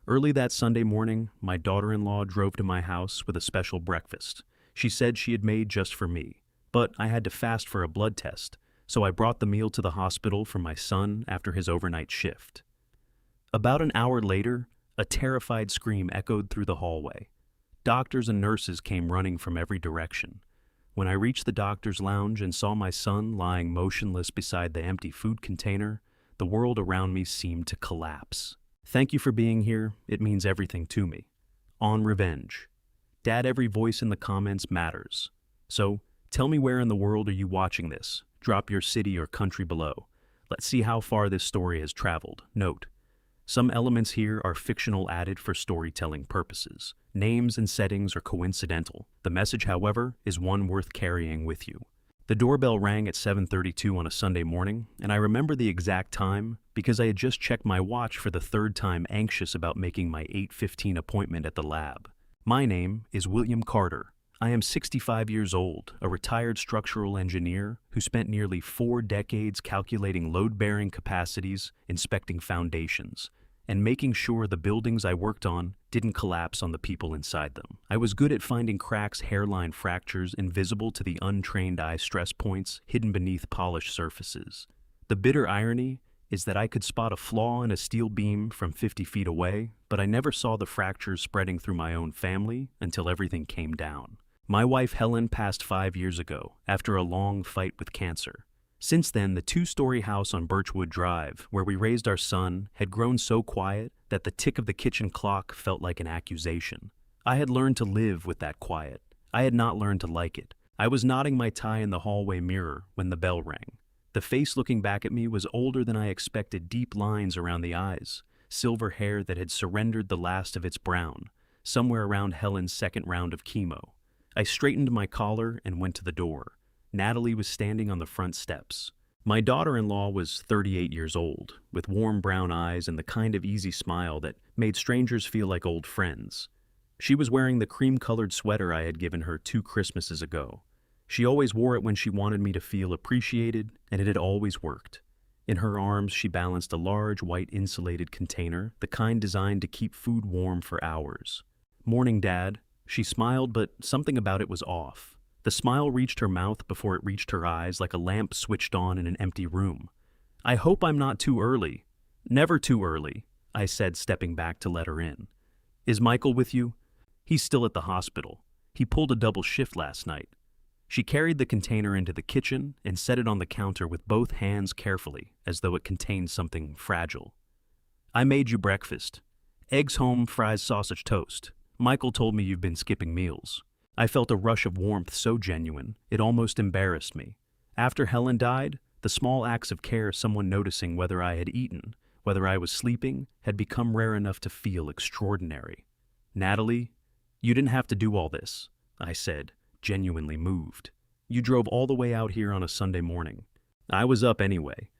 Early that Sunday morning, my daughter-in-law drove to my house with a special breakfast. She said she had made just for me, but I had to fast for a blood test, so I brought the meal to the hospital for my son after his overnight shift. About an hour later, a terrified scream echoed through the hallway. Doctors and nurses came running from every direction. When I reached the doctor's lounge and saw my son lying motionless beside the empty food container, the world around me seemed to collapse. Thank you for being here. It means everything to me. On revenge. Dad, every voice in the comments matters. So, tell me, where in the world are you watching this? Drop your city or country below. Let's see how far this story has traveled. Note: some elements here are fictional, added for storytelling purposes. Names and settings are coincidental. The message, however, is one worth carrying with you. The doorbell rang at 7:32 on a Sunday morning, and I remember the exact time because I had just checked my watch for the third time, anxious about making my 8:15 appointment at the lab. My name is William Carter. I am 65 years old, a retired structural engineer who spent nearly 4 decades calculating load-bearing capacities, inspecting foundations, and making sure the buildings I worked on didn't collapse on the people inside them. I was good at finding cracks, hairline fractures invisible to the untrained eye, stress points hidden beneath polished surfaces. The bitter irony is that I could spot a flaw in a steel beam from 50 feet away, but I never saw the fractures spreading through my own family until everything came down. My wife Helen passed 5 years ago after a long fight with cancer. Since then, the 2-story house on Birchwood Drive, where we raised our son, had grown so quiet that the tick of the kitchen clock felt like an accusation. I had learned to live with that quiet. I had not learned to like it. I was knotting my tie in the hallway mirror when the bell rang. The face looking back at me was older than I expected, deep lines around the eyes, silver hair that had surrendered the last of its brown, somewhere around Helen's second round of chemo. I straightened my collar and went to the door. Natalie was standing on the front steps. My daughter-in-law was 38 years old, with warm brown eyes and the kind of easy smile that made strangers feel like old friends. She was wearing the cream-colored sweater I had given her 2 Christmases ago. She always wore it when she wanted me to feel appreciated, and it had always worked. In her arms, she balanced a large white insulated container, the kind designed to keep food warm for hours. "Morning, Dad." She smiled, but something about it was off. The smile reached her mouth before it reached her eyes, like a lamp switched on in an empty room. "I hope I'm not too early." "Never too early," I said, stepping back to let her in. "Is Michael with you?" "He's still at the hospital. He pulled a double shift last night." She carried the container into the kitchen and set it on the counter with both hands carefully, as though it contained something fragile. "I made you breakfast. Eggs home, fries, sausage toast. Michael told me you've been skipping meals." I felt a rush of warmth so genuine, it almost embarrassed me. After Helen died, the small acts of care, someone noticing whether I had eaten, whether I was sleeping, had become rare enough to feel extraordinary. "Natalie, you didn't have to do all this," I said, genuinely moved. "You drove all the way out here on a Sunday morning." "I was up anyway."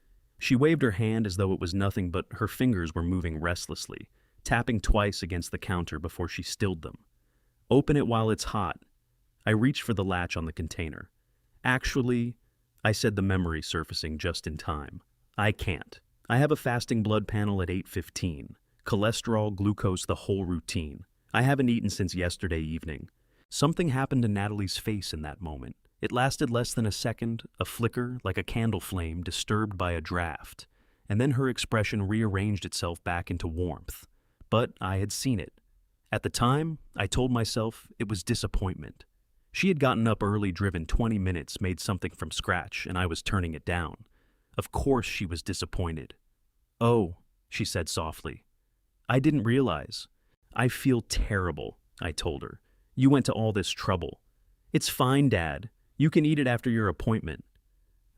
She waved her hand as though it was nothing, but her fingers were moving restlessly, tapping twice against the counter before she stilled them. "Open it while it's hot." I reached for the latch on the container. "Actually," I said, the memory surfacing just in time, "I can't. I have a fasting blood panel at 8:15. Cholesterol, glucose, the whole routine. I haven't eaten since yesterday evening." Something happened to Natalie's face in that moment. It lasted less than a second, a flicker like a candle flame disturbed by a draft, and then her expression rearranged itself back into warmth. But I had seen it. At the time, I told myself it was disappointment. She had gotten up early, driven 20 minutes, made something from scratch, and I was turning it down. Of course she was disappointed. "Oh," she said softly. "I didn't realize." "I feel terrible," I told her. "You went to all this trouble." "It's fine, Dad. You can eat it after your appointment."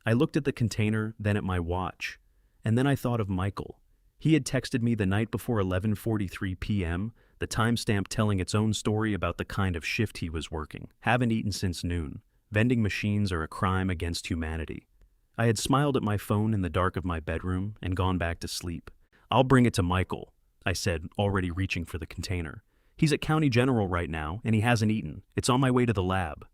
I looked at the container, then at my watch, and then I thought of Michael. He had texted me the night before 11:43 p.m., the timestamp telling its own story about the kind of shift he was working. "Haven't eaten since noon. Vending machines are a crime against humanity." I had smiled at my phone in the dark of my bedroom and gone back to sleep. "I'll bring it to Michael," I said, already reaching for the container. "He's at County General right now, and he hasn't eaten. It's on my way to the lab."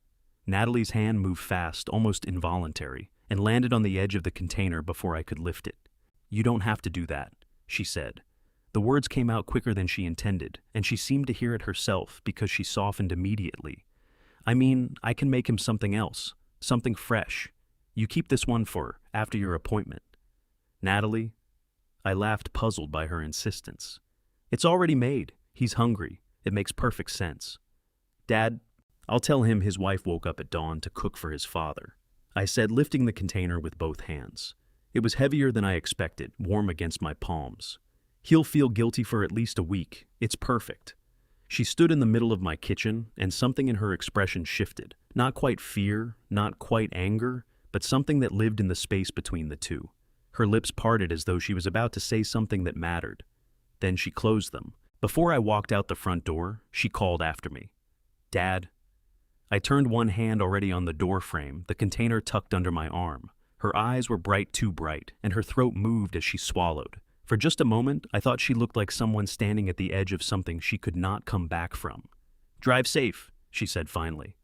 Natalie's hand moved fast, almost involuntary, and landed on the edge of the container before I could lift it. "You don't have to do that," she said. The words came out quicker than she intended, and she seemed to hear it herself because she softened immediately. I mean, I can make him something else, something fresh. You keep this one for after your appointment. Natalie? I laughed, puzzled by her insistence. It's already made. He's hungry. It makes perfect sense. Dad, I'll tell him his wife woke up at dawn to cook for his father, I said, lifting the container with both hands. It was heavier than I expected, warm against my palms. He'll feel guilty for at least a week. It's perfect. She stood in the middle of my kitchen, and something in her expression shifted. Not quite fear, not quite anger, but something that lived in the space between the two. Her lips parted as though she was about to say something that mattered. Then she closed them. Before I walked out the front door, she called after me. Dad. I turned one hand already on the door frame, the container tucked under my arm. Her eyes were bright, too bright, and her throat moved as she swallowed. For just a moment, I thought she looked like someone standing at the edge of something she could not come back from. Drive safe, she said finally.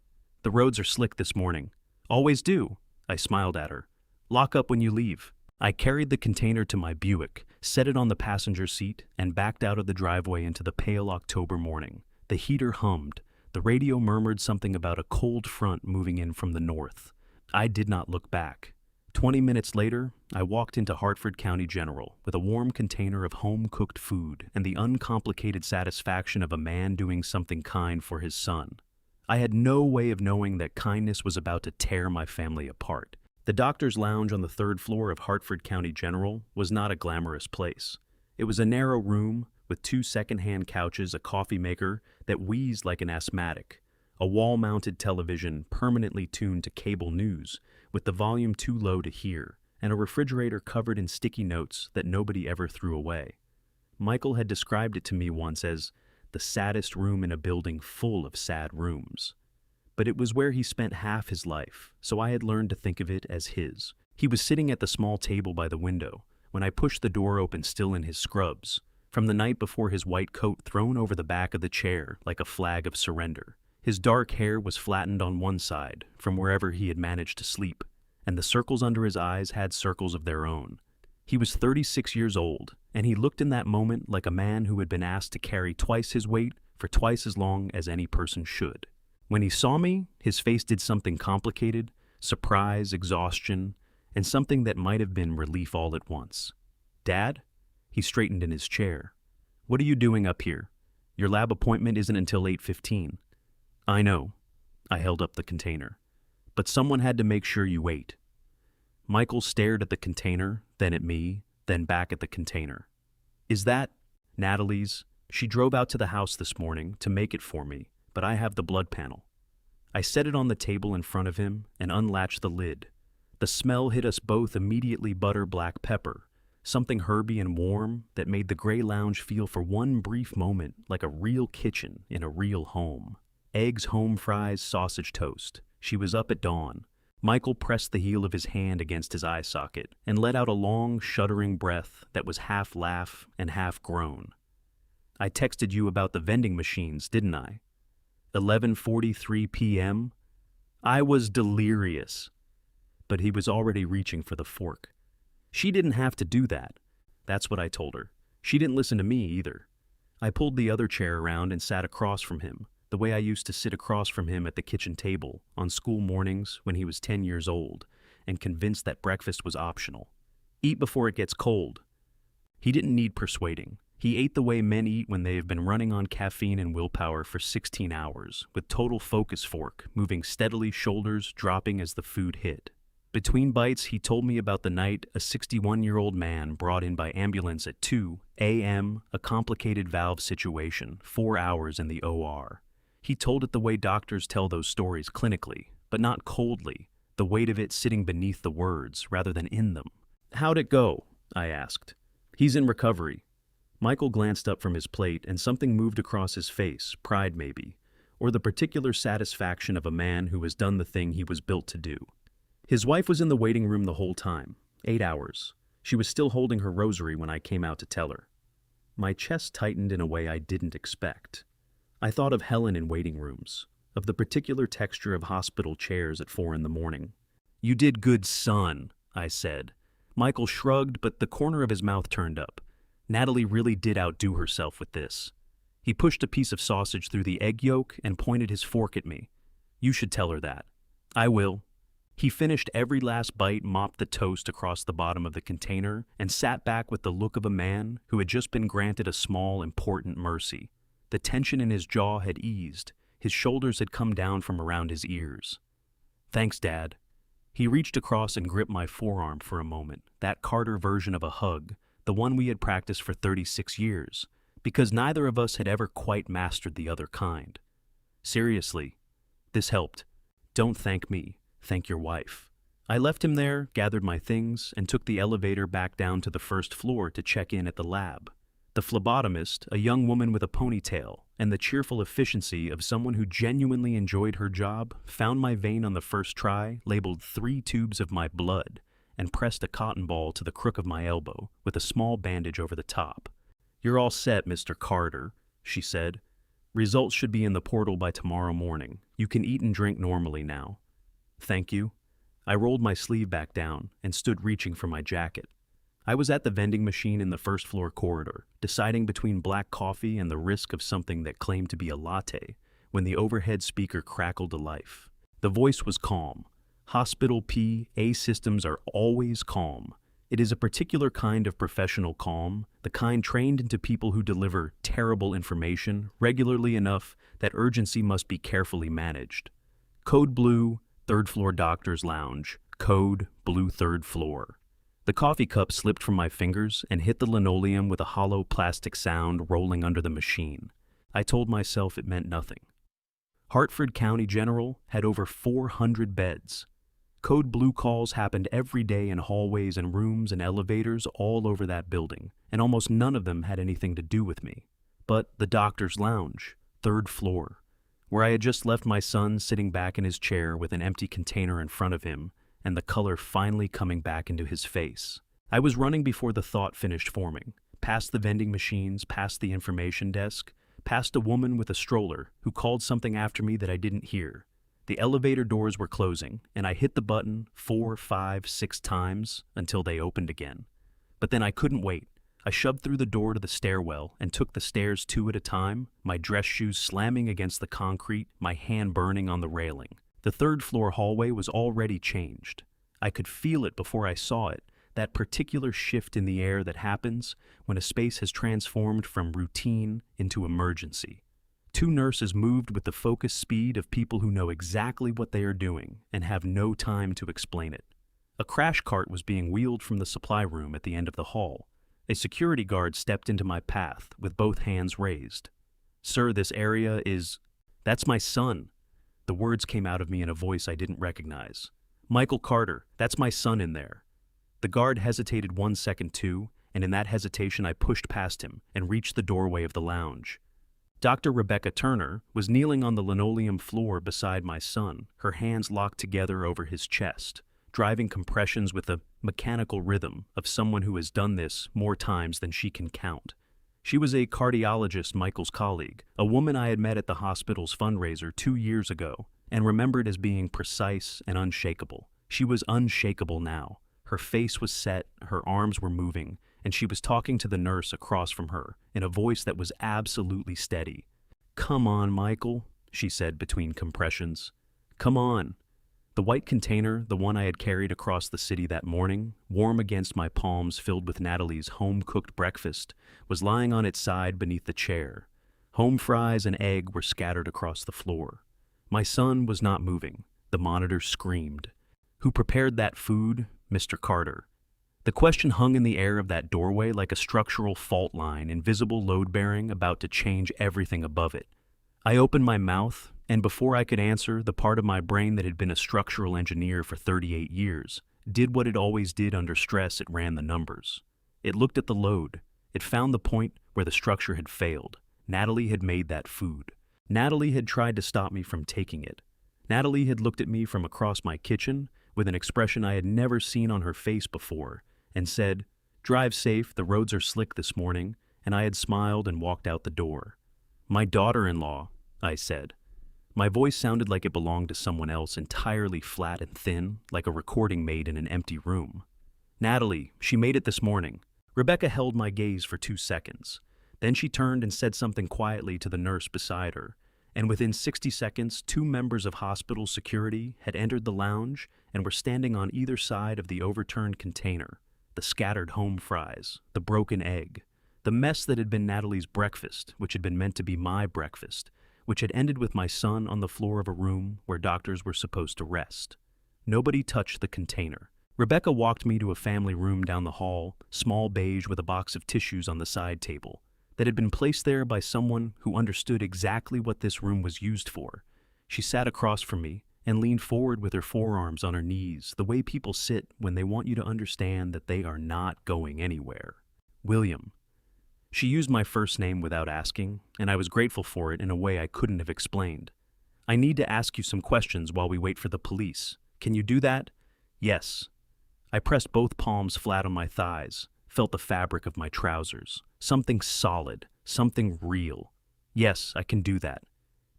The roads are slick this morning. Always do, I smiled at her. Lock up when you leave. I carried the container to my Buick, set it on the passenger seat, and backed out of the driveway into the pale October morning. The heater hummed. The radio murmured something about a cold front moving in from the north. I did not look back. 20 minutes later, I walked into Hartford County General with a warm container of home-cooked food and the uncomplicated satisfaction of a man doing something kind for his son. I had no way of knowing that kindness was about to tear my family apart. The doctor's lounge on the third floor of Hartford County General was not a glamorous place. It was a narrow room with 2 second-hand couches, a coffee maker that wheezed like an asthmatic, a wall-mounted television permanently tuned to cable news with the volume too low to hear, and a refrigerator covered in sticky notes that nobody ever threw away. Michael had described it to me once as the saddest room in a building full of sad rooms. But it was where he spent half his life, so I had learned to think of it as his. He was sitting at the small table by the window when I pushed the door open, still in his scrubs, from the night before, his white coat thrown over the back of the chair like a flag of surrender. His dark hair was flattened on one side from wherever he had managed to sleep, and the circles under his eyes had circles of their own. He was 36 years old, and he looked in that moment like a man who had been asked to carry twice his weight for twice as long as any person should. When he saw me, his face did something complicated, surprise, exhaustion, and something that might have been relief all at once. Dad? He straightened in his chair. What are you doing up here? Your lab appointment isn't until 8:15. I know. I held up the container. But someone had to make sure you ate. Michael stared at the container, then at me, then back at the container. Is that Natalie's? She drove out to the house this morning to make it for me, but I have the blood panel. I set it on the table in front of him and unlatched the lid. The smell hit us both immediately, butter black pepper, something herby and warm that made the gray lounge feel for one brief moment like a real kitchen in a real home. Eggs, home fries, sausage toast. She was up at dawn. Michael pressed the heel of his hand against his eye socket and let out a long, shuddering breath that was half laugh and half groan. I texted you about the vending machines, didn't I? 11:43 p.m.? I was delirious. But he was already reaching for the fork. She didn't have to do that. That's what I told her. She didn't listen to me either. I pulled the other chair around and sat across from him, the way I used to sit across from him at the kitchen table on school mornings when he was 10 years old, and convinced that breakfast was optional. Eat before it gets cold. He didn't need persuading. He ate the way men eat when they have been running on caffeine and willpower for 16 hours, with total focus, fork moving steadily, shoulders dropping as the food hit. Between bites, he told me about the night a 61-year-old man brought in by ambulance at 2 a.m., a complicated valve situation, 4 hours in the OR. He told it the way doctors tell those stories, clinically, but not coldly, the weight of it sitting beneath the words rather than in them. How'd it go? I asked. He's in recovery. Michael glanced up from his plate and something moved across his face, pride maybe, or the particular satisfaction of a man who has done the thing he was built to do. His wife was in the waiting room the whole time, 8 hours. She was still holding her rosary when I came out to tell her. My chest tightened in a way I didn't expect. I thought of Helen in waiting rooms, of the particular texture of hospital chairs at 4 a.m. You did good, son, I said. Michael shrugged, but the corner of his mouth turned up. Natalie really did outdo herself with this. He pushed a piece of sausage through the egg yolk and pointed his fork at me. You should tell her that. I will. He finished every last bite, mopped the toast across the bottom of the container, and sat back with the look of a man who had just been granted a small, important mercy. The tension in his jaw had eased. His shoulders had come down from around his ears. Thanks, Dad. He reached across and gripped my forearm for a moment, that Carter version of a hug, the one we had practiced for 36 years, because neither of us had ever quite mastered the other kind. Seriously, this helped. Don't thank me, thank your wife. I left him there, gathered my things, and took the elevator back down to the first floor to check in at the lab. The phlebotomist, a young woman with a ponytail, and the cheerful efficiency of someone who genuinely enjoyed her job, found my vein on the first try, labeled 3 tubes of my blood, and pressed a cotton ball to the crook of my elbow with a small bandage over the top. You're all set, Mr. Carter, she said. Results should be in the portal by tomorrow morning. You can eat and drink normally now. Thank you. I rolled my sleeve back down and stood reaching for my jacket. I was at the vending machine in the first floor corridor, deciding between black coffee and the risk of something that claimed to be a latte, when the overhead speaker crackled to life. The voice was calm. Hospital PA systems are always calm. It is a particular kind of professional calm, the kind trained into people who deliver terrible information regularly enough that urgency must be carefully managed. Code blue, third floor doctor's lounge. Code blue, third floor. The coffee cup slipped from my fingers and hit the linoleum with a hollow plastic sound rolling under the machine. I told myself it meant nothing. Hartford County General had over 400 beds. Code blue calls happened every day in hallways and rooms and elevators all over that building, and almost none of them had anything to do with me. But the doctor's lounge, third floor, where I had just left my son sitting back in his chair with an empty container in front of him, and the color finally coming back into his face. I was running before the thought finished forming, past the vending machines, past the information desk, past a woman with a stroller who called something after me that I didn't hear. The elevator doors were closing, and I hit the button 4, 5, 6 times until they opened again. But then I couldn't wait. I shoved through the door to the stairwell and took the stairs 2 at a time, my dress shoes slamming against the concrete, my hand burning on the railing. The third floor hallway was already changed. I could feel it before I saw it, that particular shift in the air that happens when a space has transformed from routine into emergency. 2 nurses moved with the focused speed of people who know exactly what they are doing and have no time to explain it. A crash cart was being wheeled from the supply room at the end of the hall. A security guard stepped into my path with both hands raised. Sir, this area is... That's my son. The words came out of me in a voice I didn't recognize. Michael Carter, that's my son in there. The guard hesitated 1 second too, and in that hesitation I pushed past him and reached the doorway of the lounge. Dr. Rebecca Turner was kneeling on the linoleum floor beside my son, her hands locked together over his chest, driving compressions with the mechanical rhythm of someone who has done this more times than she can count. She was a cardiologist, Michael's colleague, a woman I had met at the hospital's fundraiser 2 years ago, and remembered as being precise and unshakable. She was unshakable now. Her face was set, her arms were moving, and she was talking to the nurse across from her in a voice that was absolutely steady. "Come on, Michael," she said between compressions. "Come on." The white container, the one I had carried across the city that morning, warm against my palms filled with Natalie's home-cooked breakfast, was lying on its side beneath the chair. Home fries and egg were scattered across the floor. My son was not moving. The monitor screamed. Who prepared that food? Mr. Carter. The question hung in the air of that doorway like a structural fault line, invisible load-bearing, about to change everything above it. I opened my mouth, and before I could answer, the part of my brain that had been a structural engineer for 38 years did what it always did under stress. It ran the numbers. It looked at the load. It found the point where the structure had failed. Natalie had made that food. Natalie had tried to stop me from taking it. Natalie had looked at me from across my kitchen with an expression I had never seen on her face before and said, "Drive safe, the roads are slick this morning," and I had smiled and walked out the door. "My daughter-in-law," I said. My voice sounded like it belonged to someone else, entirely flat and thin, like a recording made in an empty room. "Natalie, she made it this morning. Rebecca held my gaze for 2 seconds. Then she turned and said something quietly to the nurse beside her, and within 60 seconds, 2 members of hospital security had entered the lounge and were standing on either side of the overturned container, the scattered home fries, the broken egg, the mess that had been Natalie's breakfast, which had been meant to be my breakfast, which had ended with my son on the floor of a room where doctors were supposed to rest. Nobody touched the container. Rebecca walked me to a family room down the hall, small beige with a box of tissues on the side table, that had been placed there by someone who understood exactly what this room was used for. She sat across from me and leaned forward with her forearms on her knees, the way people sit when they want you to understand that they are not going anywhere. William. She used my first name without asking, and I was grateful for it in a way I couldn't have explained. I need to ask you some questions while we wait for the police. Can you do that? Yes. I pressed both palms flat on my thighs, felt the fabric of my trousers. Something solid, something real. Yes, I can do that.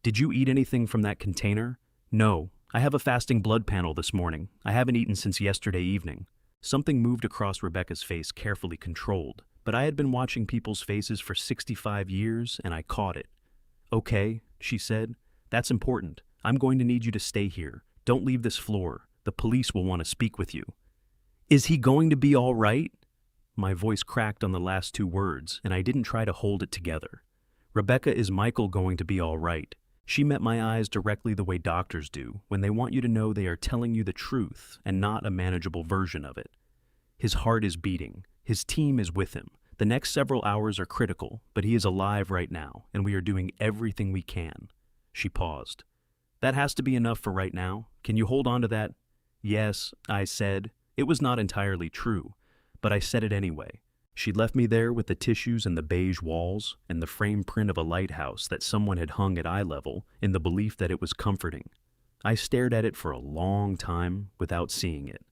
Did you eat anything from that container? No. I have a fasting blood panel this morning. I haven't eaten since yesterday evening. Something moved across Rebecca's face, carefully controlled, but I had been watching people's faces for 65 years, and I caught it. Okay, she said. That's important. I'm going to need you to stay here. Don't leave this floor. The police will want to speak with you. Is he going to be all right? My voice cracked on the last 2 words, and I didn't try to hold it together. Rebecca, is Michael going to be all right? She met my eyes directly the way doctors do when they want you to know they are telling you the truth and not a manageable version of it. His heart is beating. His team is with him. The next several hours are critical, but he is alive right now, and we are doing everything we can. She paused. That has to be enough for right now. Can you hold on to that? Yes, I said. It was not entirely true, but I said it anyway. She left me there with the tissues and the beige walls and the frame print of a lighthouse that someone had hung at eye level in the belief that it was comforting. I stared at it for a long time without seeing it.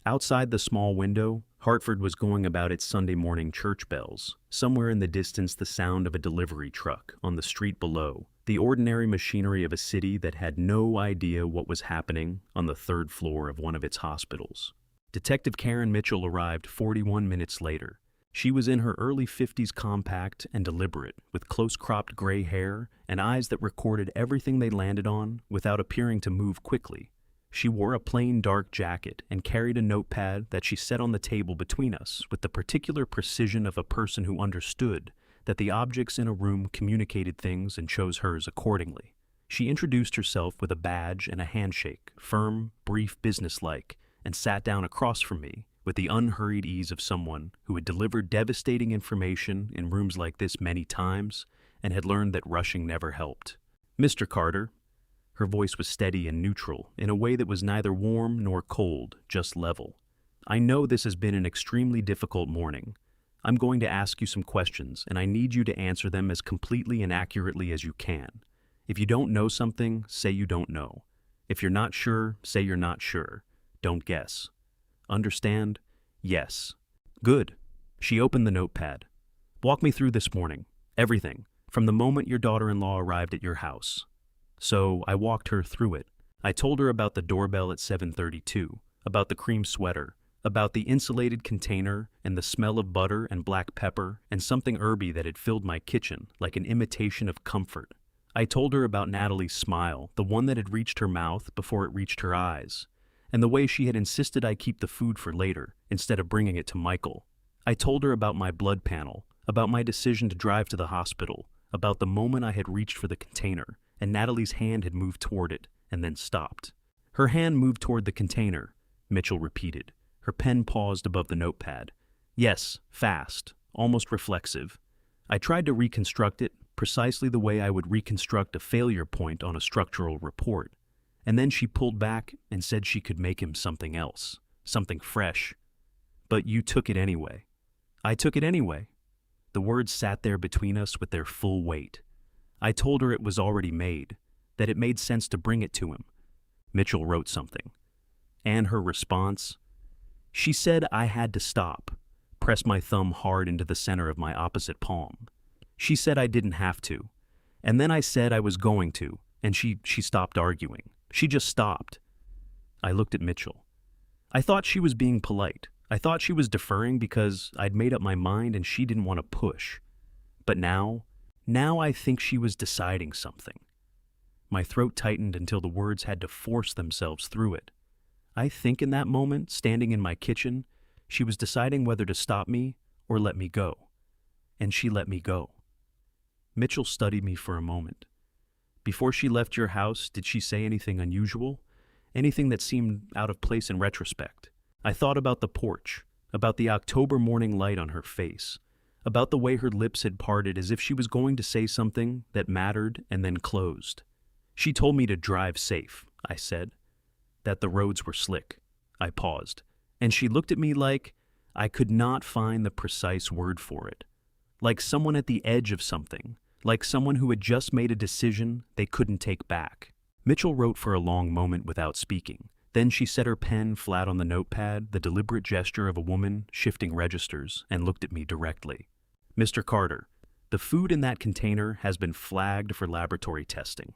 Outside the small window, Hartford was going about its Sunday morning church bells. Somewhere in the distance, the sound of a delivery truck on the street below, the ordinary machinery of a city that had no idea what was happening on the 3rd floor of one of its hospitals. Detective Karen Mitchell arrived 41 minutes later. She was in her early 50s, compact and deliberate, with close-cropped gray hair and eyes that recorded everything they landed on without appearing to move quickly. She wore a plain dark jacket and carried a notepad that she set on the table between us with the particular precision of a person who understood that the objects in a room communicated things and chose hers accordingly. She introduced herself with a badge and a handshake, firm, brief, businesslike, and sat down across from me with the unhurried ease of someone who had delivered devastating information in rooms like this many times and had learned that rushing never helped. Mr. Carter. Her voice was steady and neutral in a way that was neither warm nor cold, just level. I know this has been an extremely difficult morning. I'm going to ask you some questions, and I need you to answer them as completely and accurately as you can. If you don't know something, say you don't know. If you're not sure, say you're not sure. Don't guess. Understand? Yes. Good. She opened the notepad. Walk me through this morning. Everything, from the moment your daughter-in-law arrived at your house. So I walked her through it. I told her about the doorbell at 7:32, about the cream sweater, about the insulated container and the smell of butter and black pepper and something herby that had filled my kitchen like an imitation of comfort. I told her about Natalie's smile, the one that had reached her mouth before it reached her eyes, and the way she had insisted I keep the food for later instead of bringing it to Michael. I told her about my blood panel, about my decision to drive to the hospital, about the moment I had reached for the container, and Natalie's hand had moved toward it and then stopped. Her hand moved toward the container, Mitchell repeated. Her pen paused above the notepad. Yes, fast, almost reflexive. I tried to reconstruct it precisely the way I would reconstruct a failure point on a structural report. And then she pulled back and said she could make him something else, something fresh. But you took it anyway. I took it anyway. The words sat there between us with their full weight. I told her it was already made, that it made sense to bring it to him. Mitchell wrote something. And her response? She said I had to stop, press my thumb hard into the center of my opposite palm. She said I didn't have to. And then I said I was going to, and she stopped arguing. She just stopped. I looked at Mitchell. I thought she was being polite. I thought she was deferring because I'd made up my mind and she didn't want to push. But now I think she was deciding something. My throat tightened until the words had to force themselves through it. I think in that moment, standing in my kitchen, she was deciding whether to stop me or let me go. And she let me go. Mitchell studied me for a moment. Before she left your house, did she say anything unusual? Anything that seemed out of place in retrospect? I thought about the porch, about the October morning light on her face, about the way her lips had parted as if she was going to say something that mattered and then closed. She told me to drive safe, I said. That the roads were slick. I paused, and she looked at me like I could not find the precise word for it. Like someone at the edge of something, like someone who had just made a decision they couldn't take back. Mitchell wrote for a long moment without speaking. Then she set her pen flat on the notepad, the deliberate gesture of a woman shifting registers, and looked at me directly. Mr. Carter, the food in that container has been flagged for laboratory testing.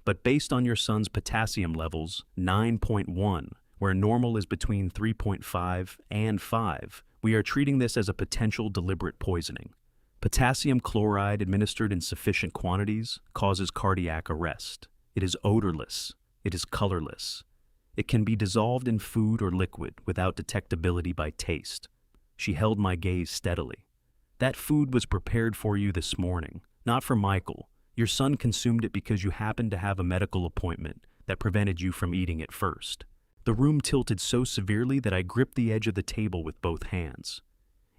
But based on your son's potassium levels, 9.1, where normal is between 3.5 and 5, we are treating this as a potential deliberate poisoning. Potassium chloride administered in sufficient quantities causes cardiac arrest. It is odorless. It is colorless. It can be dissolved in food or liquid without detectability by taste. She held my gaze steadily. That food was prepared for you this morning, not for Michael. Your son consumed it because you happened to have a medical appointment that prevented you from eating it first. The room tilted so severely that I gripped the edge of the table with both hands.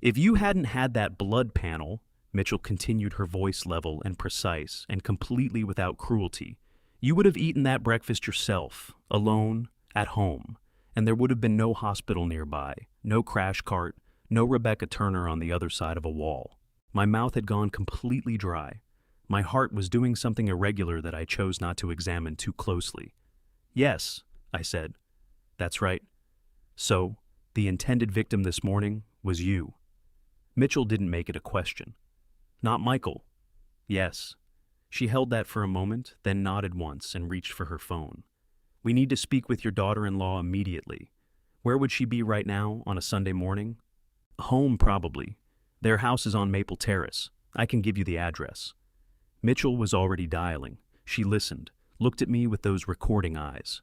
If you hadn't had that blood panel, Mitchell continued, her voice level and precise and completely without cruelty, you would have eaten that breakfast yourself, alone, at home, and there would have been no hospital nearby, no crash cart, no Rebecca Turner on the other side of a wall. My mouth had gone completely dry. My heart was doing something irregular that I chose not to examine too closely. Yes, I said. That's right. So, the intended victim this morning was you. Mitchell didn't make it a question. Not Michael. Yes. She held that for a moment, then nodded once and reached for her phone. We need to speak with your daughter-in-law immediately. Where would she be right now on a Sunday morning? Home, probably. Their house is on Maple Terrace. I can give you the address. Mitchell was already dialing. She listened, looked at me with those recording eyes.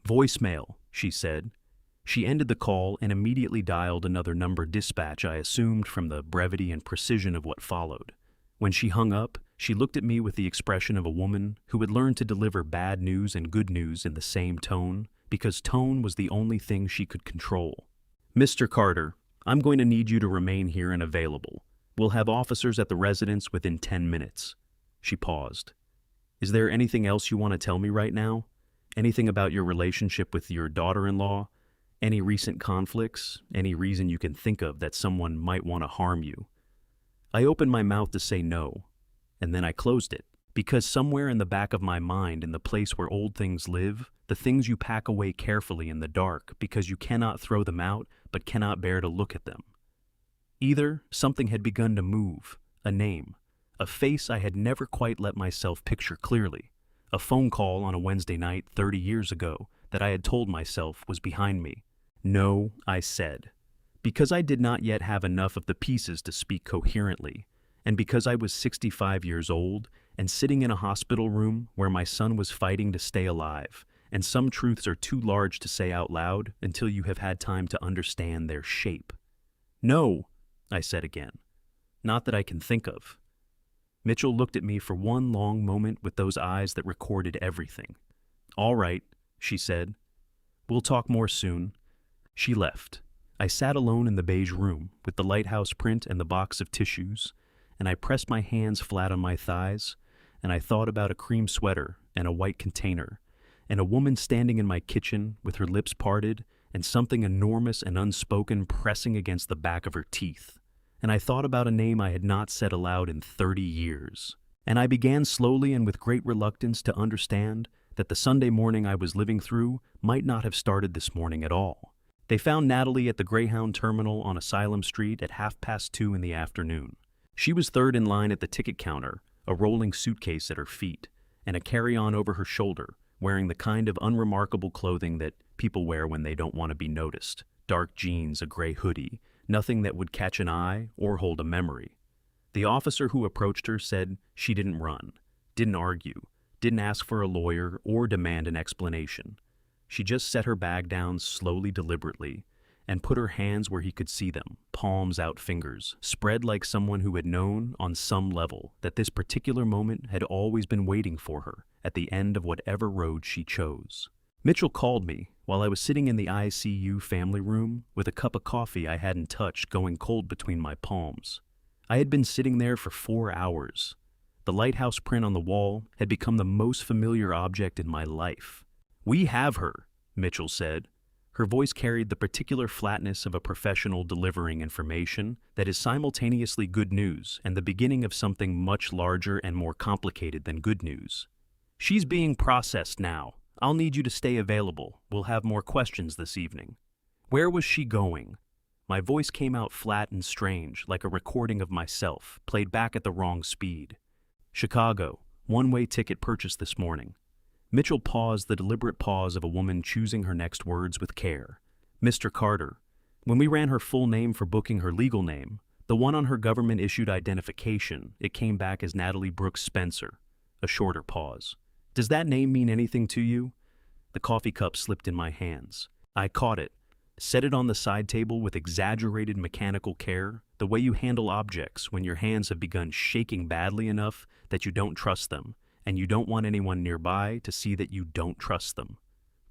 Voicemail, she said. She ended the call and immediately dialed another number, dispatch, I assumed from the brevity and precision of what followed. When she hung up, she looked at me with the expression of a woman who had learned to deliver bad news and good news in the same tone, because tone was the only thing she could control. Mr. Carter, I'm going to need you to remain here and available. We'll have officers at the residence within 10 minutes. She paused. Is there anything else you want to tell me right now? Anything about your relationship with your daughter-in-law? Any recent conflicts? Any reason you can think of that someone might want to harm you? I opened my mouth to say no, and then I closed it, because somewhere in the back of my mind, in the place where old things live, the things you pack away carefully in the dark because you cannot throw them out but cannot bear to look at them. Either something had begun to move, a name, a face I had never quite let myself picture clearly, a phone call on a Wednesday night 30 years ago that I had told myself was behind me. No, I said, because I did not yet have enough of the pieces to speak coherently, and because I was 65 years old and sitting in a hospital room where my son was fighting to stay alive, and some truths are too large to say out loud until you have had time to understand their shape. No, I said again. Not that I can think of. Mitchell looked at me for one long moment with those eyes that recorded everything. All right, she said. We'll talk more soon. She left. I sat alone in the beige room with the lighthouse print and the box of tissues, and I pressed my hands flat on my thighs, and I thought about a cream sweater and a white container, and a woman standing in my kitchen with her lips parted and something enormous and unspoken pressing against the back of her teeth. And I thought about a name I had not said aloud in 30 years. And I began slowly and with great reluctance to understand that the Sunday morning I was living through might not have started this morning at all. They found Natalie at the Greyhound terminal on Asylum Street at 2:30 in the afternoon. She was third in line at the ticket counter, a rolling suitcase at her feet, and a carry-on over her shoulder, wearing the kind of unremarkable clothing that people wear when they don't want to be noticed. dark jeans, a gray hoodie, nothing that would catch an eye or hold a memory. The officer who approached her said she didn't run, didn't argue, didn't ask for a lawyer or demand an explanation. She just set her bag down slowly, deliberately, and put her hands where he could see them, palms out, fingers, spread like someone who had known on some level that this particular moment had always been waiting for her at the end of whatever road she chose. Mitchell called me while I was sitting in the ICU family room with a cup of coffee I hadn't touched going cold between my palms. I had been sitting there for 4 hours. The lighthouse print on the wall had become the most familiar object in my life. "We have her," Mitchell said. Her voice carried the particular flatness of a professional delivering information that is simultaneously good news and the beginning of something much larger and more complicated than good news. "She's being processed now. I'll need you to stay available. We'll have more questions this evening." Where was she going? My voice came out flat and strange, like a recording of myself, played back at the wrong speed. "Chicago, one-way ticket purchased this morning." Mitchell paused, the deliberate pause of a woman choosing her next words with care. "Mr. Carter, when we ran her full name for booking her legal name, the one on her government-issued identification, it came back as Natalie Brooks Spencer." A shorter pause. "Does that name mean anything to you?" The coffee cup slipped in my hands. I caught it, set it on the side table with exaggerated mechanical care, the way you handle objects when your hands have begun shaking badly enough that you don't trust them, and you don't want anyone nearby to see that you don't trust them.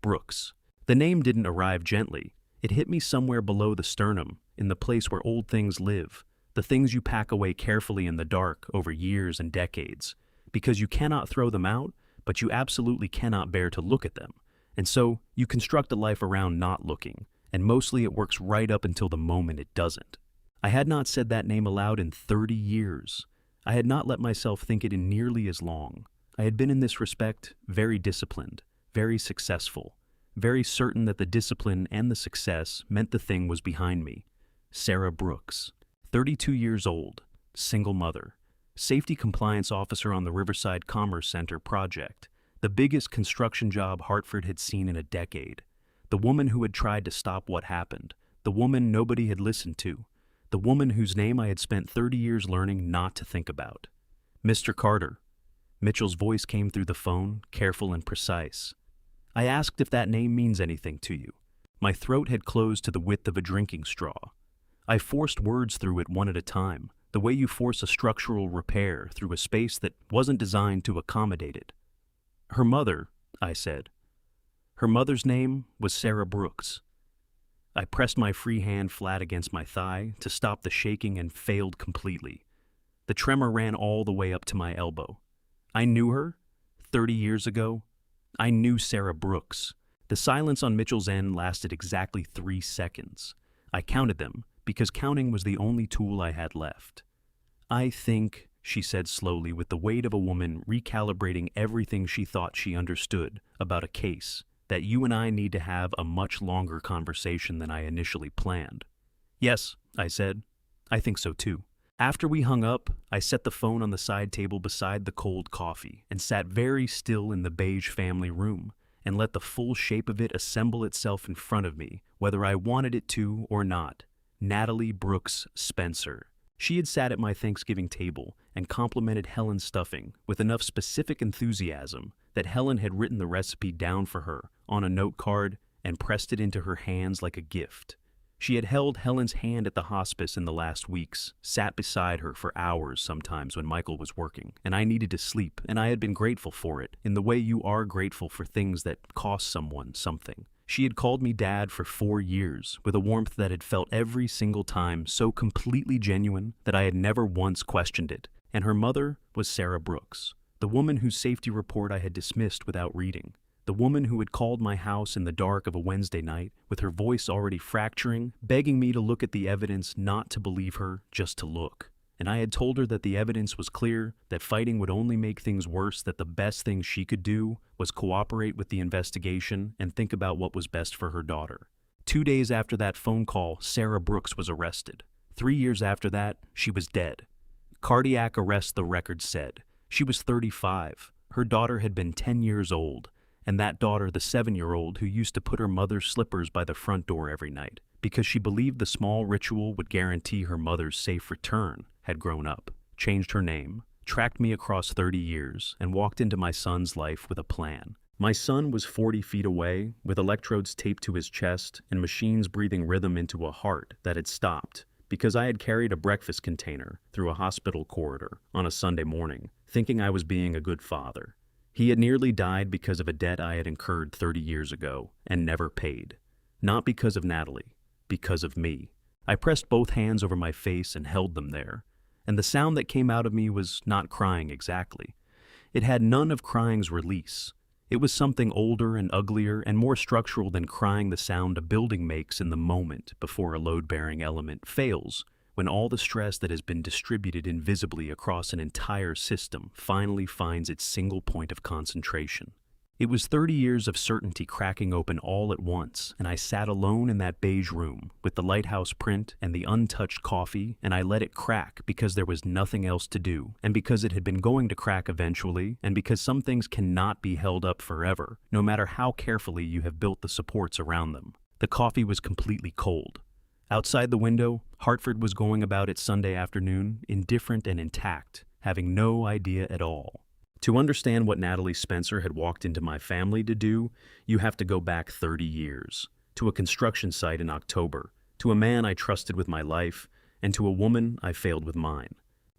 Brooks. The name didn't arrive gently. It hit me somewhere below the sternum, in the place where old things live, the things you pack away carefully in the dark over years and decades, because you cannot throw them out, but you absolutely cannot bear to look at them. And so, you construct a life around not looking, and mostly it works right up until the moment it doesn't. I had not said that name aloud in 30 years. I had not let myself think it in nearly as long. I had been in this respect very disciplined, very successful, very certain that the discipline and the success meant the thing was behind me. Sarah Brooks, 32 years old, single mother, safety compliance officer on the Riverside Commerce Center project, the biggest construction job Hartford had seen in a decade. The woman who had tried to stop what happened, the woman nobody had listened to, the woman whose name I had spent 30 years learning not to think about. "Mr. Carter." Mitchell's voice came through the phone, careful and precise. "I asked if that name means anything to you." My throat had closed to the width of a drinking straw. I forced words through it one at a time, the way you force a structural repair through a space that wasn't designed to accommodate it. "Her mother," I said. "Her mother's name was Sarah Brooks." I pressed my free hand flat against my thigh to stop the shaking and failed completely. The tremor ran all the way up to my elbow. I knew her 30 years ago. I knew Sarah Brooks. The silence on Mitchell's end lasted exactly 3 seconds. I counted them, because counting was the only tool I had left. "I think," she said slowly, with the weight of a woman recalibrating everything she thought she understood about a case, "that you and I need to have a much longer conversation than I initially planned." "Yes," I said. "I think so too." After we hung up, I set the phone on the side table beside the cold coffee and sat very still in the beige family room and let the full shape of it assemble itself in front of me, whether I wanted it to or not. Natalie Brooks Spencer. She had sat at my Thanksgiving table and complimented Helen's stuffing with enough specific enthusiasm that Helen had written the recipe down for her on a note card and pressed it into her hands like a gift. She had held Helen's hand at the hospice in the last weeks, sat beside her for hours sometimes when Michael was working, and I needed to sleep, and I had been grateful for it, in the way you are grateful for things that cost someone something. She had called me Dad for 4 years, with a warmth that had felt every single time so completely genuine that I had never once questioned it, and her mother was Sarah Brooks, the woman whose safety report I had dismissed without reading. The woman who had called my house in the dark of a Wednesday night, with her voice already fracturing, begging me to look at the evidence, not to believe her, just to look. And I had told her that the evidence was clear, that fighting would only make things worse, that the best thing she could do was cooperate with the investigation and think about what was best for her daughter. 2 days after that phone call, Sarah Brooks was arrested. 3 years after that, she was dead. Cardiac arrest, the record said. She was 35. Her daughter had been 10 years old. And that daughter, the 7-year-old who used to put her mother's slippers by the front door every night, because she believed the small ritual would guarantee her mother's safe return, had grown up, changed her name, tracked me across 30 years, and walked into my son's life with a plan. My son was 40 feet away, with electrodes taped to his chest and machines breathing rhythm into a heart that had stopped, because I had carried a breakfast container through a hospital corridor on a Sunday morning, thinking I was being a good father. He had nearly died because of a debt I had incurred 30 years ago and never paid. Not because of Natalie, because of me. I pressed both hands over my face and held them there, and the sound that came out of me was not crying exactly. It had none of crying's release. It was something older and uglier and more structural than crying, the sound a building makes in the moment before a load-bearing element fails, when all the stress that has been distributed invisibly across an entire system finally finds its single point of concentration. It was 30 years of certainty cracking open all at once, and I sat alone in that beige room with the lighthouse print and the untouched coffee, and I let it crack because there was nothing else to do, and because it had been going to crack eventually, and because some things cannot be held up forever, no matter how carefully you have built the supports around them. The coffee was completely cold. Outside the window, Hartford was going about its Sunday afternoon, indifferent and intact, having no idea at all. To understand what Natalie Spencer had walked into my family to do, you have to go back 30 years, to a construction site in October, to a man I trusted with my life, and to a woman I failed with mine.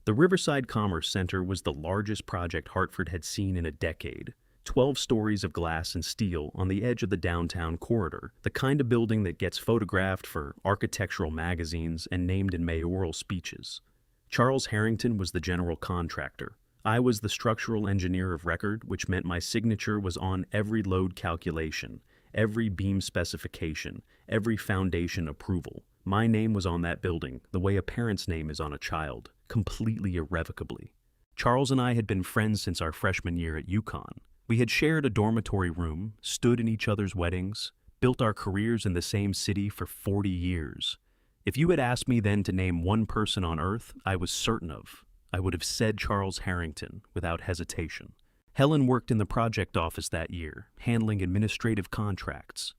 The Riverside Commerce Center was the largest project Hartford had seen in a decade. 12 stories of glass and steel on the edge of the downtown corridor, the kind of building that gets photographed for architectural magazines and named in mayoral speeches. Charles Harrington was the general contractor. I was the structural engineer of record, which meant my signature was on every load calculation, every beam specification, every foundation approval. My name was on that building, the way a parent's name is on a child, completely irrevocably. Charles and I had been friends since our freshman year at UConn. We had shared a dormitory room, stood in each other's weddings, built our careers in the same city for 40 years. If you had asked me then to name one person on earth I was certain of, I would have said Charles Harrington without hesitation. Helen worked in the project office that year, handling administrative contracts.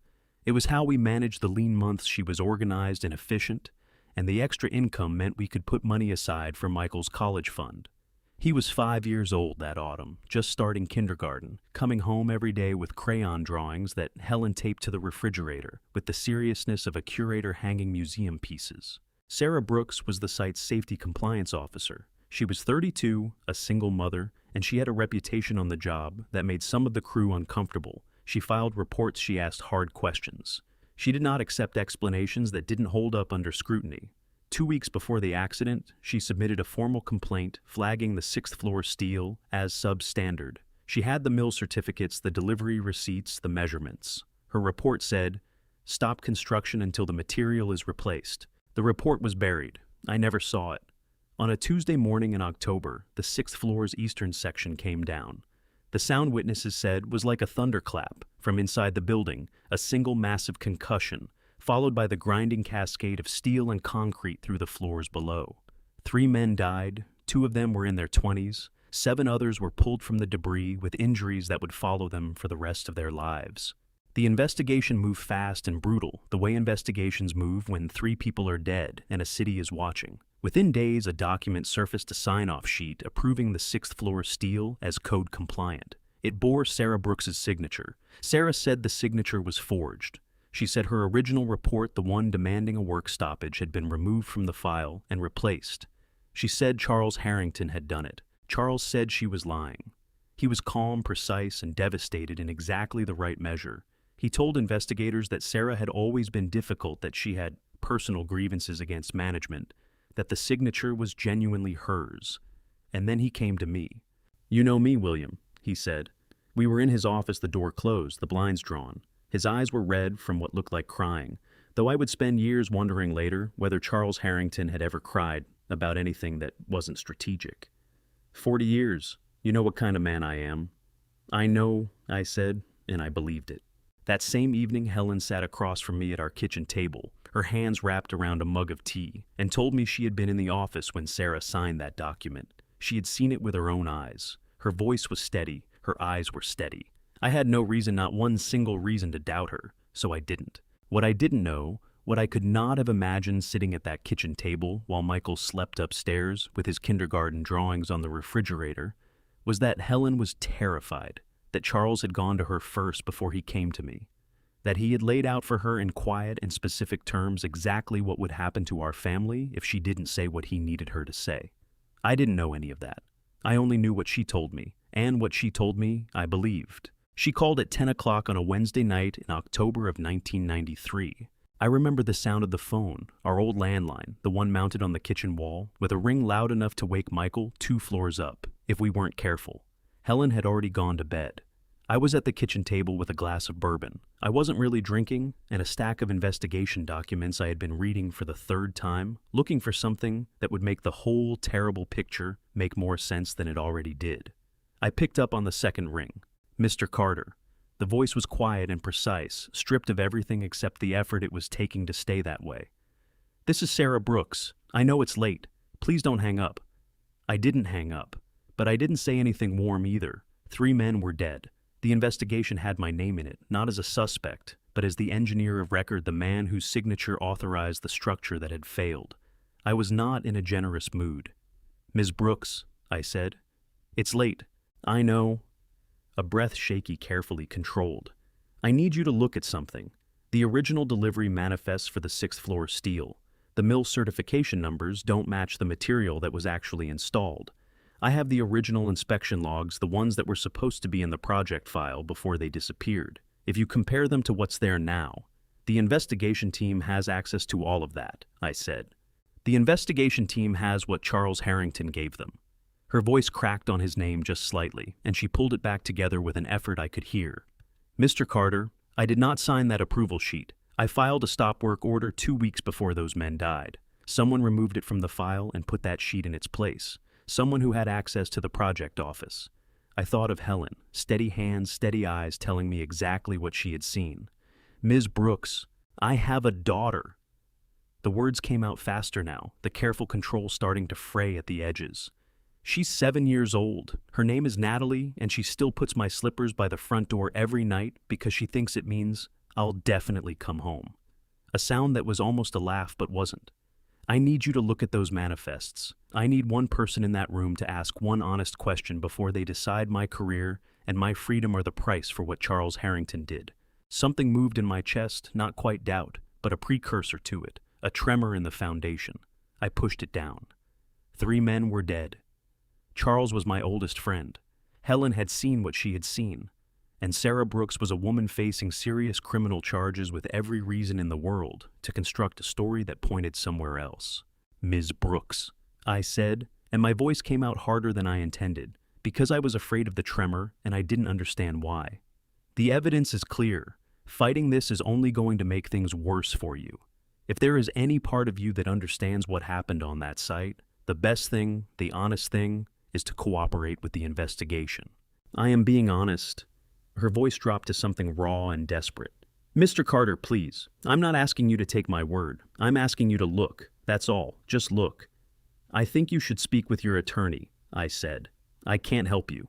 It was how we managed the lean months she was organized and efficient, and the extra income meant we could put money aside for Michael's college fund. He was 5 years old that autumn, just starting kindergarten, coming home every day with crayon drawings that Helen taped to the refrigerator with the seriousness of a curator hanging museum pieces. Sarah Brooks was the site's safety compliance officer. She was 32, a single mother, and she had a reputation on the job that made some of the crew uncomfortable. She filed reports, she asked hard questions. She did not accept explanations that didn't hold up under scrutiny. 2 weeks before the accident, she submitted a formal complaint flagging the 6th floor steel as substandard. She had the mill certificates, the delivery receipts, the measurements. Her report said, "Stop construction until the material is replaced." The report was buried. I never saw it. On a Tuesday morning in October, the 6th floor's eastern section came down. The sound witnesses said was like a thunderclap from inside the building, a single massive concussion, followed by the grinding cascade of steel and concrete through the floors below. 3 men died, 2 of them were in their 20s, 7 others were pulled from the debris with injuries that would follow them for the rest of their lives. The investigation moved fast and brutal, the way investigations move when 3 people are dead and a city is watching. Within days, a document surfaced, a sign-off sheet approving the 6th floor steel as code compliant. It bore Sarah Brooks's signature. Sarah said the signature was forged. She said her original report, the one demanding a work stoppage, had been removed from the file and replaced. She said Charles Harrington had done it. Charles said she was lying. He was calm, precise, and devastated in exactly the right measure. He told investigators that Sarah had always been difficult, that she had personal grievances against management, that the signature was genuinely hers. And then he came to me. "You know me, William," he said. We were in his office, the door closed, the blinds drawn. His eyes were red from what looked like crying, though I would spend years wondering later whether Charles Harrington had ever cried about anything that wasn't strategic. 40 years. You know what kind of man I am." "I know," I said, and I believed it. That same evening, Helen sat across from me at our kitchen table, her hands wrapped around a mug of tea, and told me she had been in the office when Sarah signed that document. She had seen it with her own eyes. Her voice was steady, her eyes were steady. I had no reason, not one single reason, to doubt her, so I didn't. What I didn't know What I could not have imagined sitting at that kitchen table while Michael slept upstairs with his kindergarten drawings on the refrigerator was that Helen was terrified that Charles had gone to her first before he came to me, that he had laid out for her in quiet and specific terms exactly what would happen to our family if she didn't say what he needed her to say. I didn't know any of that. I only knew what she told me, and what she told me I believed. She called at 10 o'clock on a Wednesday night in October of 1993. I remember the sound of the phone, our old landline, the one mounted on the kitchen wall, with a ring loud enough to wake Michael 2 floors up, if we weren't careful. Helen had already gone to bed. I was at the kitchen table with a glass of bourbon. I wasn't really drinking, and a stack of investigation documents I had been reading for the 3rd time, looking for something that would make the whole terrible picture make more sense than it already did. I picked up on the second ring. Mr. Carter. The voice was quiet and precise, stripped of everything except the effort it was taking to stay that way. "This is Sarah Brooks. I know it's late. Please don't hang up." I didn't hang up, but I didn't say anything warm either. 3 men were dead. The investigation had my name in it, not as a suspect, but as the engineer of record, the man whose signature authorized the structure that had failed. I was not in a generous mood. "Ms. Brooks," I said. "It's late. I know." A breath shaky, carefully controlled. "I need you to look at something. The original delivery manifests for the 6th floor steel. The mill certification numbers don't match the material that was actually installed. I have the original inspection logs, the ones that were supposed to be in the project file before they disappeared. If you compare them to what's there now, the investigation team has access to all of that," I said. "The investigation team has what Charles Harrington gave them." Her voice cracked on his name just slightly, and she pulled it back together with an effort I could hear. "Mr. Carter, I did not sign that approval sheet. I filed a stop work order 2 weeks before those men died. Someone removed it from the file and put that sheet in its place. Someone who had access to the project office." I thought of Helen, steady hands, steady eyes telling me exactly what she had seen. "Ms. Brooks, I have a daughter." The words came out faster now, the careful control starting to fray at the edges. "She's 7 years old. Her name is Natalie, and she still puts my slippers by the front door every night because she thinks it means I'll definitely come home." A sound that was almost a laugh but wasn't. "I need you to look at those manifests. I need one person in that room to ask one honest question before they decide my career and my freedom are the price for what Charles Harrington did." Something moved in my chest, not quite doubt, but a precursor to it, a tremor in the foundation. I pushed it down. 3 men were dead. Charles was my oldest friend. Helen had seen what she had seen. And Sarah Brooks was a woman facing serious criminal charges with every reason in the world to construct a story that pointed somewhere else. "Ms. Brooks," I said, and my voice came out harder than I intended, because I was afraid of the tremor and I didn't understand why. "The evidence is clear. Fighting this is only going to make things worse for you. If there is any part of you that understands what happened on that site, the best thing, the honest thing, is to cooperate with the investigation." "I am being honest." Her voice dropped to something raw and desperate. "Mr. Carter, please. I'm not asking you to take my word. I'm asking you to look. That's all. Just look." "I think you should speak with your attorney," I said. "I can't help you."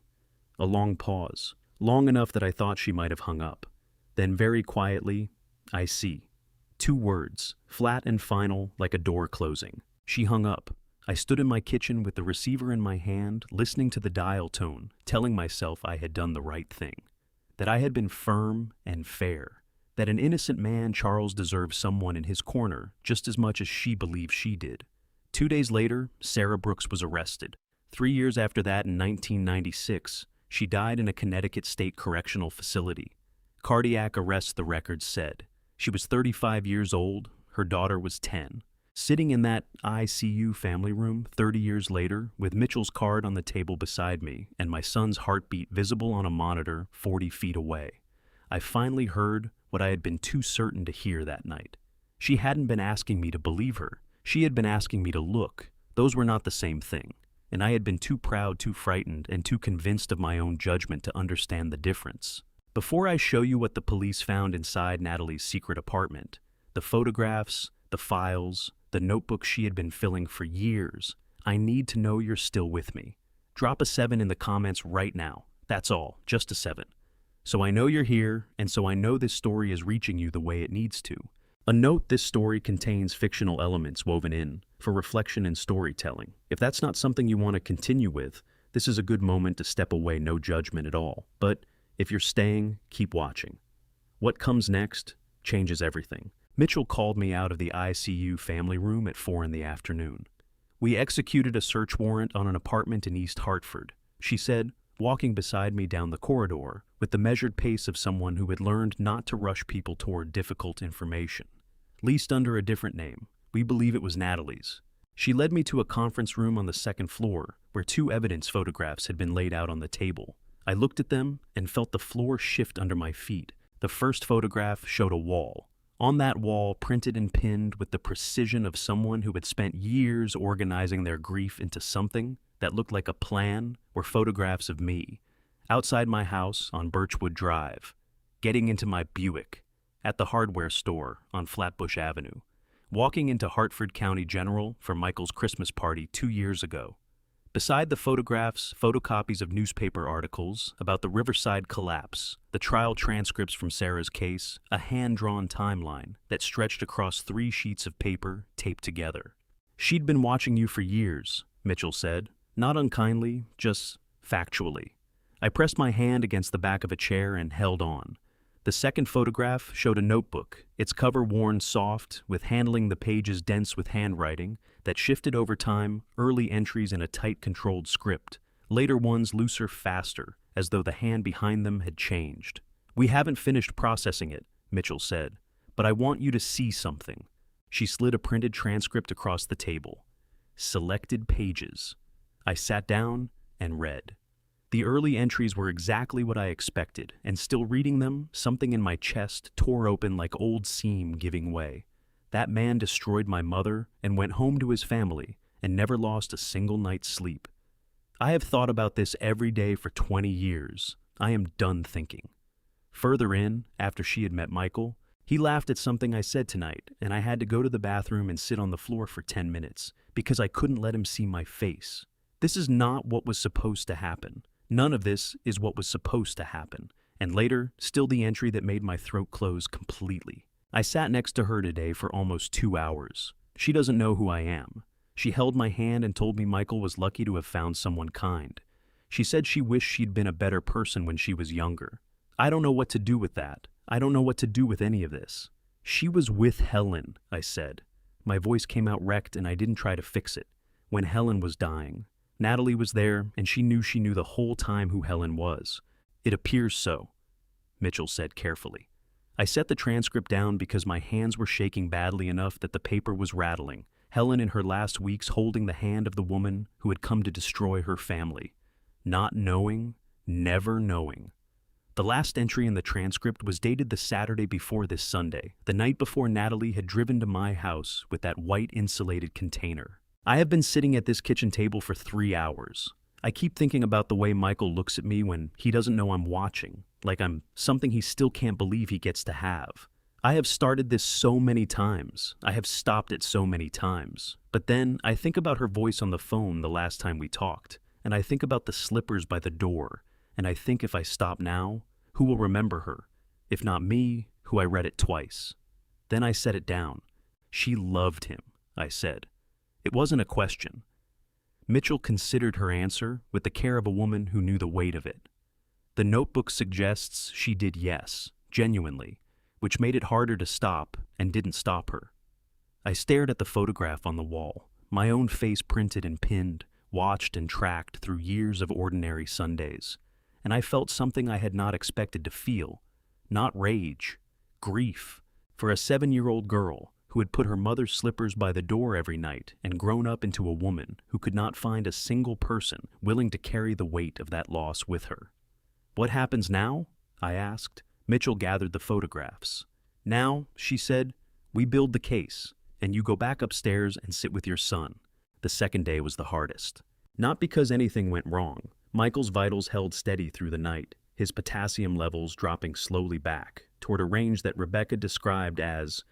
A long pause, long enough that I thought she might have hung up. Then very quietly, "I see." 2 words, flat and final, like a door closing. She hung up. I stood in my kitchen with the receiver in my hand, listening to the dial tone, telling myself I had done the right thing. That I had been firm and fair. That an innocent man, Charles, deserved someone in his corner just as much as she believed she did. 2 days later, Sarah Brooks was arrested. 3 years after that, in 1996, she died in a Connecticut State Correctional Facility. Cardiac arrest, the records said. She was 35 years old. Her daughter was 10. Sitting in that ICU family room 30 years later, with Mitchell's card on the table beside me and my son's heartbeat visible on a monitor 40 feet away, I finally heard what I had been too certain to hear that night. She hadn't been asking me to believe her. She had been asking me to look. Those were not the same thing, and I had been too proud, too frightened, and too convinced of my own judgment to understand the difference. Before I show you what the police found inside Natalie's secret apartment, the photographs, the files, the notebook she had been filling for years, I need to know you're still with me. Drop a 7 in the comments right now. That's all, just a 7. So I know you're here, and so I know this story is reaching you the way it needs to. A note: this story contains fictional elements woven in for reflection and storytelling. If that's not something you want to continue with, this is a good moment to step away, no judgment at all. But if you're staying, keep watching. What comes next changes everything. Mitchell called me out of the ICU family room at 4 in the afternoon. We executed a search warrant on an apartment in East Hartford, she said, walking beside me down the corridor with the measured pace of someone who had learned not to rush people toward difficult information. Leased under a different name, we believe it was Natalie's. She led me to a conference room on the second floor where 2 evidence photographs had been laid out on the table. I looked at them and felt the floor shift under my feet. The first photograph showed a wall. On that wall, printed and pinned with the precision of someone who had spent years organizing their grief into something that looked like a plan, were photographs of me, outside my house on Birchwood Drive, getting into my Buick, at the hardware store on Flatbush Avenue, walking into Hartford County General for Michael's Christmas party 2 years ago. Beside the photographs, photocopies of newspaper articles about the Riverside collapse, the trial transcripts from Sarah's case, a hand-drawn timeline that stretched across 3 sheets of paper taped together. She'd been watching you for years, Mitchell said, not unkindly, just factually. I pressed my hand against the back of a chair and held on. The second photograph showed a notebook, its cover worn soft, with handling the pages dense with handwriting that shifted over time, early entries in a tight, controlled script, later ones looser, faster, as though the hand behind them had changed. We haven't finished processing it, Mitchell said, but I want you to see something. She slid a printed transcript across the table. Selected pages. I sat down and read. The early entries were exactly what I expected, and still reading them, something in my chest tore open like old seam giving way. That man destroyed my mother and went home to his family and never lost a single night's sleep. I have thought about this every day for 20 years. I am done thinking. Further in, after she had met Michael, he laughed at something I said tonight, and I had to go to the bathroom and sit on the floor for 10 minutes because I couldn't let him see my face. This is not what was supposed to happen. None of this is what was supposed to happen. And later, still the entry that made my throat close completely. I sat next to her today for almost 2 hours. She doesn't know who I am. She held my hand and told me Michael was lucky to have found someone kind. She said she wished she'd been a better person when she was younger. I don't know what to do with that. I don't know what to do with any of this. She was with Helen, I said. My voice came out wrecked and I didn't try to fix it. When Helen was dying. Natalie was there, and she knew the whole time who Helen was. It appears so, Mitchell said carefully. I set the transcript down because my hands were shaking badly enough that the paper was rattling. Helen in her last weeks holding the hand of the woman who had come to destroy her family. Not knowing, never knowing. The last entry in the transcript was dated the Saturday before this Sunday, the night before Natalie had driven to my house with that white insulated container. I have been sitting at this kitchen table for 3 hours. I keep thinking about the way Michael looks at me when he doesn't know I'm watching, like I'm something he still can't believe he gets to have. I have started this so many times. I have stopped it so many times. But then I think about her voice on the phone the last time we talked, and I think about the slippers by the door, and I think if I stop now, who will remember her? If not me, who I read it twice. Then I set it down. She loved him, I said. It wasn't a question. Mitchell considered her answer with the care of a woman who knew the weight of it. The notebook suggests she did yes, genuinely, which made it harder to stop and didn't stop her. I stared at the photograph on the wall, my own face printed and pinned, watched and tracked through years of ordinary Sundays, and I felt something I had not expected to feel, not rage, grief, for a 7-year-old girl who had put her mother's slippers by the door every night and grown up into a woman who could not find a single person willing to carry the weight of that loss with her. What happens now? I asked. Mitchell gathered the photographs. Now, she said, we build the case, and you go back upstairs and sit with your son. The second day was the hardest. Not because anything went wrong. Michael's vitals held steady through the night, his potassium levels dropping slowly back toward a range that Rebecca described as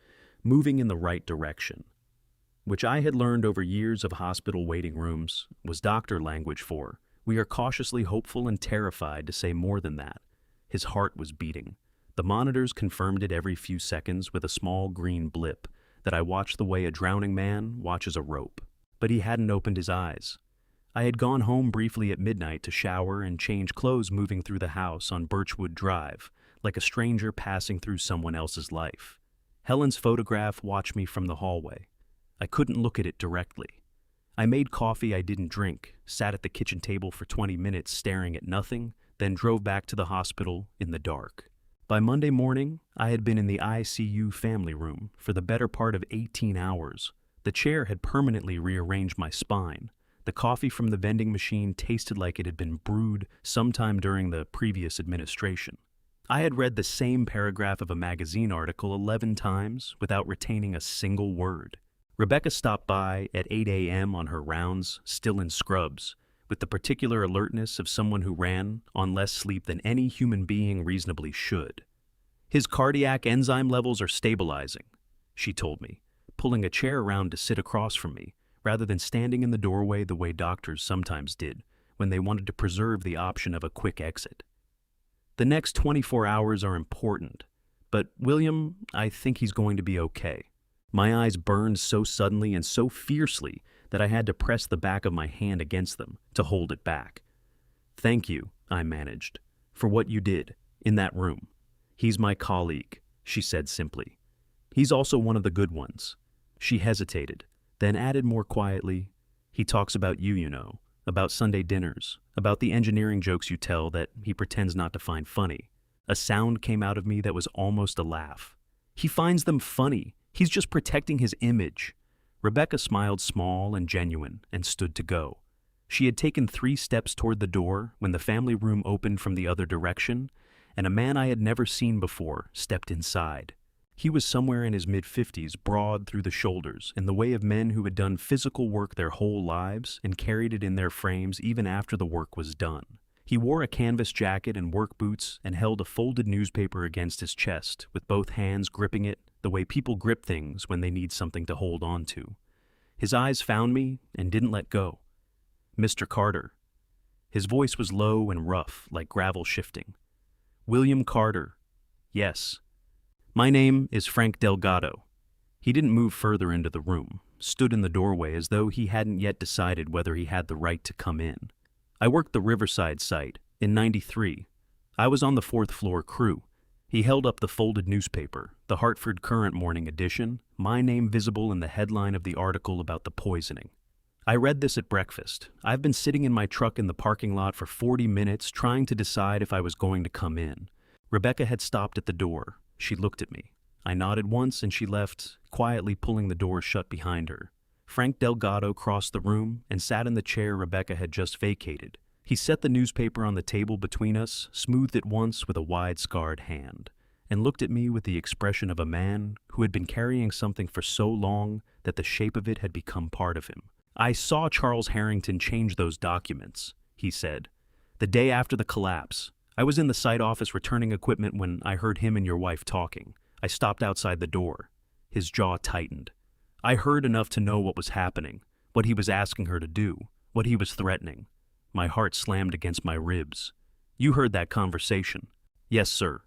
moving in the right direction, which I had learned over years of hospital waiting rooms was doctor language for, we are cautiously hopeful and terrified to say more than that. His heart was beating. The monitors confirmed it every few seconds with a small green blip that I watched the way a drowning man watches a rope. But he hadn't opened his eyes. I had gone home briefly at midnight to shower and change clothes moving through the house on Birchwood Drive, like a stranger passing through someone else's life. Helen's photograph watched me from the hallway. I couldn't look at it directly. I made coffee I didn't drink, sat at the kitchen table for 20 minutes staring at nothing, then drove back to the hospital in the dark. By Monday morning, I had been in the ICU family room for the better part of 18 hours. The chair had permanently rearranged my spine. The coffee from the vending machine tasted like it had been brewed sometime during the previous administration. I had read the same paragraph of a magazine article 11 times without retaining a single word. Rebecca stopped by at 8 a.m. on her rounds, still in scrubs, with the particular alertness of someone who ran on less sleep than any human being reasonably should. "His cardiac enzyme levels are stabilizing," she told me, pulling a chair around to sit across from me, rather than standing in the doorway the way doctors sometimes did when they wanted to preserve the option of a quick exit. "The next 24 hours are important, but William, I think he's going to be okay." My eyes burned so suddenly and so fiercely that I had to press the back of my hand against them to hold it back. "Thank you," I managed, "for what you did in that room. He's my colleague," she said simply. "He's also one of the good ones." She hesitated, then added more quietly, "He talks about you, you know, about Sunday dinners, about the engineering jokes you tell that he pretends not to find funny." A sound came out of me that was almost a laugh. "He finds them funny. He's just protecting his image." Rebecca smiled small and genuine and stood to go. She had taken 3 steps toward the door when the family room opened from the other direction, and a man I had never seen before stepped inside. He was somewhere in his mid-50s, broad through the shoulders, in the way of men who had done physical work their whole lives and carried it in their frames even after the work was done. He wore a canvas jacket and work boots and held a folded newspaper against his chest, with both hands gripping it the way people grip things when they need something to hold on to. His eyes found me and didn't let go. "Mr. Carter." His voice was low and rough, like gravel shifting. "William Carter." "Yes." "My name is Frank Delgado." He didn't move further into the room, stood in the doorway as though he hadn't yet decided whether he had the right to come in. "I worked the Riverside site in '93. I was on the 4th floor crew." He held up the folded newspaper, the Hartford Courant morning edition, my name visible in the headline of the article about the poisoning. "I read this at breakfast. I've been sitting in my truck in the parking lot for 40 minutes trying to decide if I was going to come in." Rebecca had stopped at the door. She looked at me. I nodded once and she left, quietly pulling the door shut behind her. Frank Delgado crossed the room and sat in the chair Rebecca had just vacated. He set the newspaper on the table between us, smoothed it once with a wide-scarred hand, and looked at me with the expression of a man who had been carrying something for so long that the shape of it had become part of him. "I saw Charles Harrington change those documents," he said, "the day after the collapse. I was in the site office returning equipment when I heard him and your wife talking. I stopped outside the door." His jaw tightened. "I heard enough to know what was happening, what he was asking her to do, what he was threatening." My heart slammed against my ribs. "You heard that conversation?" "Yes, sir."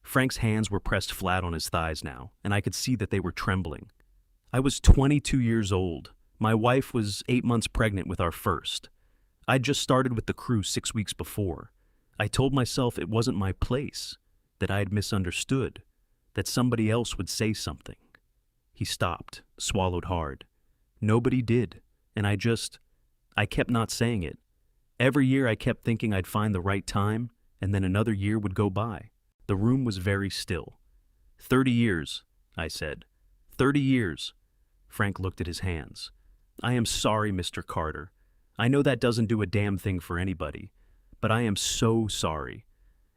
Frank's hands were pressed flat on his thighs now, and I could see that they were trembling. "I was 22 years old. My wife was 8 months pregnant with our first. I'd just started with the crew 6 weeks before. I told myself it wasn't my place, that I had misunderstood, that somebody else would say something." He stopped, swallowed hard. "Nobody did, and I kept not saying it. Every year I kept thinking I'd find the right time, and then another year would go by." The room was very still. 30 years, I said. 30 years. Frank looked at his hands. "I am sorry, Mr. Carter. I know that doesn't do a damn thing for anybody, but I am so sorry.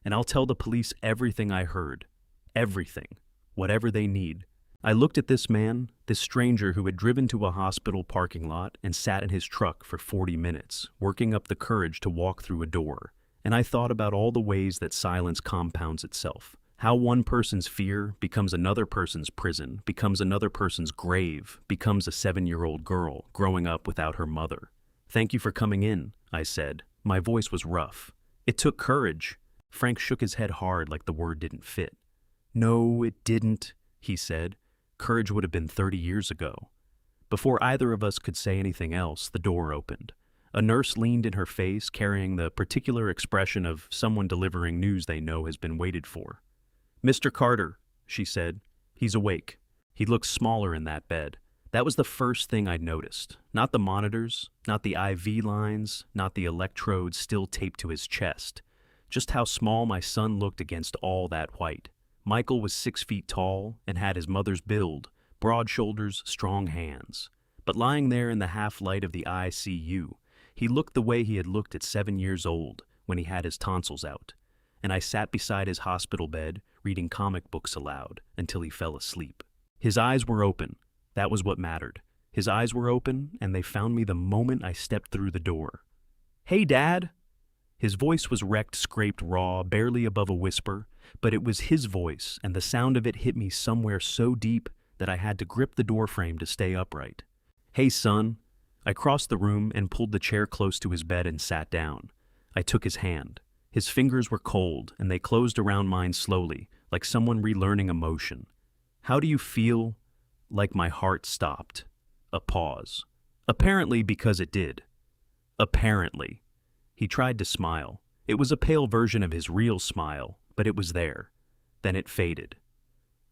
And I'll tell the police everything I heard. Everything. Whatever they need." I looked at this man, this stranger who had driven to a hospital parking lot and sat in his truck for 40 minutes, working up the courage to walk through a door. And I thought about all the ways that silence compounds itself. How one person's fear becomes another person's prison, becomes another person's grave, becomes a 7-year-old girl growing up without her mother. "Thank you for coming in," I said. My voice was rough. "It took courage." Frank shook his head hard like the word didn't fit. No, it didn't, he said. Courage would have been 30 years ago. Before either of us could say anything else, the door opened. A nurse leaned in her face, carrying the particular expression of someone delivering news they know has been waited for. "Mr. Carter," she said. "He's awake." He looked smaller in that bed. That was the first thing I'd noticed. Not the monitors, not the IV lines, not the electrodes still taped to his chest. Just how small my son looked against all that white. Michael was 6 feet tall and had his mother's build, broad shoulders, strong hands. But lying there in the half-light of the ICU, he looked the way he had looked at 7 years old when he had his tonsils out. And I sat beside his hospital bed, reading comic books aloud until he fell asleep. His eyes were open. That was what mattered. His eyes were open, and they found me the moment I stepped through the door. "Hey, Dad!" His voice was wrecked, scraped raw, barely above a whisper, but it was his voice, and the sound of it hit me somewhere so deep that I had to grip the doorframe to stay upright. "Hey, son." I crossed the room and pulled the chair close to his bed and sat down. I took his hand. His fingers were cold, and they closed around mine slowly, like someone relearning emotion. "How do you feel?" Like my heart stopped. A pause. Apparently because it did. Apparently. He tried to smile. It was a pale version of his real smile, but it was there. Then it faded.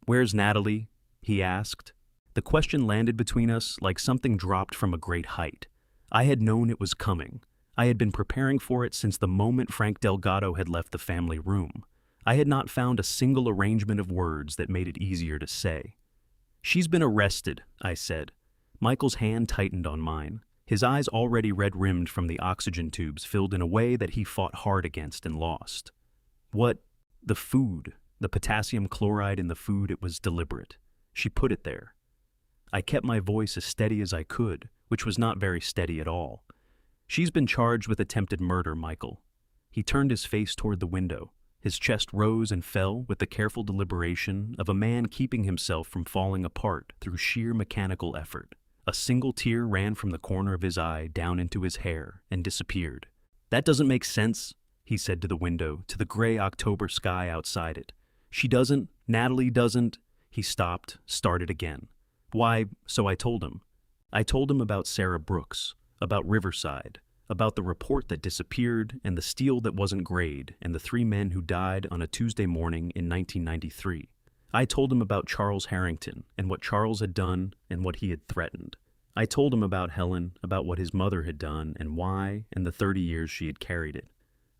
"Where's Natalie?" he asked. The question landed between us like something dropped from a great height. I had known it was coming. I had been preparing for it since the moment Frank Delgado had left the family room. I had not found a single arrangement of words that made it easier to say. "She's been arrested," I said. Michael's hand tightened on mine. His eyes, already red-rimmed from the oxygen tubes, filled in a way that he fought hard against and lost. "What?" "The food. The potassium chloride in the food, it was deliberate. She put it there." I kept my voice as steady as I could, which was not very steady at all. "She's been charged with attempted murder, Michael." He turned his face toward the window. His chest rose and fell with the careful deliberation of a man keeping himself from falling apart through sheer mechanical effort. A single tear ran from the corner of his eye down into his hair and disappeared. "That doesn't make sense," he said to the window, to the gray October sky outside it. Natalie doesn't." He stopped, started again. "Why," so I told him. I told him about Sarah Brooks, about Riverside, about the report that disappeared and the steel that wasn't grayed and the 3 men who died on a Tuesday morning in 1993. I told him about Charles Harrington and what Charles had done and what he had threatened. I told him about Helen, about what his mother had done and why, and the 30 years she had carried it.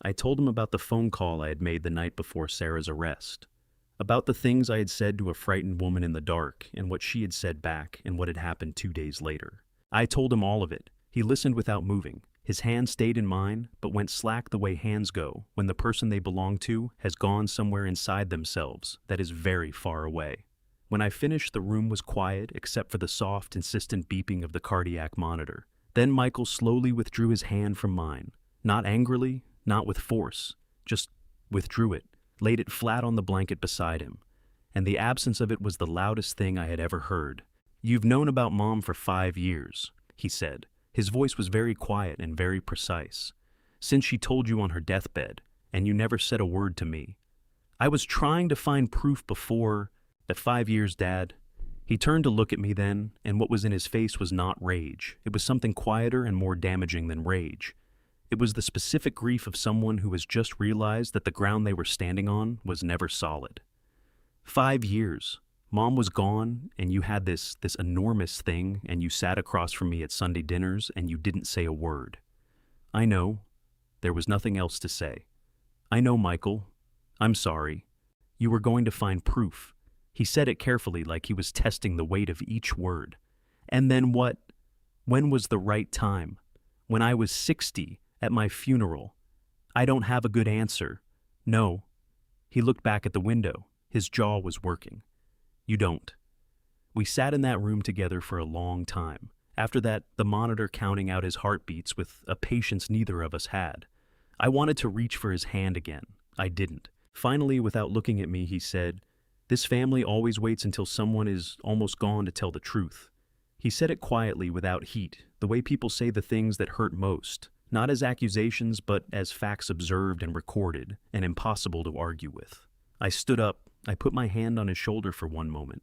I told him about the phone call I had made the night before Sarah's arrest, about the things I had said to a frightened woman in the dark and what she had said back and what had happened 2 days later. I told him all of it. He listened without moving. His hand stayed in mine, but went slack the way hands go when the person they belong to has gone somewhere inside themselves that is very far away. When I finished, the room was quiet except for the soft, insistent beeping of the cardiac monitor. Then Michael slowly withdrew his hand from mine. Not angrily, not with force, just withdrew it, laid it flat on the blanket beside him. And the absence of it was the loudest thing I had ever heard. "You've known about Mom for 5 years, he said. His voice was very quiet and very precise. "Since she told you on her deathbed, and you never said a word to me. I was trying to find proof before that 5 years, Dad." He turned to look at me then, and what was in his face was not rage. It was something quieter and more damaging than rage. It was the specific grief of someone who has just realized that the ground they were standing on was never solid. 5 years. Mom was gone, and you had this enormous thing, and you sat across from me at Sunday dinners, and you didn't say a word. I know. There was nothing else to say. I know, Michael. I'm sorry. You were going to find proof. He said it carefully, like he was testing the weight of each word. And then what? When was the right time? When I was 60, at my funeral. I don't have a good answer. No. He looked back at the window. His jaw was working. You don't. We sat in that room together for a long time. After that, the monitor counting out his heartbeats with a patience neither of us had. I wanted to reach for his hand again. I didn't. Finally, without looking at me, he said, "This family always waits until someone is almost gone to tell the truth." He said it quietly, without heat, the way people say the things that hurt most, not as accusations but as facts observed and recorded and impossible to argue with. I stood up. I put my hand on his shoulder for one moment.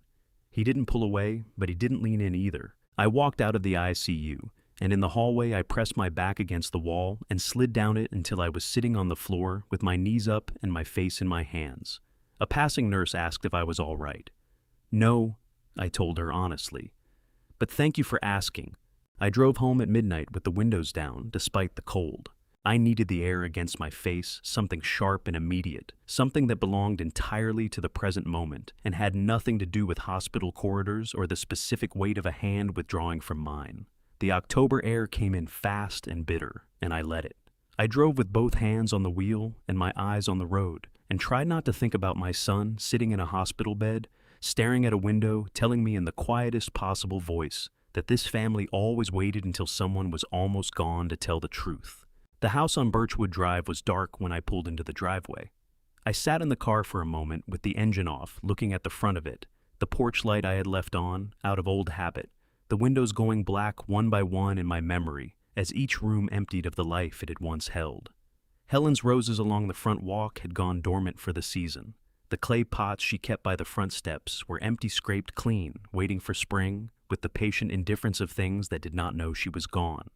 He didn't pull away, but he didn't lean in either. I walked out of the ICU, and in the hallway I pressed my back against the wall and slid down it until I was sitting on the floor with my knees up and my face in my hands. A passing nurse asked if I was all right. No, I told her honestly. But thank you for asking. I drove home at midnight with the windows down, despite the cold. I needed the air against my face, something sharp and immediate, something that belonged entirely to the present moment and had nothing to do with hospital corridors or the specific weight of a hand withdrawing from mine. The October air came in fast and bitter, and I let it. I drove with both hands on the wheel and my eyes on the road, and tried not to think about my son sitting in a hospital bed, staring at a window, telling me in the quietest possible voice that this family always waited until someone was almost gone to tell the truth. The house on Birchwood Drive was dark when I pulled into the driveway. I sat in the car for a moment with the engine off, looking at the front of it, the porch light I had left on, out of old habit, the windows going black one by one in my memory, as each room emptied of the life it had once held. Helen's roses along the front walk had gone dormant for the season. The clay pots she kept by the front steps were empty, scraped clean, waiting for spring, with the patient indifference of things that did not know she was gone.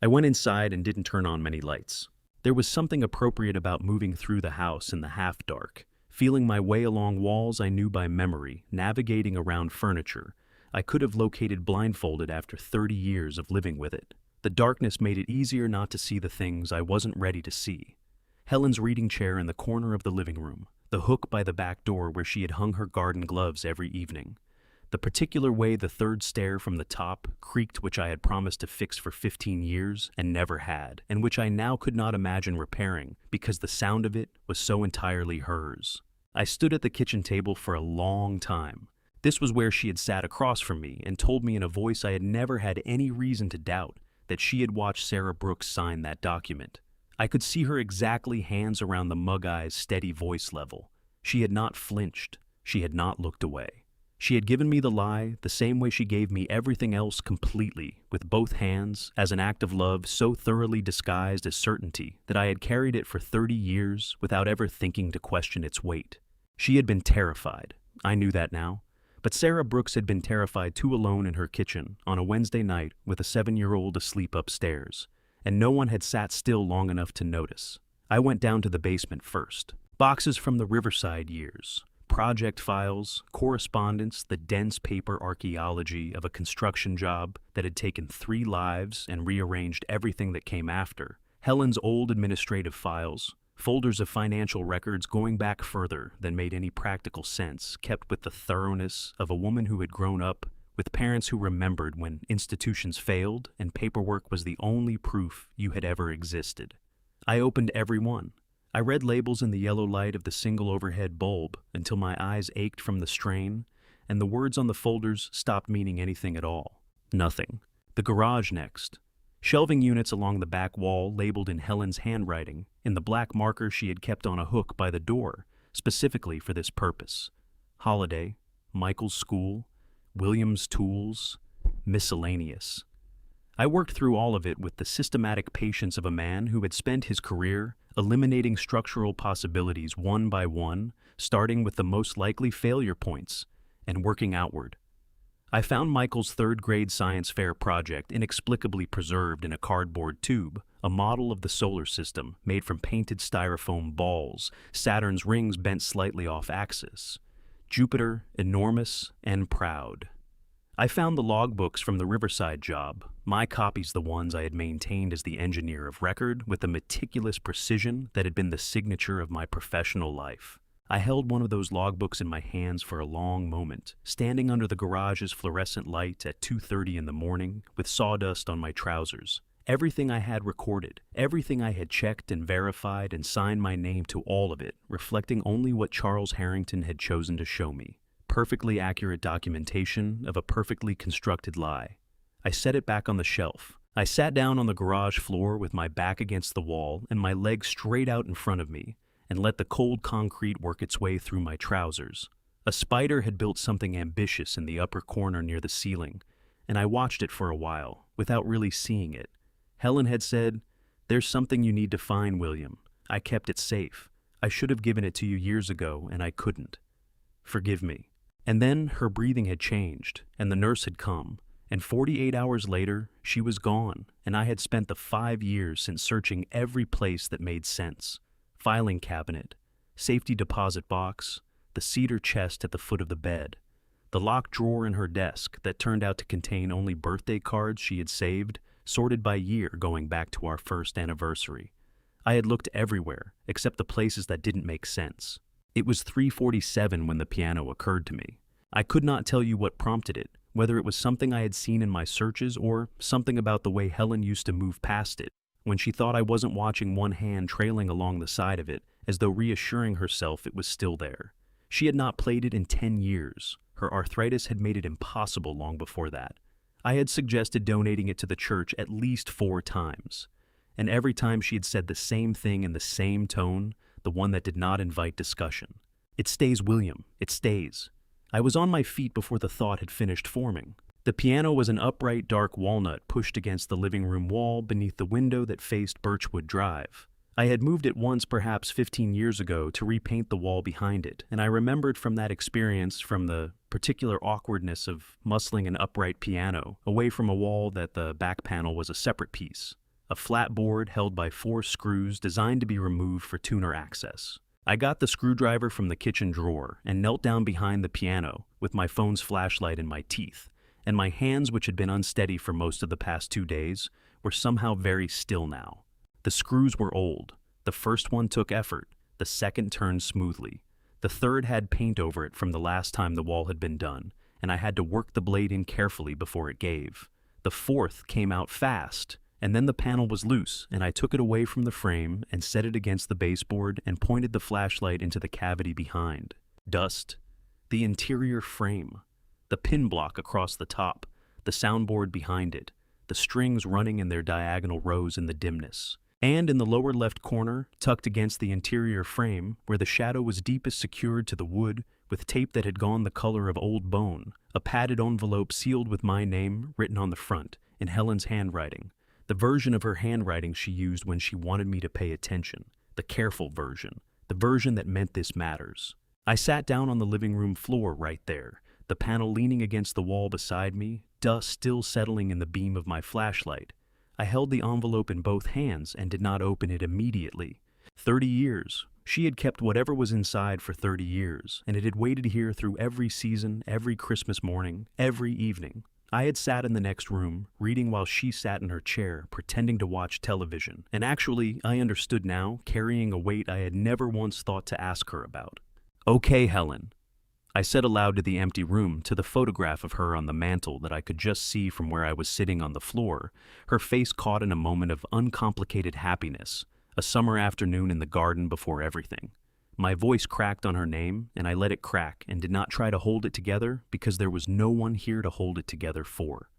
I went inside and didn't turn on many lights. There was something appropriate about moving through the house in the half-dark, feeling my way along walls I knew by memory, navigating around furniture I could have located blindfolded after 30 years of living with it. The darkness made it easier not to see the things I wasn't ready to see. Helen's reading chair in the corner of the living room, the hook by the back door where she had hung her garden gloves every evening, the particular way the third stair from the top creaked, which I had promised to fix for 15 years and never had, and which I now could not imagine repairing because the sound of it was so entirely hers. I stood at the kitchen table for a long time. This was where she had sat across from me and told me in a voice I had never had any reason to doubt that she had watched Sarah Brooks sign that document. I could see her exactly, hands around the mug-eyes, steady voice level. She had not flinched. She had not looked away. She had given me the lie the same way she gave me everything else completely, with both hands, as an act of love so thoroughly disguised as certainty that I had carried it for 30 years without ever thinking to question its weight. She had been terrified. I knew that now. But Sarah Brooks had been terrified too, alone in her kitchen on a Wednesday night with a 7-year-old asleep upstairs, and no one had sat still long enough to notice. I went down to the basement first. Boxes from the Riverside years. Project files, correspondence, the dense paper archaeology of a construction job that had taken 3 lives and rearranged everything that came after, Helen's old administrative files, folders of financial records going back further than made any practical sense, kept with the thoroughness of a woman who had grown up with parents who remembered when institutions failed and paperwork was the only proof you had ever existed. I opened every one. I read labels in the yellow light of the single overhead bulb until my eyes ached from the strain, and the words on the folders stopped meaning anything at all. Nothing. The garage next. Shelving units along the back wall labeled in Helen's handwriting, in the black marker she had kept on a hook by the door, specifically for this purpose. Holiday, Michael's School, Williams Tools, miscellaneous. I worked through all of it with the systematic patience of a man who had spent his career eliminating structural possibilities one by one, starting with the most likely failure points and working outward. I found Michael's 3rd grade science fair project inexplicably preserved in a cardboard tube, a model of the solar system made from painted styrofoam balls, Saturn's rings bent slightly off axis. Jupiter, enormous and proud. I found the logbooks from the Riverside job, my copies the ones I had maintained as the engineer of record with the meticulous precision that had been the signature of my professional life. I held one of those logbooks in my hands for a long moment, standing under the garage's fluorescent light at 2:30 in the morning with sawdust on my trousers. Everything I had recorded, everything I had checked and verified and signed my name to, all of it, reflecting only what Charles Harrington had chosen to show me. Perfectly accurate documentation of a perfectly constructed lie. I set it back on the shelf. I sat down on the garage floor with my back against the wall and my legs straight out in front of me, and let the cold concrete work its way through my trousers. A spider had built something ambitious in the upper corner near the ceiling, and I watched it for a while, without really seeing it. Helen had said, "There's something you need to find, William. I kept it safe. I should have given it to you years ago, and I couldn't. Forgive me." And then her breathing had changed, and the nurse had come, and 48 hours later, she was gone, and I had spent the 5 years since searching every place that made sense. Filing cabinet, safety deposit box, the cedar chest at the foot of the bed, the locked drawer in her desk that turned out to contain only birthday cards she had saved, sorted by year going back to our first anniversary. I had looked everywhere, except the places that didn't make sense. It was 3:47 when the piano occurred to me. I could not tell you what prompted it, whether it was something I had seen in my searches or something about the way Helen used to move past it, when she thought I wasn't watching one hand trailing along the side of it, as though reassuring herself it was still there. She had not played it in 10 years. Her arthritis had made it impossible long before that. I had suggested donating it to the church at least 4 times, and every time she had said the same thing in the same tone, the one that did not invite discussion. "It stays, William. It stays." I was on my feet before the thought had finished forming. The piano was an upright dark walnut pushed against the living room wall beneath the window that faced Birchwood Drive. I had moved it once perhaps 15 years ago to repaint the wall behind it, and I remembered from that experience, from the particular awkwardness of muscling an upright piano away from a wall, that the back panel was a separate piece, a flat board held by 4 screws designed to be removed for tuner access. I got the screwdriver from the kitchen drawer and knelt down behind the piano with my phone's flashlight in my teeth, and my hands, which had been unsteady for most of the past 2 days, were somehow very still now. The screws were old. The first one took effort. The second turned smoothly. The third had paint over it from the last time the wall had been done, and I had to work the blade in carefully before it gave. The fourth came out fast, and then the panel was loose, and I took it away from the frame and set it against the baseboard and pointed the flashlight into the cavity behind. Dust. The interior frame. The pin block across the top. The soundboard behind it. The strings running in their diagonal rows in the dimness. And in the lower left corner, tucked against the interior frame, where the shadow was deepest secured to the wood, with tape that had gone the color of old bone, a padded envelope sealed with my name written on the front, in Helen's handwriting. The version of her handwriting she used when she wanted me to pay attention. The careful version. The version that meant this matters. I sat down on the living room floor right there, the panel leaning against the wall beside me, dust still settling in the beam of my flashlight. I held the envelope in both hands and did not open it immediately. 30 years. She had kept whatever was inside for 30 years, and it had waited here through every season, every Christmas morning, every evening. I had sat in the next room, reading while she sat in her chair, pretending to watch television, and actually, I understood now, carrying a weight I had never once thought to ask her about. "Okay, Helen," I said aloud to the empty room, to the photograph of her on the mantel that I could just see from where I was sitting on the floor, her face caught in a moment of uncomplicated happiness, a summer afternoon in the garden before everything. My voice cracked on her name, and I let it crack and did not try to hold it together because there was no one here to hold it together for.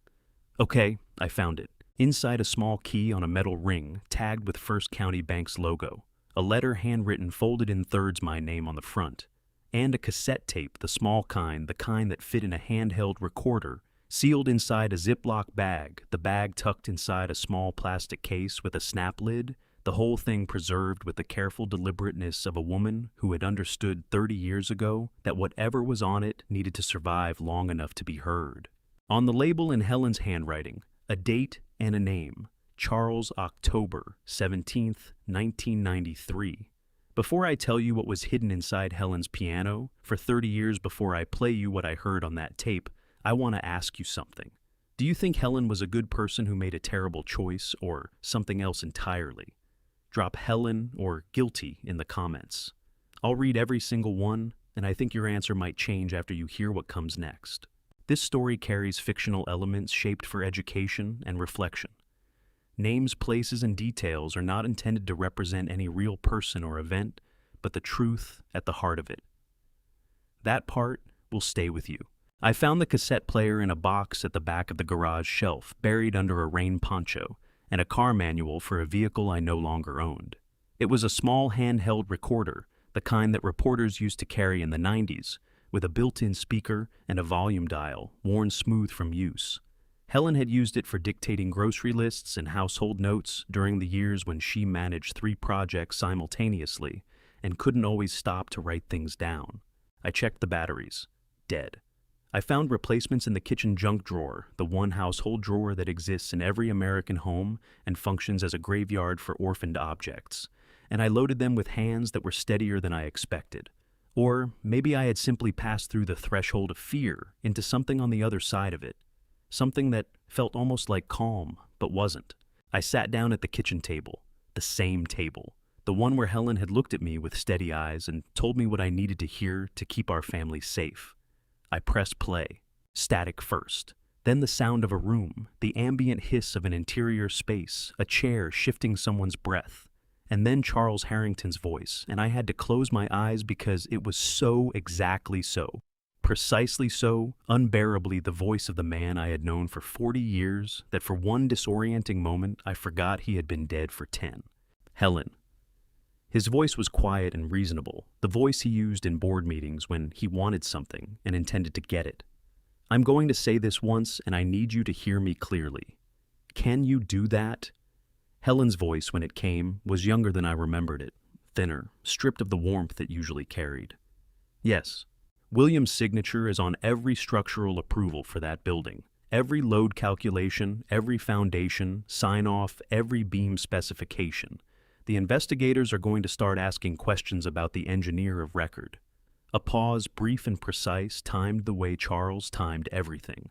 Okay, I found it. Inside a small key on a metal ring, tagged with First County Bank's logo, a letter handwritten folded in thirds my name on the front, and a cassette tape, the small kind, the kind that fit in a handheld recorder, sealed inside a Ziploc bag, the bag tucked inside a small plastic case with a snap lid, the whole thing preserved with the careful deliberateness of a woman who had understood 30 years ago that whatever was on it needed to survive long enough to be heard. On the label in Helen's handwriting, a date and a name, Charles October 17th, 1993. Before I tell you what was hidden inside Helen's piano, for 30 years before I play you what I heard on that tape, I want to ask you something. Do you think Helen was a good person who made a terrible choice, or something else entirely? Drop Helen or guilty in the comments. I'll read every single one, and I think your answer might change after you hear what comes next. This story carries fictional elements shaped for education and reflection. Names, places, and details are not intended to represent any real person or event, but the truth at the heart of it. That part will stay with you. I found the cassette player in a box at the back of the garage shelf, buried under a rain poncho, and a car manual for a vehicle I no longer owned. It was a small handheld recorder, the kind that reporters used to carry in the 90s, with a built-in speaker and a volume dial, worn smooth from use. Helen had used it for dictating grocery lists and household notes during the years when she managed 3 projects simultaneously and couldn't always stop to write things down. I checked the batteries. Dead. I found replacements in the kitchen junk drawer, the one household drawer that exists in every American home and functions as a graveyard for orphaned objects, and I loaded them with hands that were steadier than I expected. Or maybe I had simply passed through the threshold of fear into something on the other side of it, something that felt almost like calm, but wasn't. I sat down at the kitchen table, the same table, the one where Helen had looked at me with steady eyes and told me what I needed to hear to keep our family safe. I pressed play, static first, then the sound of a room, the ambient hiss of an interior space, a chair shifting someone's breath, and then Charles Harrington's voice, and I had to close my eyes because it was so exactly so. Precisely so, unbearably the voice of the man I had known for 40 years that for one disorienting moment I forgot he had been dead for 10. Helen. His voice was quiet and reasonable, the voice he used in board meetings when he wanted something and intended to get it. I'm going to say this once and I need you to hear me clearly. Can you do that? Helen's voice, when it came, was younger than I remembered it, thinner, stripped of the warmth it usually carried. Yes. William's signature is on every structural approval for that building. Every load calculation, every foundation, sign-off, every beam specification. The investigators are going to start asking questions about the engineer of record. A pause, brief and precise, timed the way Charles timed everything.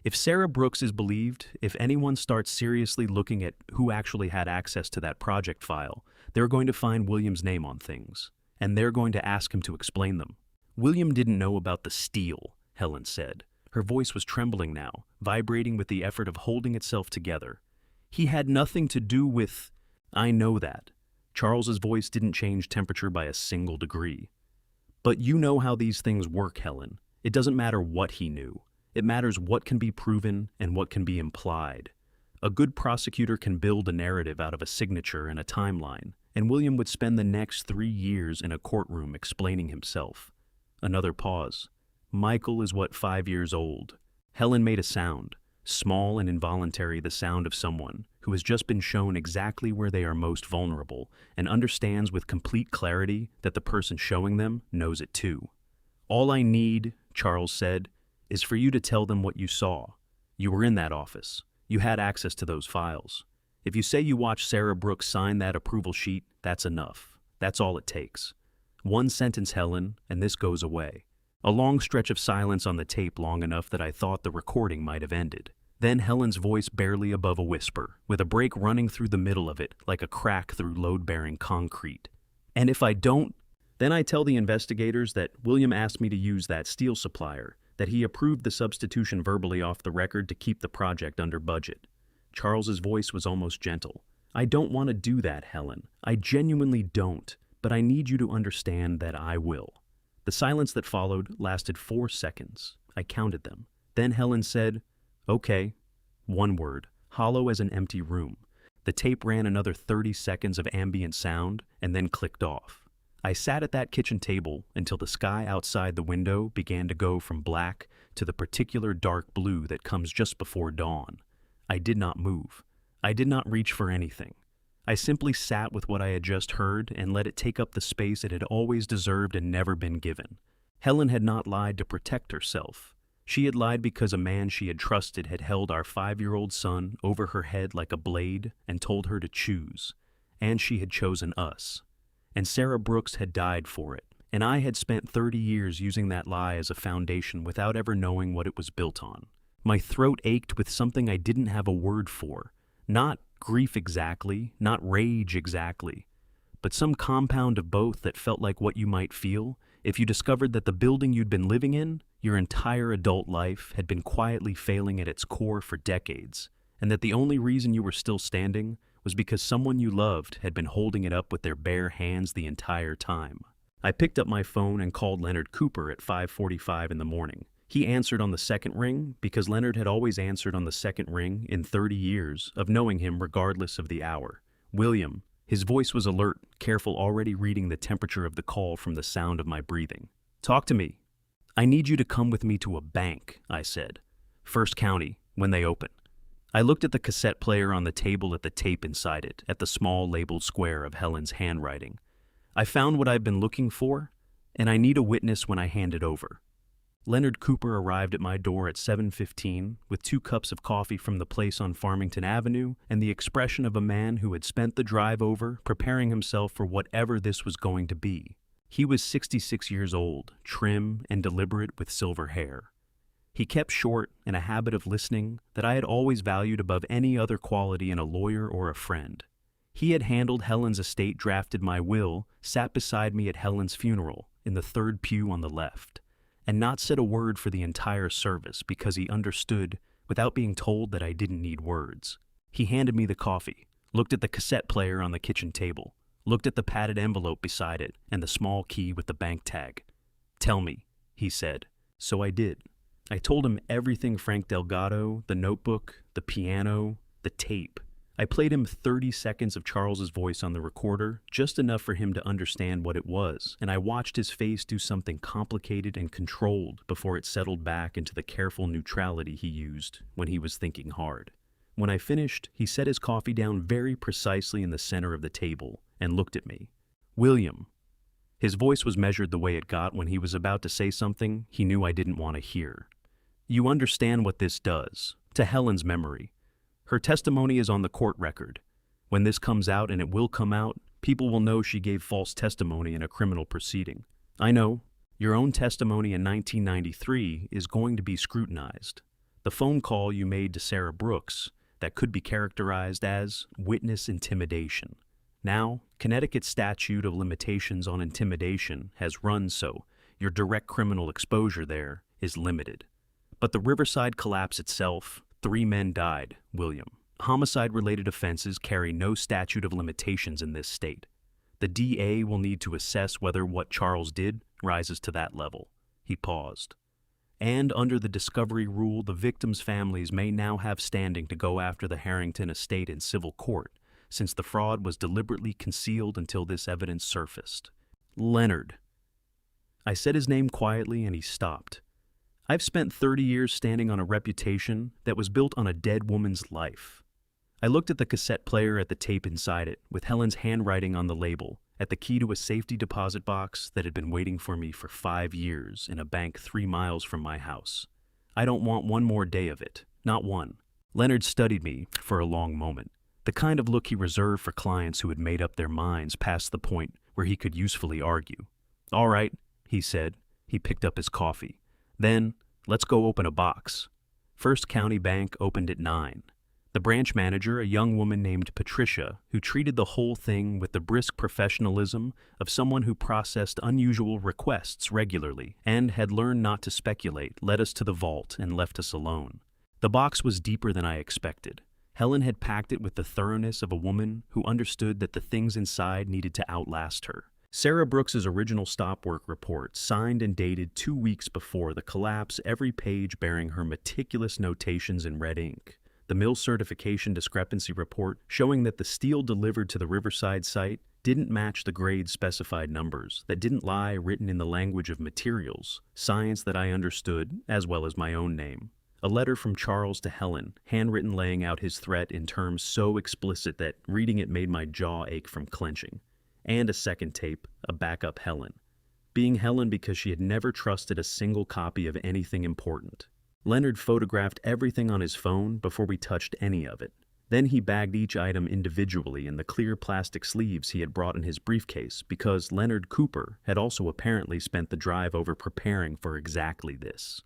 If Sarah Brooks is believed, if anyone starts seriously looking at who actually had access to that project file, they're going to find William's name on things, and they're going to ask him to explain them. William didn't know about the steel, Helen said. Her voice was trembling now, vibrating with the effort of holding itself together. He had nothing to do with... I know that. Charles's voice didn't change temperature by a single degree. But you know how these things work, Helen. It doesn't matter what he knew. It matters what can be proven and what can be implied. A good prosecutor can build a narrative out of a signature and a timeline, and William would spend the next 3 years in a courtroom explaining himself. Another pause. Michael is 5 years old. Helen made a sound, small and involuntary, the sound of someone who has just been shown exactly where they are most vulnerable and understands with complete clarity that the person showing them knows it too. All I need, Charles said, is for you to tell them what you saw. You were in that office. You had access to those files. If you say you watched Sarah Brooks sign that approval sheet, that's enough. That's all it takes. One sentence, Helen, and this goes away. A long stretch of silence on the tape, long enough that I thought the recording might have ended. Then Helen's voice barely above a whisper, with a break running through the middle of it like a crack through load-bearing concrete. And if I don't, then I tell the investigators that William asked me to use that steel supplier, that he approved the substitution verbally off the record to keep the project under budget. Charles's voice was almost gentle. I don't want to do that, Helen. I genuinely don't, but I need you to understand that I will. The silence that followed lasted 4 seconds. I counted them. Then Helen said, "Okay." One word, hollow as an empty room. The tape ran another 30 seconds of ambient sound and then clicked off. I sat at that kitchen table until the sky outside the window began to go from black to the particular dark blue that comes just before dawn. I did not move. I did not reach for anything. I simply sat with what I had just heard and let it take up the space it had always deserved and never been given. Helen had not lied to protect herself. She had lied because a man she had trusted had held our 5-year-old son over her head like a blade and told her to choose. And she had chosen us. And Sarah Brooks had died for it. And I had spent 30 years using that lie as a foundation without ever knowing what it was built on. My throat ached with something I didn't have a word for. Not grief exactly, not rage exactly, but some compound of both that felt like what you might feel if you discovered that the building you'd been living in, your entire adult life, had been quietly failing at its core for decades, and that the only reason you were still standing was because someone you loved had been holding it up with their bare hands the entire time. I picked up my phone and called Leonard Cooper at 5:45 in the morning. He answered on the second ring because Leonard had always answered on the second ring in 30 years of knowing him regardless of the hour. William. His voice was alert, careful, already reading the temperature of the call from the sound of my breathing. "Talk to me." "I need you to come with me to a bank," I said. "First County. when they open. I looked at the cassette player on the table at the tape inside it, at the small labeled square of Helen's handwriting. I found what I've been looking for, and I need a witness when I hand it over. Leonard Cooper arrived at my door at 7:15 with 2 cups of coffee from the place on Farmington Avenue and the expression of a man who had spent the drive over preparing himself for whatever this was going to be. He was 66 years old, trim and deliberate with silver hair. He kept short and a habit of listening that I had always valued above any other quality in a lawyer or a friend. He had handled Helen's estate, drafted my will, sat beside me at Helen's funeral in the 3rd pew on the left, and not said a word for the entire service because he understood without being told that I didn't need words. He handed me the coffee, looked at the cassette player on the kitchen table, looked at the padded envelope beside it and the small key with the bank tag. "Tell me," he said. So I did. I told him everything: Frank Delgado, the notebook, the piano, the tape. I played him 30 seconds of Charles's voice on the recorder, just enough for him to understand what it was, and I watched his face do something complicated and controlled before it settled back into the careful neutrality he used when he was thinking hard. When I finished, he set his coffee down very precisely in the center of the table and looked at me. "William." His voice was measured the way it got when he was about to say something he knew I didn't want to hear. "You understand what this does to Helen's memory. Her testimony is on the court record. When this comes out, and it will come out, people will know she gave false testimony in a criminal proceeding. I know. Your own testimony in 1993 is going to be scrutinized. The phone call you made to Sarah Brooks, that could be characterized as witness intimidation. Now, Connecticut's statute of limitations on intimidation has run, so your direct criminal exposure there is limited. But the Riverside collapse itself, 3 men died, William. Homicide-related offenses carry no statute of limitations in this state. The DA will need to assess whether what Charles did rises to that level." He paused. "And under the discovery rule, the victims' families may now have standing to go after the Harrington estate in civil court, since the fraud was deliberately concealed until this evidence surfaced." "Leonard." I said his name quietly and he stopped. "I've spent 30 years standing on a reputation that was built on a dead woman's life." I looked at the cassette player at the tape inside it, with Helen's handwriting on the label, at the key to a safety deposit box that had been waiting for me for 5 years in a bank 3 miles from my house. "I don't want one more day of it, not one." Leonard studied me for a long moment, the kind of look he reserved for clients who had made up their minds past the point where he could usefully argue. "All right," he said. He picked up his coffee. "Then, let's go open a box." First County Bank opened at 9. The branch manager, a young woman named Patricia, who treated the whole thing with the brisk professionalism of someone who processed unusual requests regularly and had learned not to speculate, led us to the vault and left us alone. The box was deeper than I expected. Helen had packed it with the thoroughness of a woman who understood that the things inside needed to outlast her. Sarah Brooks's original stop work report, signed and dated 2 weeks before the collapse, every page bearing her meticulous notations in red ink. The mill certification discrepancy report showing that the steel delivered to the Riverside site didn't match the grade specified numbers, that didn't lie written in the language of materials, science that I understood, as well as my own name. A letter from Charles to Helen, handwritten, laying out his threat in terms so explicit that reading it made my jaw ache from clenching. And a second tape, a backup Helen. Being Helen because she had never trusted a single copy of anything important. Leonard photographed everything on his phone before we touched any of it. Then he bagged each item individually in the clear plastic sleeves he had brought in his briefcase because Leonard Cooper had also apparently spent the drive over preparing for exactly this.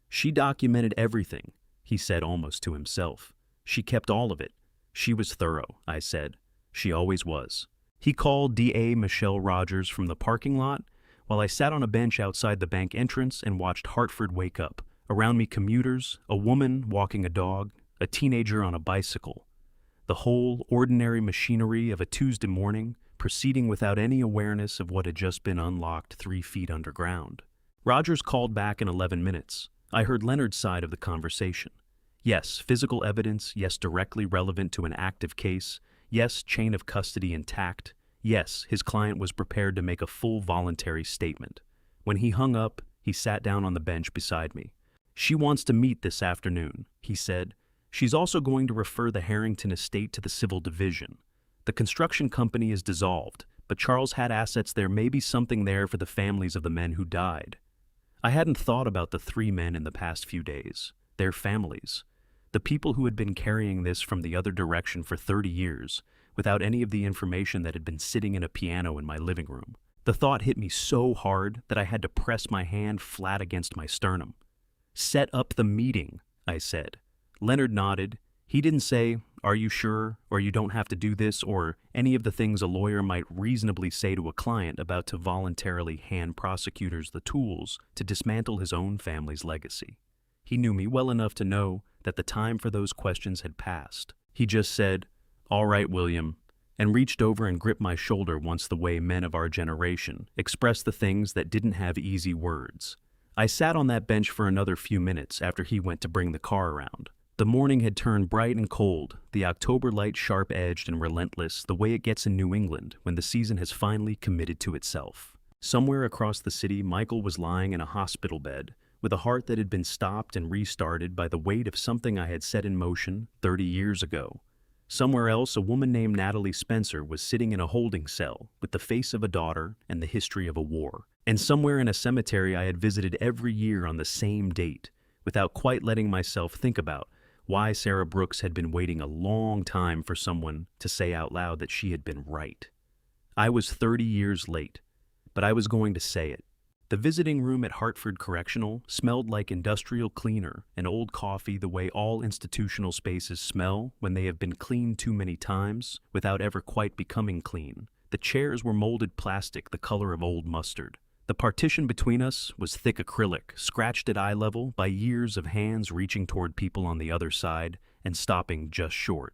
"She documented everything," he said almost to himself. "She kept all of it. She was thorough," I said. "She always was." He called DA Michelle Rogers from the parking lot while I sat on a bench outside the bank entrance and watched Hartford wake up. Around me commuters, a woman walking a dog, a teenager on a bicycle. The whole ordinary machinery of a Tuesday morning proceeding without any awareness of what had just been unlocked 3 feet underground. Rogers called back in 11 minutes. I heard Leonard's side of the conversation. Yes, physical evidence, yes, directly relevant to an active case, yes, chain of custody intact. Yes, his client was prepared to make a full voluntary statement. When he hung up, he sat down on the bench beside me. "She wants to meet this afternoon," he said. She's also going to refer the Harrington estate to the civil division. The construction company is dissolved, but Charles had assets there, maybe something there for the families of the men who died. I hadn't thought about the 3 men in the past few days, their families, the people who had been carrying this from the other direction for 30 years, without any of the information that had been sitting in a piano in my living room. The thought hit me so hard that I had to press my hand flat against my sternum. "Set up the meeting," I said. Leonard nodded. He didn't say, "Are you sure?" or "You don't have to do this," or any of the things a lawyer might reasonably say to a client about to voluntarily hand prosecutors the tools to dismantle his own family's legacy. He knew me well enough to know that the time for those questions had passed. He just said, "All right, William," and reached over and gripped my shoulder once the way men of our generation expressed the things that didn't have easy words. I sat on that bench for another few minutes after he went to bring the car around. The morning had turned bright and cold, the October light sharp-edged and relentless, the way it gets in New England when the season has finally committed to itself. Somewhere across the city, Michael was lying in a hospital bed, with a heart that had been stopped and restarted by the weight of something I had set in motion 30 years ago. Somewhere else, a woman named Natalie Spencer was sitting in a holding cell with the face of a daughter and the history of a war. And somewhere in a cemetery I had visited every year on the same date, without quite letting myself think about why Sarah Brooks had been waiting a long time for someone to say out loud that she had been right. I was 30 years late, but I was going to say it. The visiting room at Hartford Correctional smelled like industrial cleaner and old coffee, the way all institutional spaces smell when they have been cleaned too many times without ever quite becoming clean. The chairs were molded plastic the color of old mustard. The partition between us was thick acrylic, scratched at eye level by years of hands reaching toward people on the other side and stopping just short.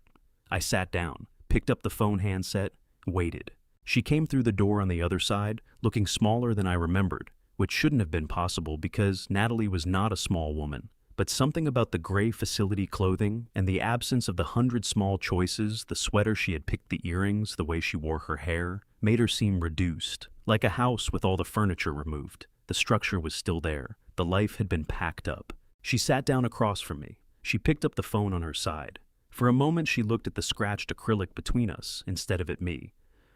I sat down, picked up the phone handset, waited. She came through the door on the other side, looking smaller than I remembered, which shouldn't have been possible because Natalie was not a small woman. But something about the gray facility clothing and the absence of the 100 small choices, the sweater she had picked, the earrings, the way she wore her hair, made her seem reduced. Like a house with all the furniture removed. The structure was still there. The life had been packed up. She sat down across from me. She picked up the phone on her side. For a moment she looked at the scratched acrylic between us instead of at me.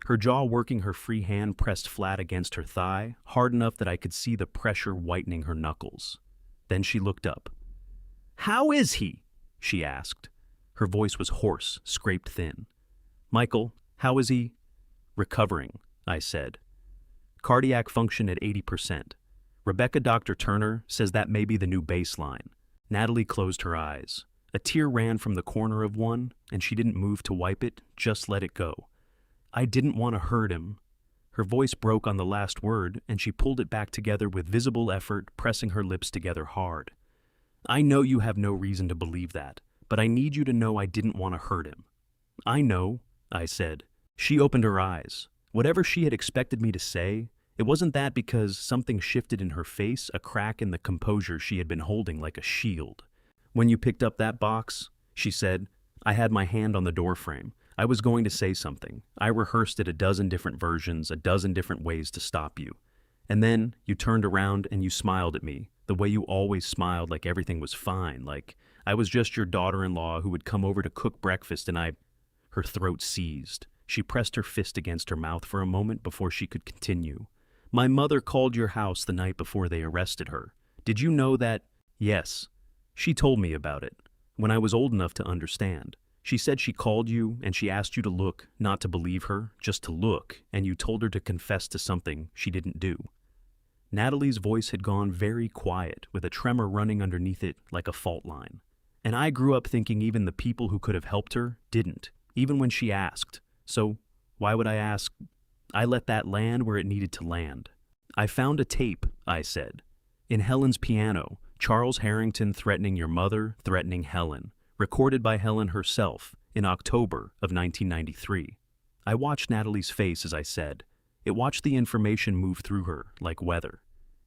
Her jaw working, her free hand pressed flat against her thigh, hard enough that I could see the pressure whitening her knuckles. Then she looked up. "How is he?" she asked. Her voice was hoarse, scraped thin. "Michael, how is he?" "Recovering," I said. "Cardiac function at 80%. Rebecca Dr. Turner says that may be the new baseline." Natalie closed her eyes. A tear ran from the corner of one, and she didn't move to wipe it, just let it go. "I didn't want to hurt him." Her voice broke on the last word, and she pulled it back together with visible effort, pressing her lips together hard. "I know you have no reason to believe that, but I need you to know I didn't want to hurt him." "I know," I said. She opened her eyes. Whatever she had expected me to say, it wasn't that because something shifted in her face, a crack in the composure she had been holding like a shield. "When you picked up that box," she said, I had my hand on the doorframe. I was going to say something. I rehearsed it a dozen different versions, a dozen different ways to stop you. And then you turned around and you smiled at me, the way you always smiled, like everything was fine, like I was just your daughter-in-law who would come over to cook breakfast and I... Her throat seized. She pressed her fist against her mouth for a moment before she could continue. "My mother called your house the night before they arrested her. Did you know that?" "Yes. She told me about it. When I was old enough to understand. She said she called you and she asked you to look, not to believe her, just to look, and you told her to confess to something she didn't do." Natalie's voice had gone very quiet, with a tremor running underneath it like a fault line. And I grew up thinking even the people who could have helped her didn't, even when she asked. So why would I ask? I let that land where it needed to land. "I found a tape," I said. "In Helen's piano, Charles Harrington threatening your mother, threatening Helen, recorded by Helen herself in October of 1993. I watched Natalie's face as I said. It watched the information move through her like weather.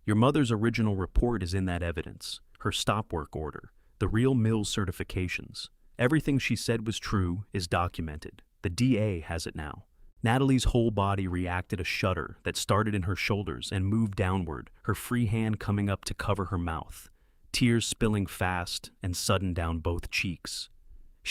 Your mother's original report is in that evidence, her stop work order, the real Mills certifications. Everything she said was true is documented. The DA has it now." Natalie's whole body reacted, a shudder that started in her shoulders and moved downward, her free hand coming up to cover her mouth, tears spilling fast and sudden down both cheeks.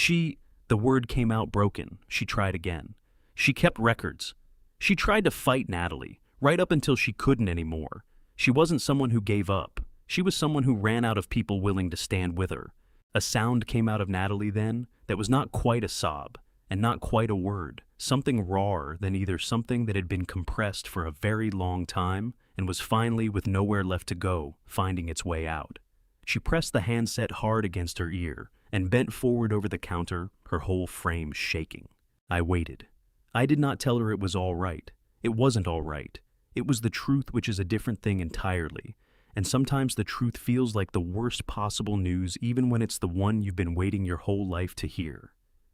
The word came out broken. She tried again. She kept records. She tried to fight Natalie, right up until she couldn't anymore. She wasn't someone who gave up. She was someone who ran out of people willing to stand with her. A sound came out of Natalie then that was not quite a sob, and not quite a word, something rawer than either something that had been compressed for a very long time and was finally, with nowhere left to go, finding its way out. She pressed the handset hard against her ear and bent forward over the counter, her whole frame shaking. I waited. I did not tell her it was all right. It wasn't all right. It was the truth, which is a different thing entirely. And sometimes the truth feels like the worst possible news, even when it's the one you've been waiting your whole life to hear.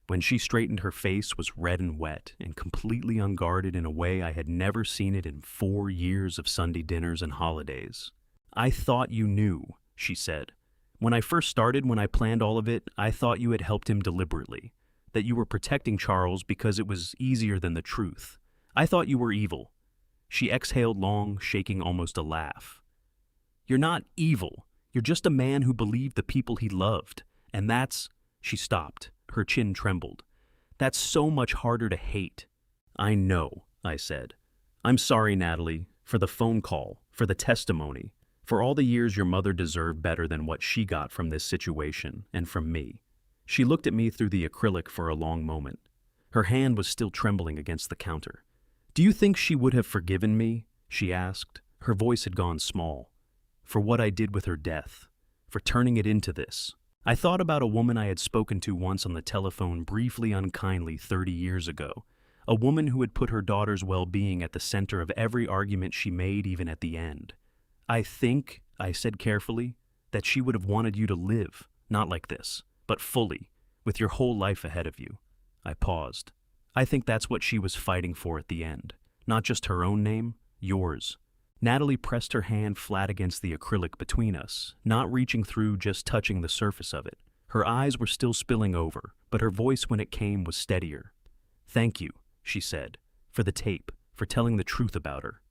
When she straightened, her face was red and wet and completely unguarded in a way I had never seen it in 4 years of Sunday dinners and holidays. "I thought you knew," she said. "When I first started, when I planned all of it, I thought you had helped him deliberately, that you were protecting Charles because it was easier than the truth. I thought you were evil." She exhaled long, shaking almost a laugh. "You're not evil. You're just a man who believed the people he loved. And that's—" She stopped. Her chin trembled. "That's so much harder to hate." "I know," I said. "I'm sorry, Natalie, for the phone call, for the testimony, for all the years your mother deserved better than what she got from this situation and from me." She looked at me through the acrylic for a long moment. Her hand was still trembling against the counter. "Do you think she would have forgiven me?" she asked. Her voice had gone small. "For what I did with her death, for turning it into this." I thought about a woman I had spoken to once on the telephone briefly unkindly 30 years ago, a woman who had put her daughter's well-being at the center of every argument she made, even at the end. "I think," I said carefully, "that she would have wanted you to live, not like this, but fully, with your whole life ahead of you." I paused. "I think that's what she was fighting for at the end, not just her own name, yours." Natalie pressed her hand flat against the acrylic between us, not reaching through, just touching the surface of it. Her eyes were still spilling over, but her voice when it came was steadier. "Thank you," she said, "for the tape, for telling the truth about her."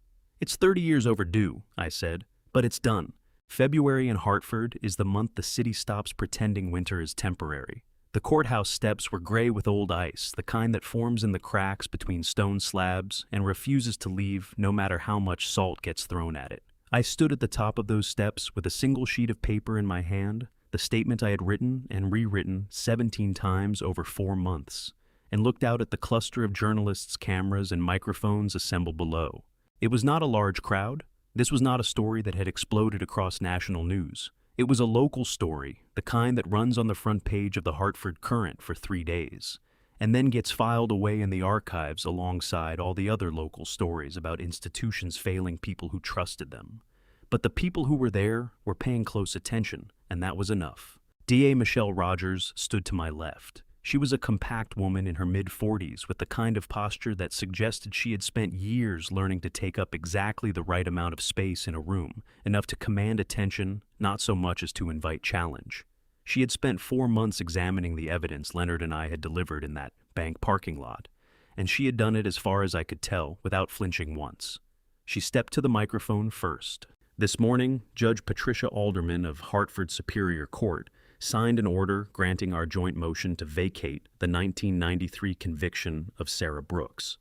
"It's 30 years overdue," I said, "but it's done. February in Hartford is the month the city stops pretending winter is temporary. The courthouse steps were gray with old ice, the kind that forms in the cracks between stone slabs and refuses to leave no matter how much salt gets thrown at it. I stood at the top of those steps with a single sheet of paper in my hand, the statement I had written and rewritten 17 times over 4 months, and looked out at the cluster of journalists' cameras and microphones assembled below. It was not a large crowd. This was not a story that had exploded across national news. It was a local story, the kind that runs on the front page of the Hartford Courant for 3 days, and then gets filed away in the archives alongside all the other local stories about institutions failing people who trusted them. But the people who were there were paying close attention, and that was enough. DA Michelle Rogers stood to my left. She was a compact woman in her mid-40s with the kind of posture that suggested she had spent years learning to take up exactly the right amount of space in a room, enough to command attention, not so much as to invite challenge. She had spent 4 months examining the evidence Leonard and I had delivered in that bank parking lot, and she had done it, as far as I could tell, without flinching once. She stepped to the microphone first. "This morning, Judge Patricia Alderman of Hartford Superior Court signed an order granting our joint motion to vacate the 1993 conviction of Sarah Brooks."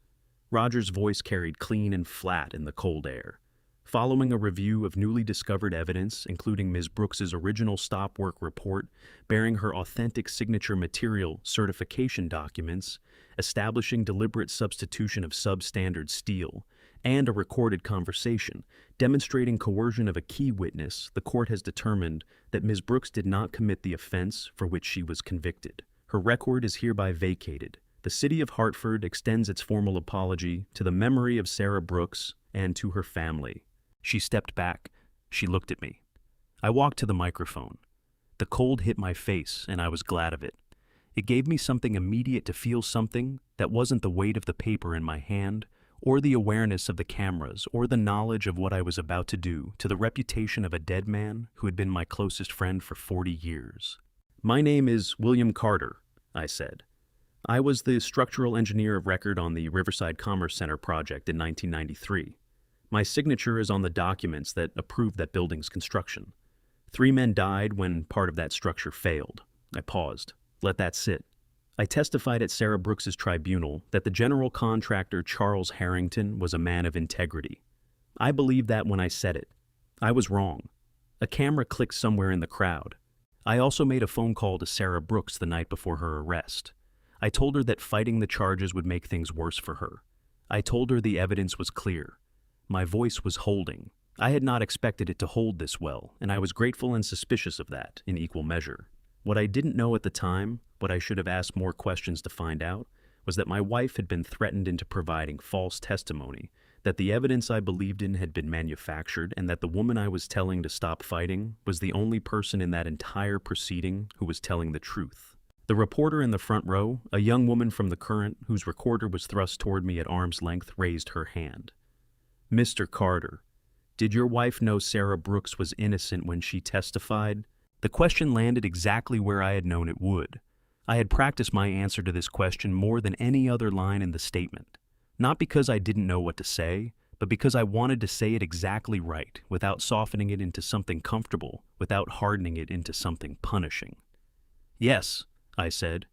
Rogers' voice carried clean and flat in the cold air. "Following a review of newly discovered evidence, including Ms. Brooks's original stop work report bearing her authentic signature material certification documents, establishing deliberate substitution of substandard steel, and a recorded conversation demonstrating coercion of a key witness, the court has determined that Ms. Brooks did not commit the offense for which she was convicted. Her record is hereby vacated. The City of Hartford extends its formal apology to the memory of Sarah Brooks and to her family." She stepped back. She looked at me. I walked to the microphone. The cold hit my face, and I was glad of it. It gave me something immediate to feel something that wasn't the weight of the paper in my hand, or the awareness of the cameras, or the knowledge of what I was about to do to the reputation of a dead man who had been my closest friend for 40 years. "My name is William Carter," I said. "I was the structural engineer of record on the Riverside Commerce Center project in 1993. My signature is on the documents that approved that building's construction. 3 men died when part of that structure failed." I paused. "Let that sit." I testified at Sarah Brooks's tribunal that the general contractor Charles Harrington was a man of integrity. I believed that when I said it. I was wrong. A camera clicked somewhere in the crowd. I also made a phone call to Sarah Brooks the night before her arrest. I told her that fighting the charges would make things worse for her. I told her the evidence was clear. My voice was holding. I had not expected it to hold this well, and I was grateful and suspicious of that in equal measure. What I didn't know at the time, what I should have asked more questions to find out, was that my wife had been threatened into providing false testimony, that the evidence I believed in had been manufactured, and that the woman I was telling to stop fighting was the only person in that entire proceeding who was telling the truth. The reporter in the front row, a young woman from the Current whose recorder was thrust toward me at arm's length, raised her hand. "Mr. Carter, did your wife know Sarah Brooks was innocent when she testified?" The question landed exactly where I had known it would. I had practiced my answer to this question more than any other line in the statement. Not because I didn't know what to say, but because I wanted to say it exactly right, without softening it into something comfortable, without hardening it into something punishing. "Yes," I said.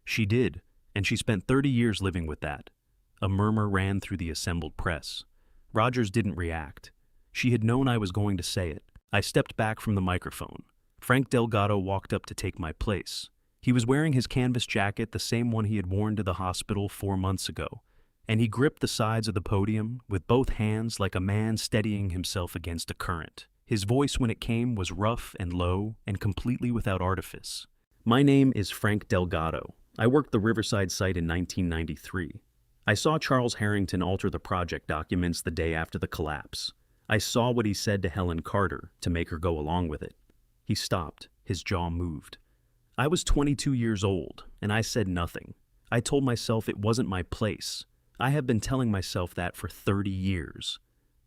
"She did, and she spent 30 years living with that." A murmur ran through the assembled press. Rogers didn't react. She had known I was going to say it. I stepped back from the microphone. Frank Delgado walked up to take my place. He was wearing his canvas jacket, the same one he had worn to the hospital 4 months ago, and he gripped the sides of the podium with both hands like a man steadying himself against a current. His voice, when it came, was rough and low and completely without artifice. "My name is Frank Delgado. I worked the Riverside site in 1993. I saw Charles Harrington alter the project documents the day after the collapse. I saw what he said to Helen Carter to make her go along with it." He stopped. His jaw moved. I was 22 years old, and I said nothing. I told myself it wasn't my place. I have been telling myself that for 30 years.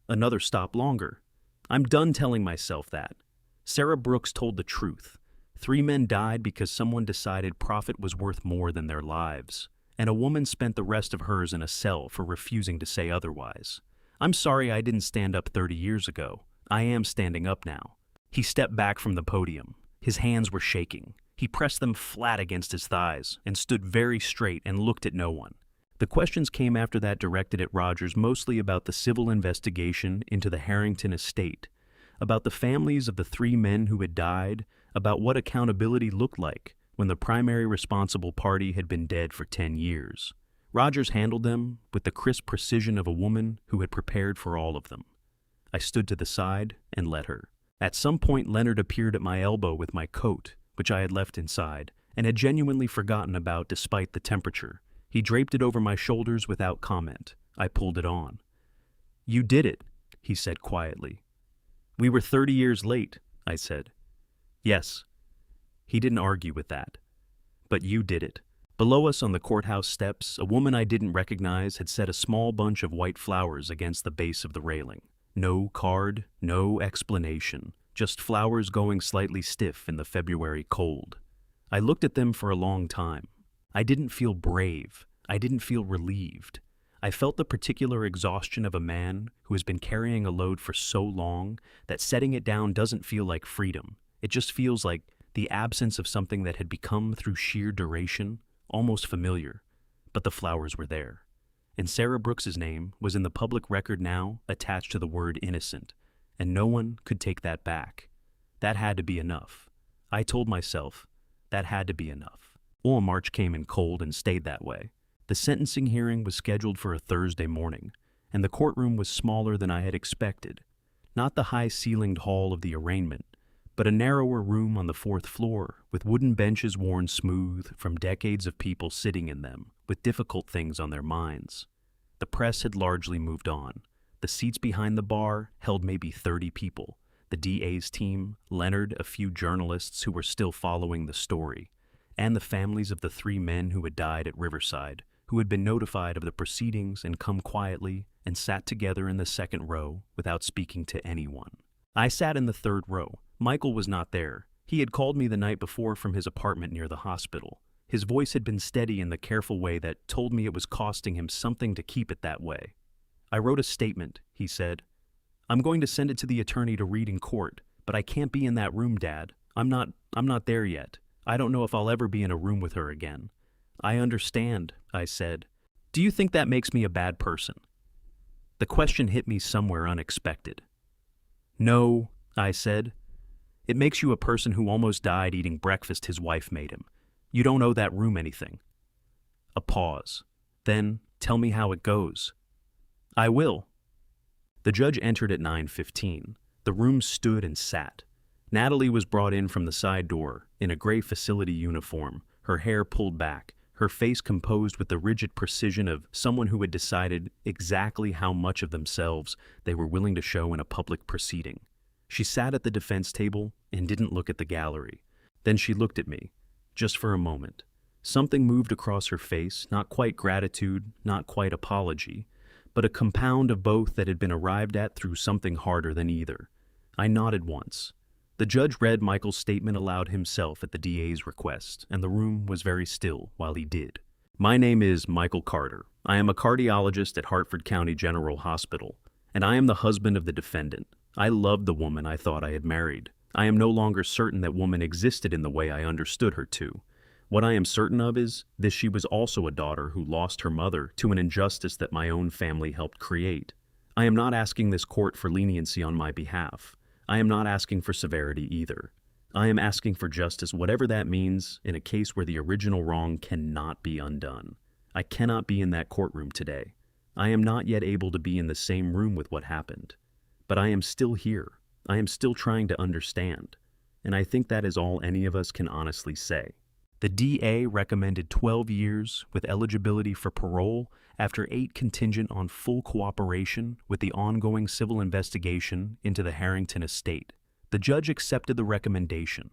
Another stop longer. I'm done telling myself that. Sarah Brooks told the truth. 3 men died because someone decided profit was worth more than their lives, and a woman spent the rest of hers in a cell for refusing to say otherwise. I'm sorry I didn't stand up 30 years ago. I am standing up now. He stepped back from the podium. His hands were shaking. He pressed them flat against his thighs and stood very straight and looked at no one. The questions came after that directed at Rogers mostly about the civil investigation into the Harrington estate, about the families of the 3 men who had died, about what accountability looked like when the primary responsible party had been dead for 10 years. Rogers handled them with the crisp precision of a woman who had prepared for all of them. I stood to the side and let her. At some point, Leonard appeared at my elbow with my coat, which I had left inside, and had genuinely forgotten about despite the temperature. He draped it over my shoulders without comment. I pulled it on. "You did it," he said quietly. "We were 30 years late," I said. "Yes." He didn't argue with that. "But you did it." Below us on the courthouse steps, a woman I didn't recognize had set a small bunch of white flowers against the base of the railing. No card, no explanation, just flowers going slightly stiff in the February cold. I looked at them for a long time. I didn't feel brave. I didn't feel relieved. I felt the particular exhaustion of a man who has been carrying a load for so long that setting it down doesn't feel like freedom. It just feels like the absence of something that had become, through sheer duration, almost familiar. But the flowers were there. And Sarah Brooks's name was in the public record now, attached to the word innocent, and no one could take that back. That had to be enough. I told myself that had to be enough. Well, March came in cold and stayed that way. The sentencing hearing was scheduled for a Thursday morning, and the courtroom was smaller than I had expected. Not the high-ceilinged hall of the arraignment, but a narrower room on the 4th floor with wooden benches worn smooth from decades of people sitting in them with difficult things on their minds. The press had largely moved on. The seats behind the bar held maybe 30 people. The DA's team, Leonard, a few journalists who were still following the story, and the families of the 3 men who had died at Riverside, who had been notified of the proceedings and come quietly and sat together in the 2nd row without speaking to anyone. I sat in the 3rd row. Michael was not there. He had called me the night before from his apartment near the hospital. His voice had been steady in the careful way that told me it was costing him something to keep it that way. "I wrote a statement," he said. "I'm going to send it to the attorney to read in court, but I can't be in that room, Dad. I'm not there yet. I don't know if I'll ever be in a room with her again. I understand, I said. Do you think that makes me a bad person? The question hit me somewhere unexpected. No, I said. It makes you a person who almost died eating breakfast his wife made him. You don't owe that room anything. A pause. Then, tell me how it goes. I will. The judge entered at 9:15. The room stood and sat. Natalie was brought in from the side door, in a gray facility uniform, her hair pulled back, her face composed with the rigid precision of someone who had decided exactly how much of themselves they were willing to show in a public proceeding. She sat at the defense table and didn't look at the gallery. Then she looked at me, just for a moment. Something moved across her face, not quite gratitude, not quite apology, but a compound of both that had been arrived at through something harder than either. I nodded once. The judge read Michael's statement aloud himself at the DA's request, and the room was very still while he did. My name is Michael Carter. I am a cardiologist at Hartford County General Hospital, and I am the husband of the defendant. I loved the woman I thought I had married. I am no longer certain that woman existed in the way I understood her to. What I am certain of is that she was also a daughter who lost her mother to an injustice that my own family helped create. I am not asking this court for leniency on my behalf. I am not asking for severity either. I am asking for justice, whatever that means, in a case where the original wrong cannot be undone. I cannot be in that courtroom today. I am not yet able to be in the same room with what happened. But I am still here. I am still trying to understand. And I think that is all any of us can honestly say. The DA recommended 12 years with eligibility for parole after 8 contingent on full cooperation with the ongoing civil investigation into the Harrington estate. The judge accepted the recommendation.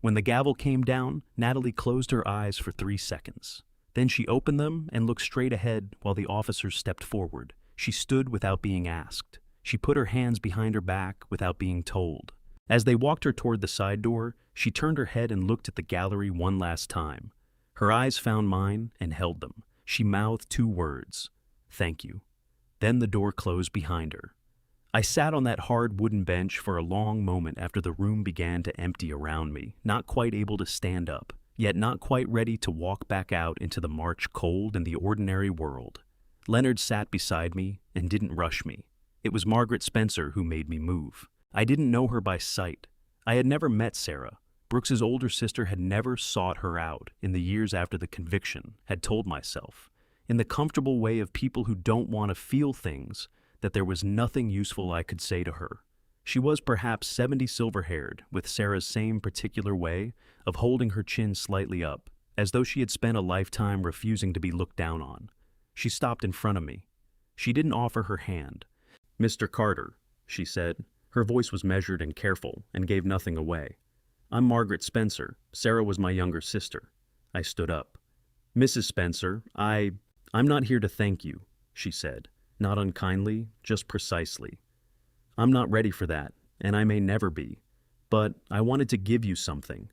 When the gavel came down, Natalie closed her eyes for 3 seconds. Then she opened them and looked straight ahead while the officers stepped forward. She stood without being asked. She put her hands behind her back without being told. As they walked her toward the side door, she turned her head and looked at the gallery one last time. Her eyes found mine and held them. She mouthed 2 words, "Thank you." Then the door closed behind her. I sat on that hard wooden bench for a long moment after the room began to empty around me, not quite able to stand up, yet not quite ready to walk back out into the March cold and the ordinary world. Leonard sat beside me and didn't rush me. It was Margaret Spencer who made me move. I didn't know her by sight. I had never met Sarah. Brooks's older sister had never sought her out in the years after the conviction, had told myself, in the comfortable way of people who don't want to feel things, that there was nothing useful I could say to her. She was perhaps 70 silver-haired, with Sarah's same particular way of holding her chin slightly up, as though she had spent a lifetime refusing to be looked down on. She stopped in front of me. She didn't offer her hand. "Mr. Carter," she said. Her voice was measured and careful and gave nothing away. "I'm Margaret Spencer. Sarah was my younger sister." I stood up. "Mrs. Spencer, I'm not here to thank you," she said, not unkindly, just precisely. "I'm not ready for that, and I may never be. But I wanted to give you something."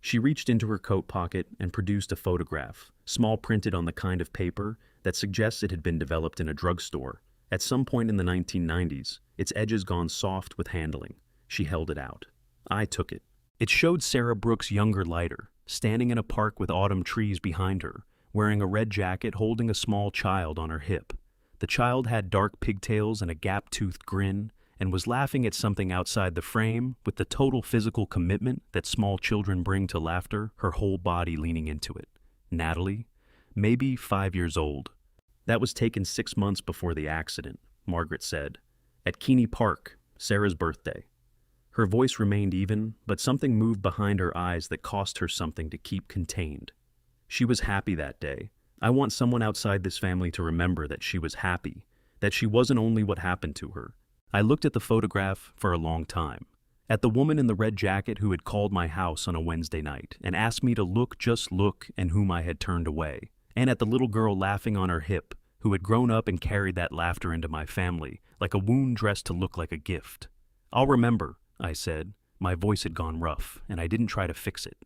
She reached into her coat pocket and produced a photograph, small printed on the kind of paper that suggests it had been developed in a drugstore. At some point in the 1990s, its edges gone soft with handling. She held it out. I took it. It showed Sarah Brooks younger lighter, standing in a park with autumn trees behind her, wearing a red jacket holding a small child on her hip. The child had dark pigtails and a gap-toothed grin, and was laughing at something outside the frame with the total physical commitment that small children bring to laughter, her whole body leaning into it. Natalie, maybe 5 years old. "That was taken 6 months before the accident," Margaret said. "At Keeney Park, Sarah's birthday." Her voice remained even, but something moved behind her eyes that cost her something to keep contained. She was happy that day. I want someone outside this family to remember that she was happy, that she wasn't only what happened to her. I looked at the photograph for a long time. At the woman in the red jacket who had called my house on a Wednesday night and asked me to look, just look, and whom I had turned away. And at the little girl laughing on her hip, who had grown up and carried that laughter into my family, like a wound dressed to look like a gift. "I'll remember," I said. My voice had gone rough, and I didn't try to fix it.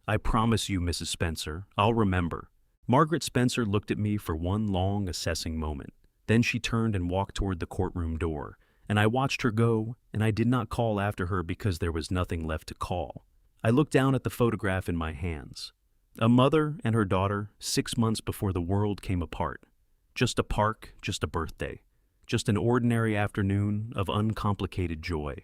"I promise you, Mrs. Spencer, I'll remember." Margaret Spencer looked at me for one long, assessing moment. Then she turned and walked toward the courtroom door, and I watched her go, and I did not call after her because there was nothing left to call. I looked down at the photograph in my hands. A mother and her daughter 6 months before the world came apart. Just a park, just a birthday. Just an ordinary afternoon of uncomplicated joy.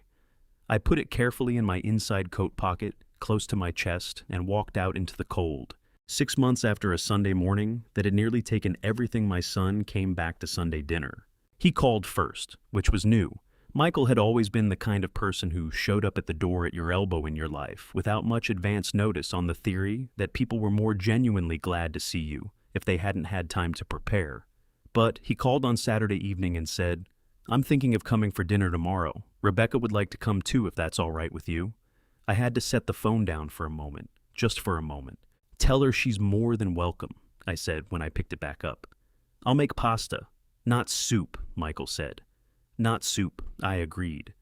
I put it carefully in my inside coat pocket, close to my chest, and walked out into the cold. 6 months after a Sunday morning that had nearly taken everything my son came back to Sunday dinner. He called first, which was new. Michael had always been the kind of person who showed up at the door at your elbow in your life without much advance notice, on the theory that people were more genuinely glad to see you if they hadn't had time to prepare. But he called on Saturday evening and said, "I'm thinking of coming for dinner tomorrow. Rebecca would like to come too if that's all right with you." I had to set the phone down for a moment, just for a moment. "Tell her she's more than welcome," I said when I picked it back up. "I'll make pasta." "Not soup," Michael said. "Not soup," I agreed.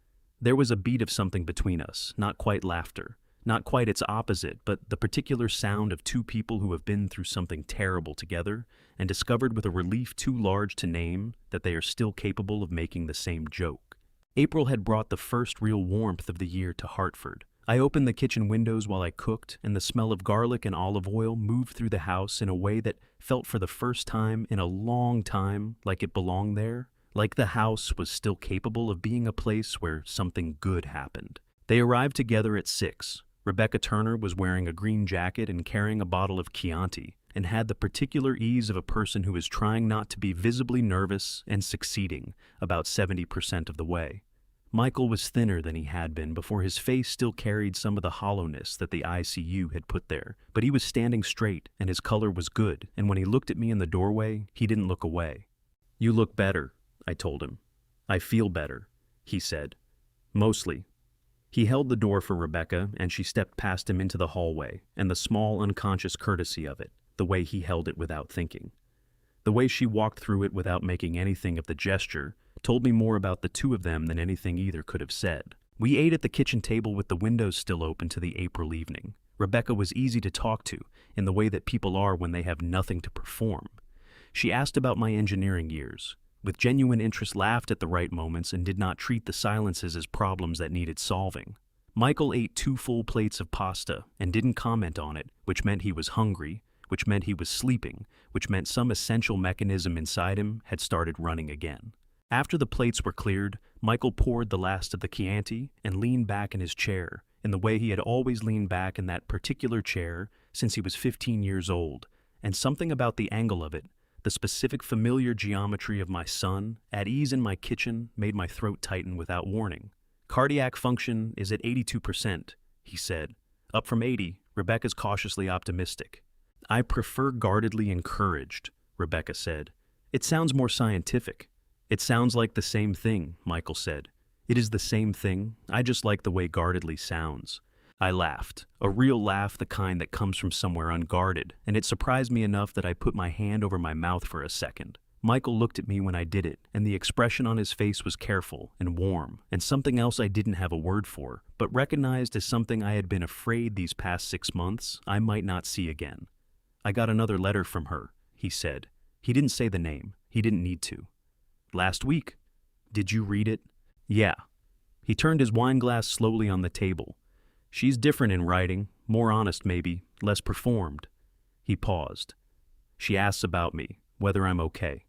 There was a beat of something between us, not quite laughter, not quite its opposite, but the particular sound of two people who have been through something terrible together and discovered with a relief too large to name that they are still capable of making the same joke. April had brought the first real warmth of the year to Hartford. I opened the kitchen windows while I cooked, and the smell of garlic and olive oil moved through the house in a way that felt for the first time in a long time like it belonged there. Like the house was still capable of being a place where something good happened. They arrived together at 6. Rebecca Turner was wearing a green jacket and carrying a bottle of Chianti, and had the particular ease of a person who is trying not to be visibly nervous and succeeding about 70% of the way. Michael was thinner than he had been before. His face still carried some of the hollowness that the ICU had put there, but he was standing straight and his color was good, and when he looked at me in the doorway, he didn't look away. "You look better," I told him. "I feel better," he said. "Mostly." He held the door for Rebecca, and she stepped past him into the hallway, and the small unconscious courtesy of it, the way he held it without thinking. The way she walked through it without making anything of the gesture told me more about the two of them than anything either could have said. We ate at the kitchen table with the windows still open to the April evening. Rebecca was easy to talk to, in the way that people are when they have nothing to perform. She asked about my engineering years. With genuine interest, laughed at the right moments, and did not treat the silences as problems that needed solving. Michael ate 2 full plates of pasta and didn't comment on it, which meant he was hungry, which meant he was sleeping, which meant some essential mechanism inside him had started running again. After the plates were cleared, Michael poured the last of the Chianti and leaned back in his chair, in the way he had always leaned back in that particular chair since he was 15 years old, and something about the angle of it, the specific familiar geometry of my son, at ease in my kitchen, made my throat tighten without warning. "Cardiac function is at 82%, he said. "Up from 80, Rebecca's cautiously optimistic." "I prefer guardedly encouraged," Rebecca said. "It sounds more scientific." "It sounds like the same thing," Michael said. "It is the same thing, I just like the way guardedly sounds." I laughed, a real laugh, the kind that comes from somewhere unguarded, and it surprised me enough that I put my hand over my mouth for a second. Michael looked at me when I did it, and the expression on his face was careful and warm, and something else I didn't have a word for, but recognized as something I had been afraid these past 6 months I might not see again. "I got another letter from her," he said. He didn't say the name. He didn't need to. "Last week. Did you read it?" "Yeah." He turned his wine glass slowly on the table. "She's different in writing, more honest maybe, less performed." He paused. "She asks about me, whether I'm okay."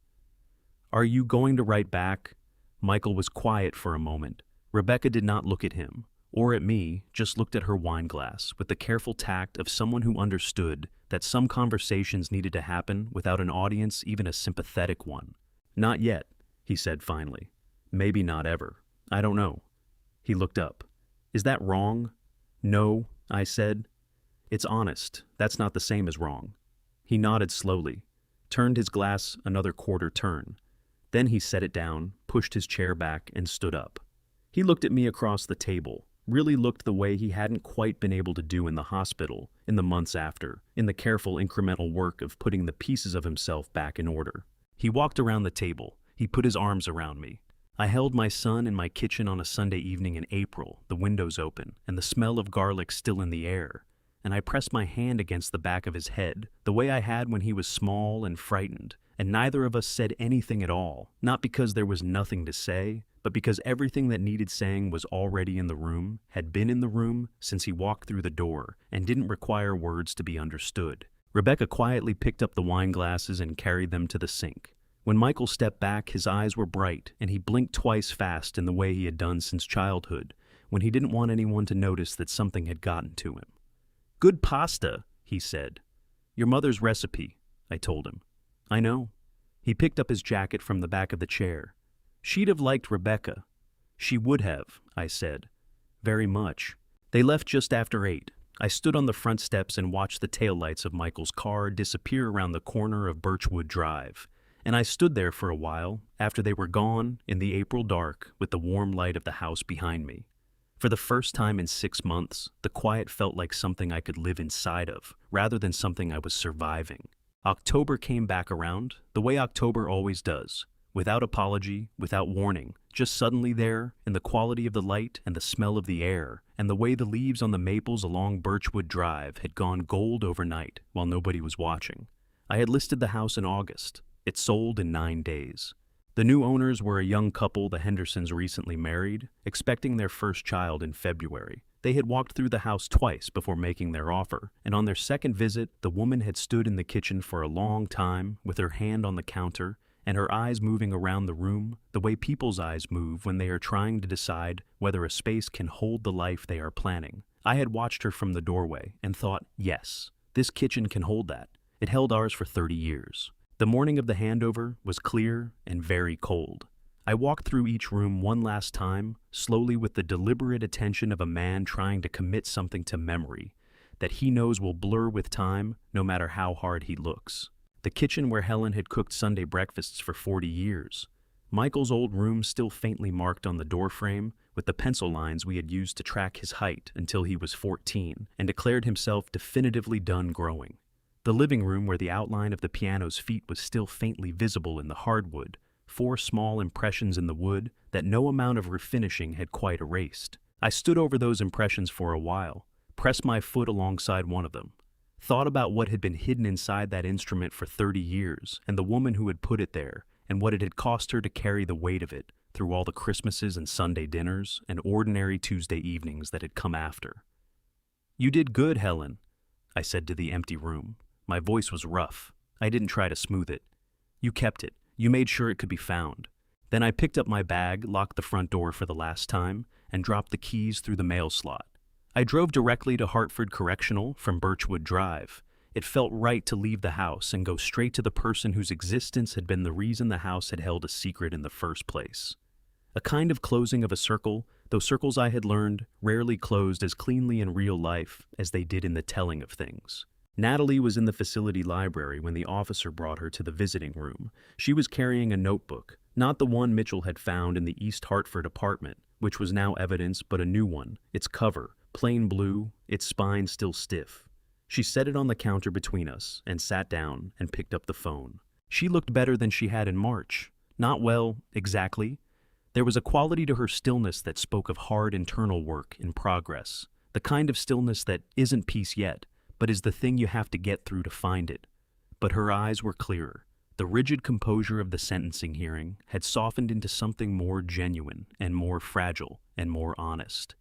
"Are you going to write back?" Michael was quiet for a moment. Rebecca did not look at him, or at me, just looked at her wine glass with the careful tact of someone who understood that some conversations needed to happen without an audience, even a sympathetic one. "Not yet," he said finally. "Maybe not ever. I don't know." He looked up. "Is that wrong?" "No," I said. "It's honest. That's not the same as wrong." He nodded slowly, turned his glass another quarter turn. Then he set it down, pushed his chair back, and stood up. He looked at me across the table, really looked the way he hadn't quite been able to do in the hospital, in the months after, in the careful incremental work of putting the pieces of himself back in order. He walked around the table. He put his arms around me. I held my son in my kitchen on a Sunday evening in April, the windows open, and the smell of garlic still in the air, and I pressed my hand against the back of his head, the way I had when he was small and frightened, and neither of us said anything at all, not because there was nothing to say, but because everything that needed saying was already in the room, had been in the room since he walked through the door, and didn't require words to be understood. Rebecca quietly picked up the wine glasses and carried them to the sink. When Michael stepped back, his eyes were bright, and he blinked twice fast in the way he had done since childhood, when he didn't want anyone to notice that something had gotten to him. "Good pasta," he said. "Your mother's recipe," I told him. "I know." He picked up his jacket from the back of the chair. "She'd have liked Rebecca." "She would have," I said. "Very much." They left just after 8. I stood on the front steps and watched the taillights of Michael's car disappear around the corner of Birchwood Drive, and I stood there for a while after they were gone in the April dark with the warm light of the house behind me. For the first time in 6 months, the quiet felt like something I could live inside of, rather than something I was surviving. October came back around, the way October always does, without apology, without warning, just suddenly there, in the quality of the light and the smell of the air, and the way the leaves on the maples along Birchwood Drive had gone gold overnight while nobody was watching. I had listed the house in August. It sold in 9 days. The new owners were a young couple the Hendersons recently married, expecting their first child in February. They had walked through the house twice before making their offer, and on their second visit, the woman had stood in the kitchen for a long time with her hand on the counter and her eyes moving around the room the way people's eyes move when they are trying to decide whether a space can hold the life they are planning. I had watched her from the doorway and thought, yes, this kitchen can hold that. It held ours for 30 years. The morning of the handover was clear and very cold. I walked through each room one last time, slowly, with the deliberate attention of a man trying to commit something to memory that he knows will blur with time no matter how hard he looks. The kitchen where Helen had cooked Sunday breakfasts for 40 years. Michael's old room still faintly marked on the doorframe with the pencil lines we had used to track his height until he was 14 and declared himself definitively done growing. The living room where the outline of the piano's feet was still faintly visible in the hardwood, 4 small impressions in the wood that no amount of refinishing had quite erased. I stood over those impressions for a while, pressed my foot alongside one of them, thought about what had been hidden inside that instrument for 30 years and the woman who had put it there and what it had cost her to carry the weight of it through all the Christmases and Sunday dinners and ordinary Tuesday evenings that had come after. "You did good, Helen," I said to the empty room. My voice was rough. I didn't try to smooth it. "You kept it. You made sure it could be found." Then I picked up my bag, locked the front door for the last time, and dropped the keys through the mail slot. I drove directly to Hartford Correctional from Birchwood Drive. It felt right to leave the house and go straight to the person whose existence had been the reason the house had held a secret in the first place. A kind of closing of a circle, though circles I had learned rarely closed as cleanly in real life as they did in the telling of things. Natalie was in the facility library when the officer brought her to the visiting room. She was carrying a notebook, not the one Mitchell had found in the East Hartford apartment, which was now evidence, but a new one, its cover, plain blue, its spine still stiff. She set it on the counter between us and sat down and picked up the phone. She looked better than she had in March. Not well, exactly. There was a quality to her stillness that spoke of hard internal work in progress, the kind of stillness that isn't peace yet, but is the thing you have to get through to find it. But her eyes were clearer. The rigid composure of the sentencing hearing had softened into something more genuine and more fragile and more honest.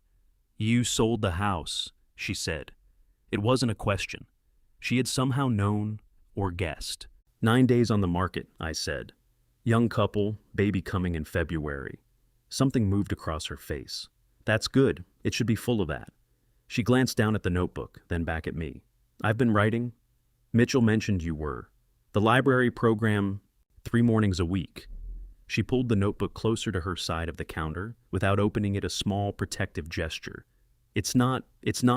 "You sold the house," she said. It wasn't a question. She had somehow known or guessed. 9 days on the market, I said. Young couple, baby coming in February. Something moved across her face. "That's good. It should be full of that." She glanced down at the notebook, then back at me. "I've been writing. Mitchell mentioned you were. The library program, 3 mornings a week." She pulled the notebook closer to her side of the counter without opening it, a small protective gesture. It's not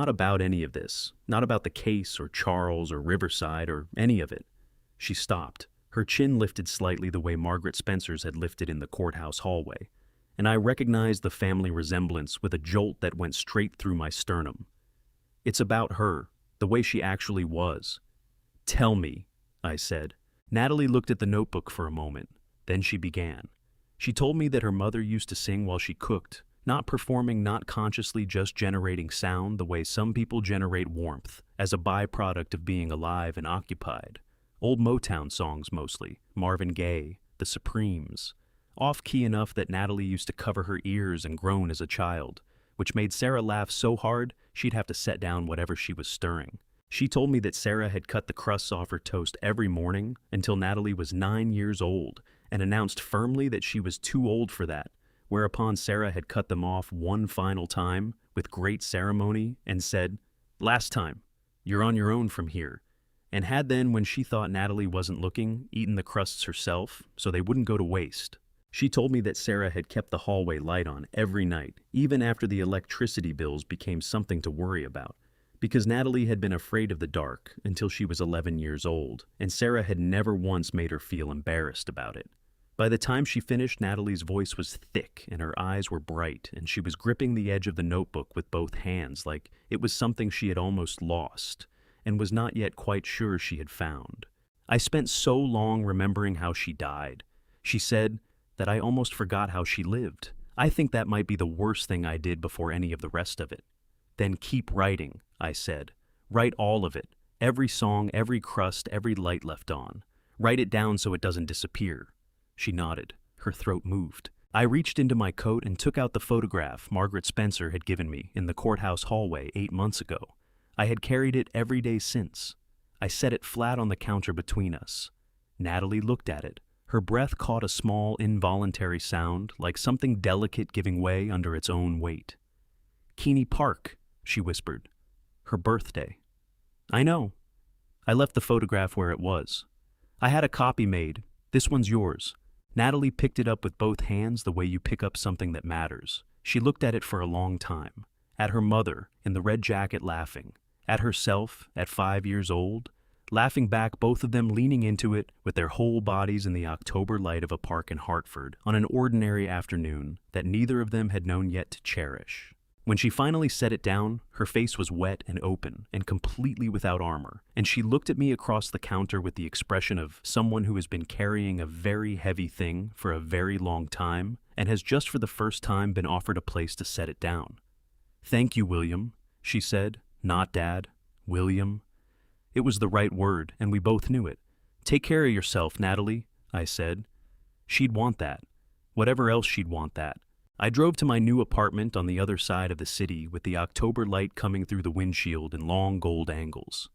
about any of this. Not about the case or Charles or Riverside or any of it." She stopped. Her chin lifted slightly the way Margaret Spencer's had lifted in the courthouse hallway, and I recognized the family resemblance with a jolt that went straight through my sternum. "It's about her, the way she actually was." "Tell me," I said. Natalie looked at the notebook for a moment. Then she began. She told me that her mother used to sing while she cooked, not performing, not consciously, just generating sound the way some people generate warmth, as a byproduct of being alive and occupied. Old Motown songs mostly, Marvin Gaye, The Supremes. Off-key enough that Natalie used to cover her ears and groan as a child, which made Sarah laugh so hard she'd have to set down whatever she was stirring. She told me that Sarah had cut the crusts off her toast every morning until Natalie was 9 years old and announced firmly that she was too old for that, whereupon Sarah had cut them off one final time with great ceremony and said, "Last time, you're on your own from here," and had then, when she thought Natalie wasn't looking, eaten the crusts herself so they wouldn't go to waste. She told me that Sarah had kept the hallway light on every night, even after the electricity bills became something to worry about, because Natalie had been afraid of the dark until she was 11 years old, and Sarah had never once made her feel embarrassed about it. By the time she finished, Natalie's voice was thick and her eyes were bright, and she was gripping the edge of the notebook with both hands like it was something she had almost lost and was not yet quite sure she had found. I spent so long remembering how she died, she said, that I almost forgot how she lived. I think that might be the worst thing I did before any of the rest of it. Then keep writing, I said. Write all of it. Every song, every crust, every light left on. Write it down so it doesn't disappear. She nodded. Her throat moved. I reached into my coat and took out the photograph Margaret Spencer had given me in the courthouse hallway 8 months ago. I had carried it every day since. I set it flat on the counter between us. Natalie looked at it. Her breath caught a small, involuntary sound, like something delicate giving way under its own weight. "Keeney Park," she whispered. "Her birthday." "I know." I left the photograph where it was. "I had a copy made. This one's yours." Natalie picked it up with both hands the way you pick up something that matters. She looked at it for a long time. At her mother, in the red jacket, laughing. At herself, at 5 years old. Laughing back, both of them leaning into it with their whole bodies in the October light of a park in Hartford on an ordinary afternoon that neither of them had known yet to cherish. When she finally set it down, her face was wet and open and completely without armor, and she looked at me across the counter with the expression of someone who has been carrying a very heavy thing for a very long time and has just for the first time been offered a place to set it down. "Thank you, William," she said. Not Dad. William. It was the right word, and we both knew it. "Take care of yourself, Natalie," I said. She'd want that. Whatever else she'd want that. I drove to my new apartment on the other side of the city with the October light coming through the windshield in long gold angles.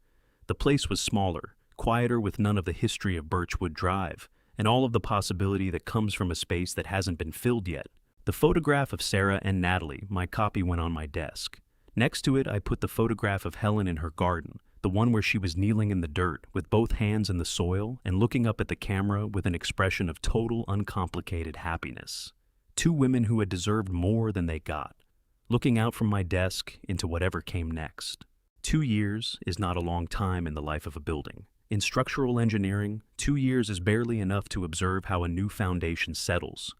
The place was smaller, quieter, with none of the history of Birchwood Drive, and all of the possibility that comes from a space that hasn't been filled yet. The photograph of Sarah and Natalie, my copy, went on my desk. Next to it, I put the photograph of Helen in her garden, the one where she was kneeling in the dirt with both hands in the soil and looking up at the camera with an expression of total, uncomplicated happiness. Two women who had deserved more than they got, looking out from my desk into whatever came next. 2 years is not a long time in the life of a building. In structural engineering, 2 years is barely enough to observe how a new foundation settles,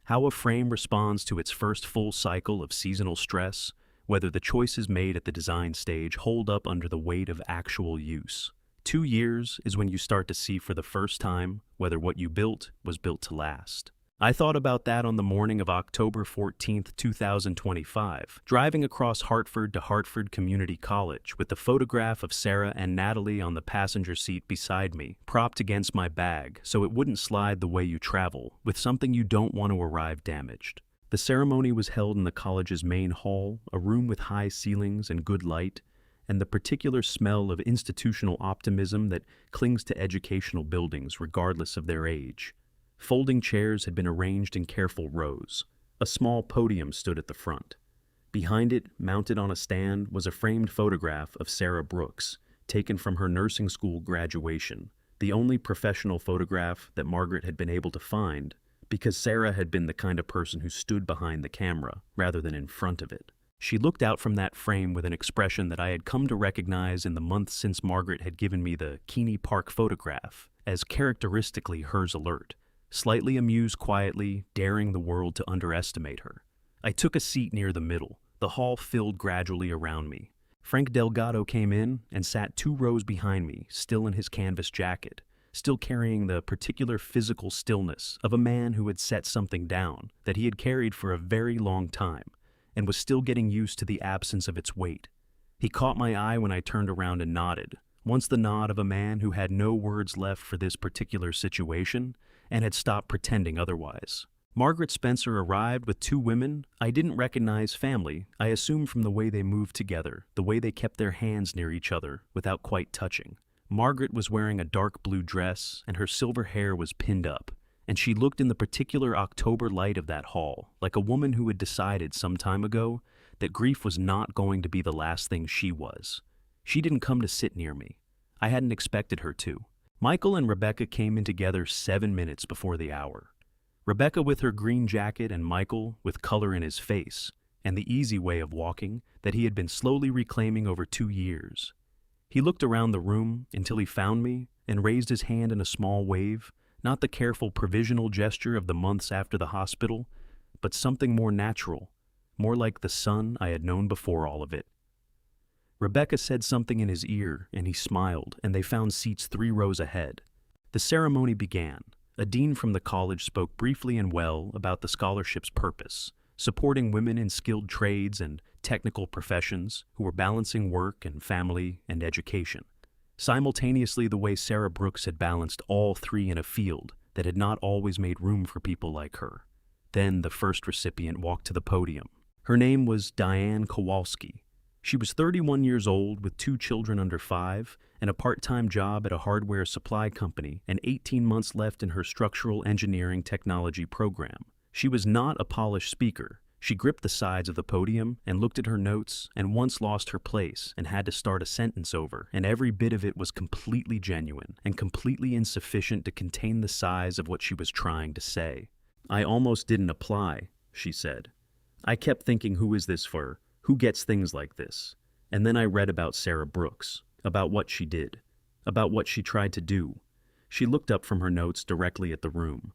how a frame responds to its first full cycle of seasonal stress, whether the choices made at the design stage hold up under the weight of actual use. 2 years is when you start to see for the first time whether what you built was built to last. I thought about that on the morning of October 14th, 2025, driving across Hartford to Hartford Community College with the photograph of Sarah and Natalie on the passenger seat beside me, propped against my bag so it wouldn't slide the way you travel, with something you don't want to arrive damaged. The ceremony was held in the college's main hall, a room with high ceilings and good light, and the particular smell of institutional optimism that clings to educational buildings regardless of their age. Folding chairs had been arranged in careful rows. A small podium stood at the front. Behind it, mounted on a stand, was a framed photograph of Sarah Brooks, taken from her nursing school graduation, the only professional photograph that Margaret had been able to find, because Sarah had been the kind of person who stood behind the camera rather than in front of it. She looked out from that frame with an expression that I had come to recognize in the months since Margaret had given me the Keeney Park photograph as characteristically hers alert. Slightly amused quietly, daring the world to underestimate her. I took a seat near the middle. The hall filled gradually around me. Frank Delgado came in and sat 2 rows behind me, still in his canvas jacket, still carrying the particular physical stillness of a man who had set something down that he had carried for a very long time and was still getting used to the absence of its weight. He caught my eye when I turned around and nodded, once the nod of a man who had no words left for this particular situation and had stopped pretending otherwise. Margaret Spencer arrived with two women I didn't recognize family, I assumed from the way they moved together, the way they kept their hands near each other without quite touching. Margaret was wearing a dark blue dress and her silver hair was pinned up, and she looked in the particular October light of that hall like a woman who had decided some time ago that grief was not going to be the last thing she was. She didn't come to sit near me. I hadn't expected her to. Michael and Rebecca came in together 7 minutes before the hour. Rebecca with her green jacket and Michael with color in his face and the easy way of walking that he had been slowly reclaiming over 2 years. He looked around the room until he found me and raised his hand in a small wave, not the careful provisional gesture of the months after the hospital, but something more natural, more like the son I had known before all of it. Rebecca said something in his ear and he smiled and they found seats 3 rows ahead. The ceremony began. A dean from the college spoke briefly and well about the scholarship's purpose, supporting women in skilled trades and technical professions who were balancing work and family and education. Simultaneously, the way Sarah Brooks had balanced all 3 in a field that had not always made room for people like her. Then the first recipient walked to the podium. Her name was Diane Kowalski. She was 31 years old with 2 children under 5 and a part-time job at a hardware supply company and 18 months left in her structural engineering technology program. She was not a polished speaker. She gripped the sides of the podium and looked at her notes and once lost her place and had to start a sentence over, and every bit of it was completely genuine and completely insufficient to contain the size of what she was trying to say. "I almost didn't apply," she said. "I kept thinking, who is this for? Who gets things like this?" And then I read about Sarah Brooks, about what she did, about what she tried to do. She looked up from her notes directly at the room.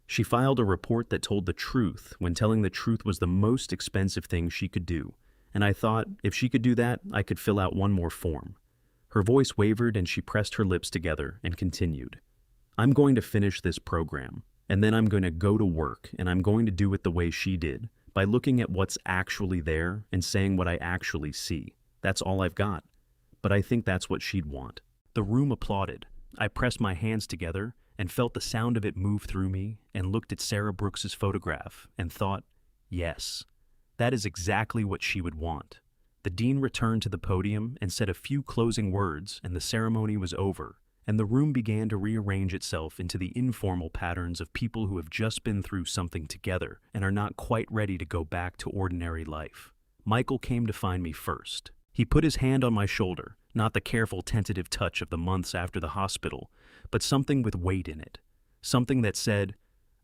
She filed a report that told the truth when telling the truth was the most expensive thing she could do, and I thought, if she could do that, I could fill out one more form. Her voice wavered and she pressed her lips together and continued. "I'm going to finish this program, and then I'm going to go to work, and I'm going to do it the way she did, by looking at what's actually there and saying what I actually see. That's all I've got. But I think that's what she'd want." The room applauded. I pressed my hands together and felt the sound of it move through me and looked at Sarah Brooks's photograph and thought, yes, that is exactly what she would want. The dean returned to the podium and said a few closing words, and the ceremony was over, and the room began to rearrange itself into the informal patterns of people who have just been through something together and are not quite ready to go back to ordinary life. Michael came to find me first. He put his hand on my shoulder, not the careful, tentative touch of the months after the hospital, but something with weight in it, something that said,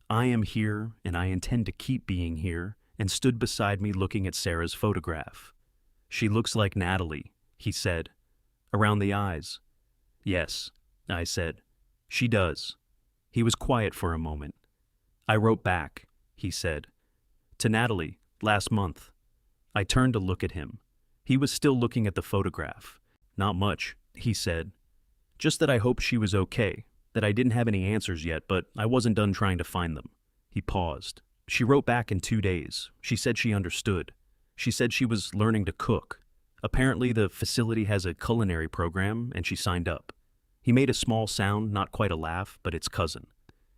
"I am here and I intend to keep being here," and stood beside me looking at Sarah's photograph. "She looks like Natalie," he said. "Around the eyes." "Yes," I said. "She does." He was quiet for a moment. "I wrote back," he said, "to Natalie last month." I turned to look at him. He was still looking at the photograph. "Not much," he said. "Just that I hoped she was okay, that I didn't have any answers yet, but I wasn't done trying to find them." He paused. "She wrote back in 2 days. She said she understood. She said she was learning to cook. Apparently the facility has a culinary program, and she signed up." He made a small sound, not quite a laugh, but its cousin.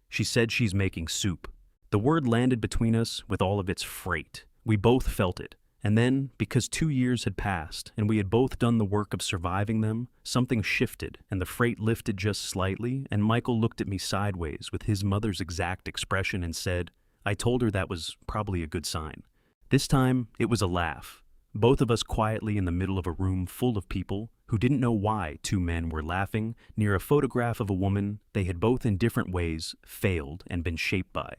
"She said she's making soup." The word landed between us with all of its freight. We both felt it. And then, because 2 years had passed and we had both done the work of surviving them, something shifted and the freight lifted just slightly, and Michael looked at me sideways with his mother's exact expression and said, "I told her that was probably a good sign." This time, it was a laugh. Both of us quietly in the middle of a room full of people who didn't know why 2 men were laughing near a photograph of a woman they had both in different ways failed and been shaped by.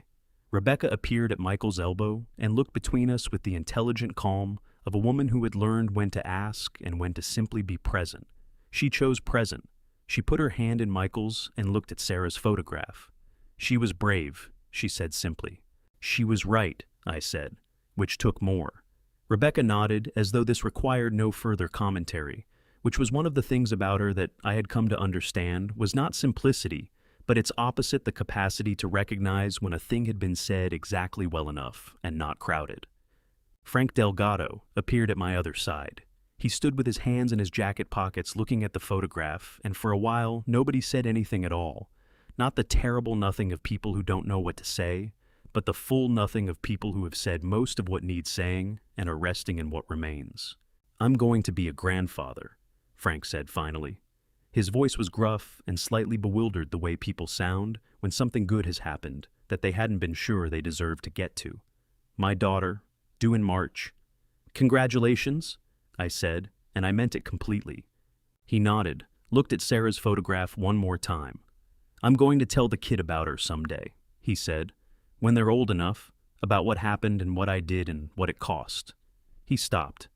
Rebecca appeared at Michael's elbow and looked between us with the intelligent calm of a woman who had learned when to ask and when to simply be present. She chose present. She put her hand in Michael's and looked at Sarah's photograph. "She was brave," she said simply. "She was right," I said, which took more. Rebecca nodded as though this required no further commentary, which was one of the things about her that I had come to understand was not simplicity, but its opposite, the capacity to recognize when a thing had been said exactly well enough and not crowded. Frank Delgado appeared at my other side. He stood with his hands in his jacket pockets looking at the photograph, and for a while, nobody said anything at all. Not the terrible nothing of people who don't know what to say, but the full nothing of people who have said most of what needs saying and are resting in what remains. "I'm going to be a grandfather," Frank said finally. His voice was gruff and slightly bewildered the way people sound when something good has happened that they hadn't been sure they deserved to get to. "My daughter, due in March." "Congratulations," I said, and I meant it completely. He nodded, looked at Sarah's photograph one more time. "I'm going to tell the kid about her someday," he said, "when they're old enough, about what happened and what I did and what it cost." He stopped.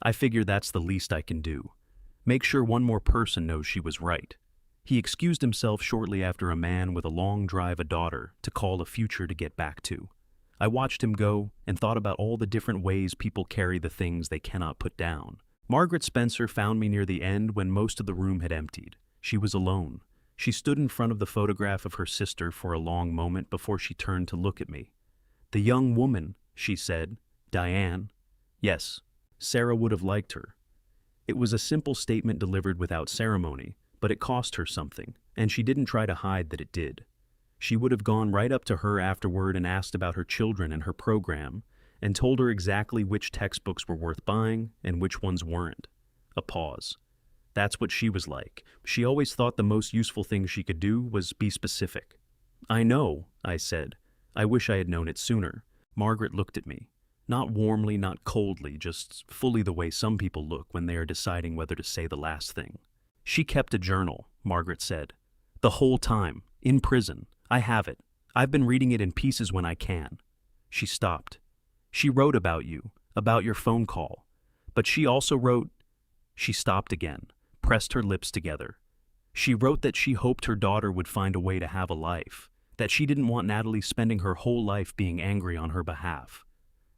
"I figure that's the least I can do. Make sure one more person knows she was right." He excused himself shortly after a man with a long drive a daughter to call a future to get back to. I watched him go and thought about all the different ways people carry the things they cannot put down. Margaret Spencer found me near the end when most of the room had emptied. She was alone. She stood in front of the photograph of her sister for a long moment before she turned to look at me. "The young woman," she said. "Diane." Yes, Sarah would have liked her. It was a simple statement delivered without ceremony, but it cost her something, and she didn't try to hide that it did. She would have gone right up to her afterward and asked about her children and her program, and told her exactly which textbooks were worth buying and which ones weren't. A pause. That's what she was like. She always thought the most useful thing she could do was be specific. "I know," I said. "I wish I had known it sooner." Margaret looked at me. Not warmly, not coldly, just fully the way some people look when they are deciding whether to say the last thing. "She kept a journal," Margaret said. "The whole time. In prison. I have it. I've been reading it in pieces when I can." She stopped. "She wrote about you, about your phone call. But she also wrote—" She stopped again, pressed her lips together. "She wrote that she hoped her daughter would find a way to have a life, that she didn't want Natalie spending her whole life being angry on her behalf."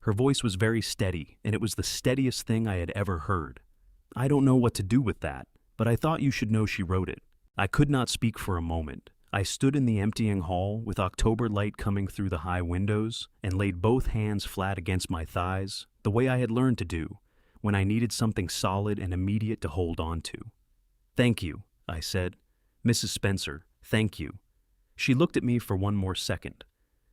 Her voice was very steady, and it was the steadiest thing I had ever heard. "I don't know what to do with that, but I thought you should know she wrote it." I could not speak for a moment. I stood in the emptying hall with October light coming through the high windows and laid both hands flat against my thighs, the way I had learned to do, when I needed something solid and immediate to hold on to. "Thank you," I said. "Mrs. Spencer, thank you." She looked at me for one more second.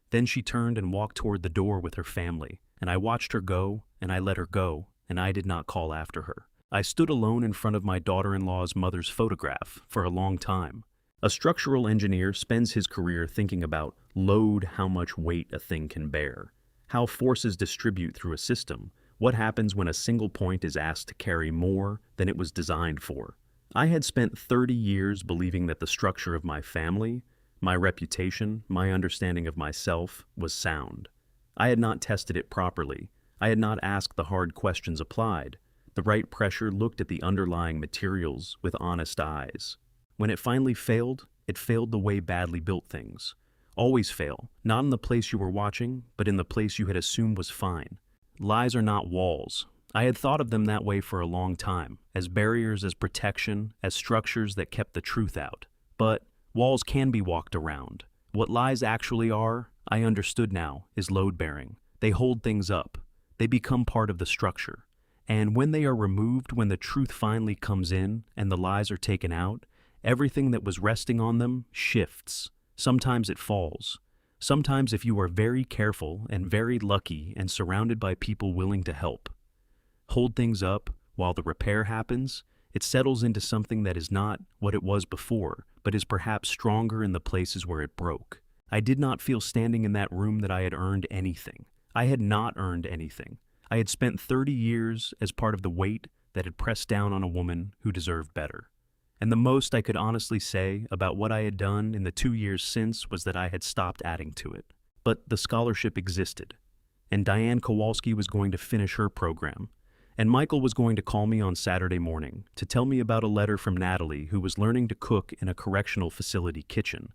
Then she turned and walked toward the door with her family, and I watched her go, and I let her go, and I did not call after her. I stood alone in front of my daughter-in-law's mother's photograph for a long time. A structural engineer spends his career thinking about load, how much weight a thing can bear, how forces distribute through a system, what happens when a single point is asked to carry more than it was designed for. I had spent 30 years believing that the structure of my family, my reputation, my understanding of myself was sound. I had not tested it properly. I had not asked the hard questions applied. The right pressure looked at the underlying materials with honest eyes. When it finally failed, it failed the way badly built things always fail, not in the place you were watching, but in the place you had assumed was fine. Lies are not walls. I had thought of them that way for a long time, as barriers, as protection, as structures that kept the truth out. But walls can be walked around. What lies actually are, I understood now, is load-bearing. They hold things up. They become part of the structure. And when they are removed, when the truth finally comes in and the lies are taken out, everything that was resting on them shifts. Sometimes it falls. Sometimes, if you are very careful and very lucky and surrounded by people willing to help, hold things up while the repair happens, it settles into something that is not what it was before, but is perhaps stronger in the places where it broke. I did not feel standing in that room that I had earned anything. I had not earned anything. I had spent 30 years as part of the weight that had pressed down on a woman who deserved better. And the most I could honestly say about what I had done in the 2 years since was that I had stopped adding to it. But the scholarship existed, and Diane Kowalski was going to finish her program, and Michael was going to call me on Saturday morning to tell me about a letter from Natalie, who was learning to cook in a correctional facility kitchen,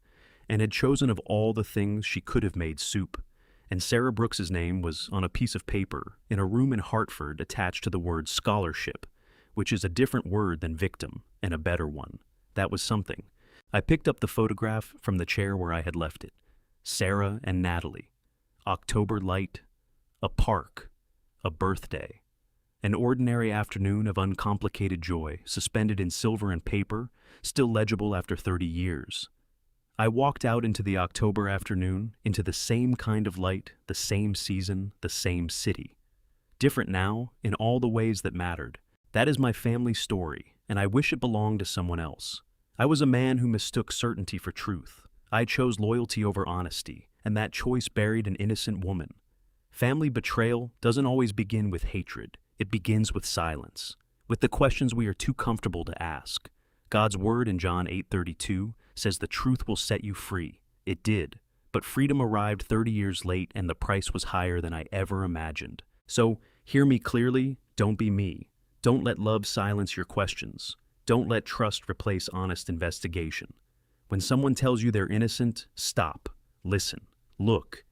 and had chosen of all the things she could have made soup. And Sarah Brooks's name was on a piece of paper in a room in Hartford attached to the word scholarship, which is a different word than victim, and a better one. That was something. I picked up the photograph from the chair where I had left it. Sarah and Natalie. October light. A park. A birthday. An ordinary afternoon of uncomplicated joy, suspended in silver and paper, still legible after 30 years. I walked out into the October afternoon, into the same kind of light, the same season, the same city. Different now, in all the ways that mattered. That is my family story, and I wish it belonged to someone else. I was a man who mistook certainty for truth. I chose loyalty over honesty, and that choice buried an innocent woman. Family betrayal doesn't always begin with hatred. It begins with silence, with the questions we are too comfortable to ask. God's word in John 8:32 says the truth will set you free. It did, but freedom arrived 30 years late and the price was higher than I ever imagined. So, hear me clearly, don't be me. Don't let love silence your questions. Don't let trust replace honest investigation. When someone tells you they're innocent, stop, listen, look.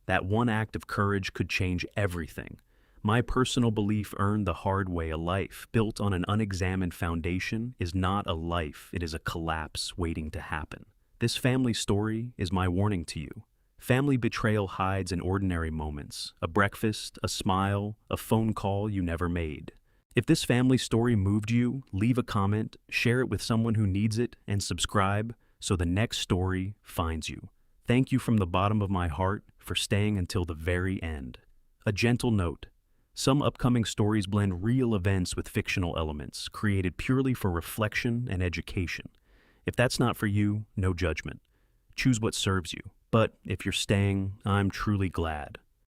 That one act of courage could change everything. My personal belief earned the hard way: a life built on an unexamined foundation is not a life, it is a collapse waiting to happen. This family story is my warning to you. Family betrayal hides in ordinary moments: a breakfast, a smile, a phone call you never made. If this family story moved you, leave a comment, share it with someone who needs it, and subscribe so the next story finds you. Thank you from the bottom of my heart for staying until the very end. A gentle note: some upcoming stories blend real events with fictional elements, created purely for reflection and education. If that's not for you, no judgment. Choose what serves you. But if you're staying, I'm truly glad.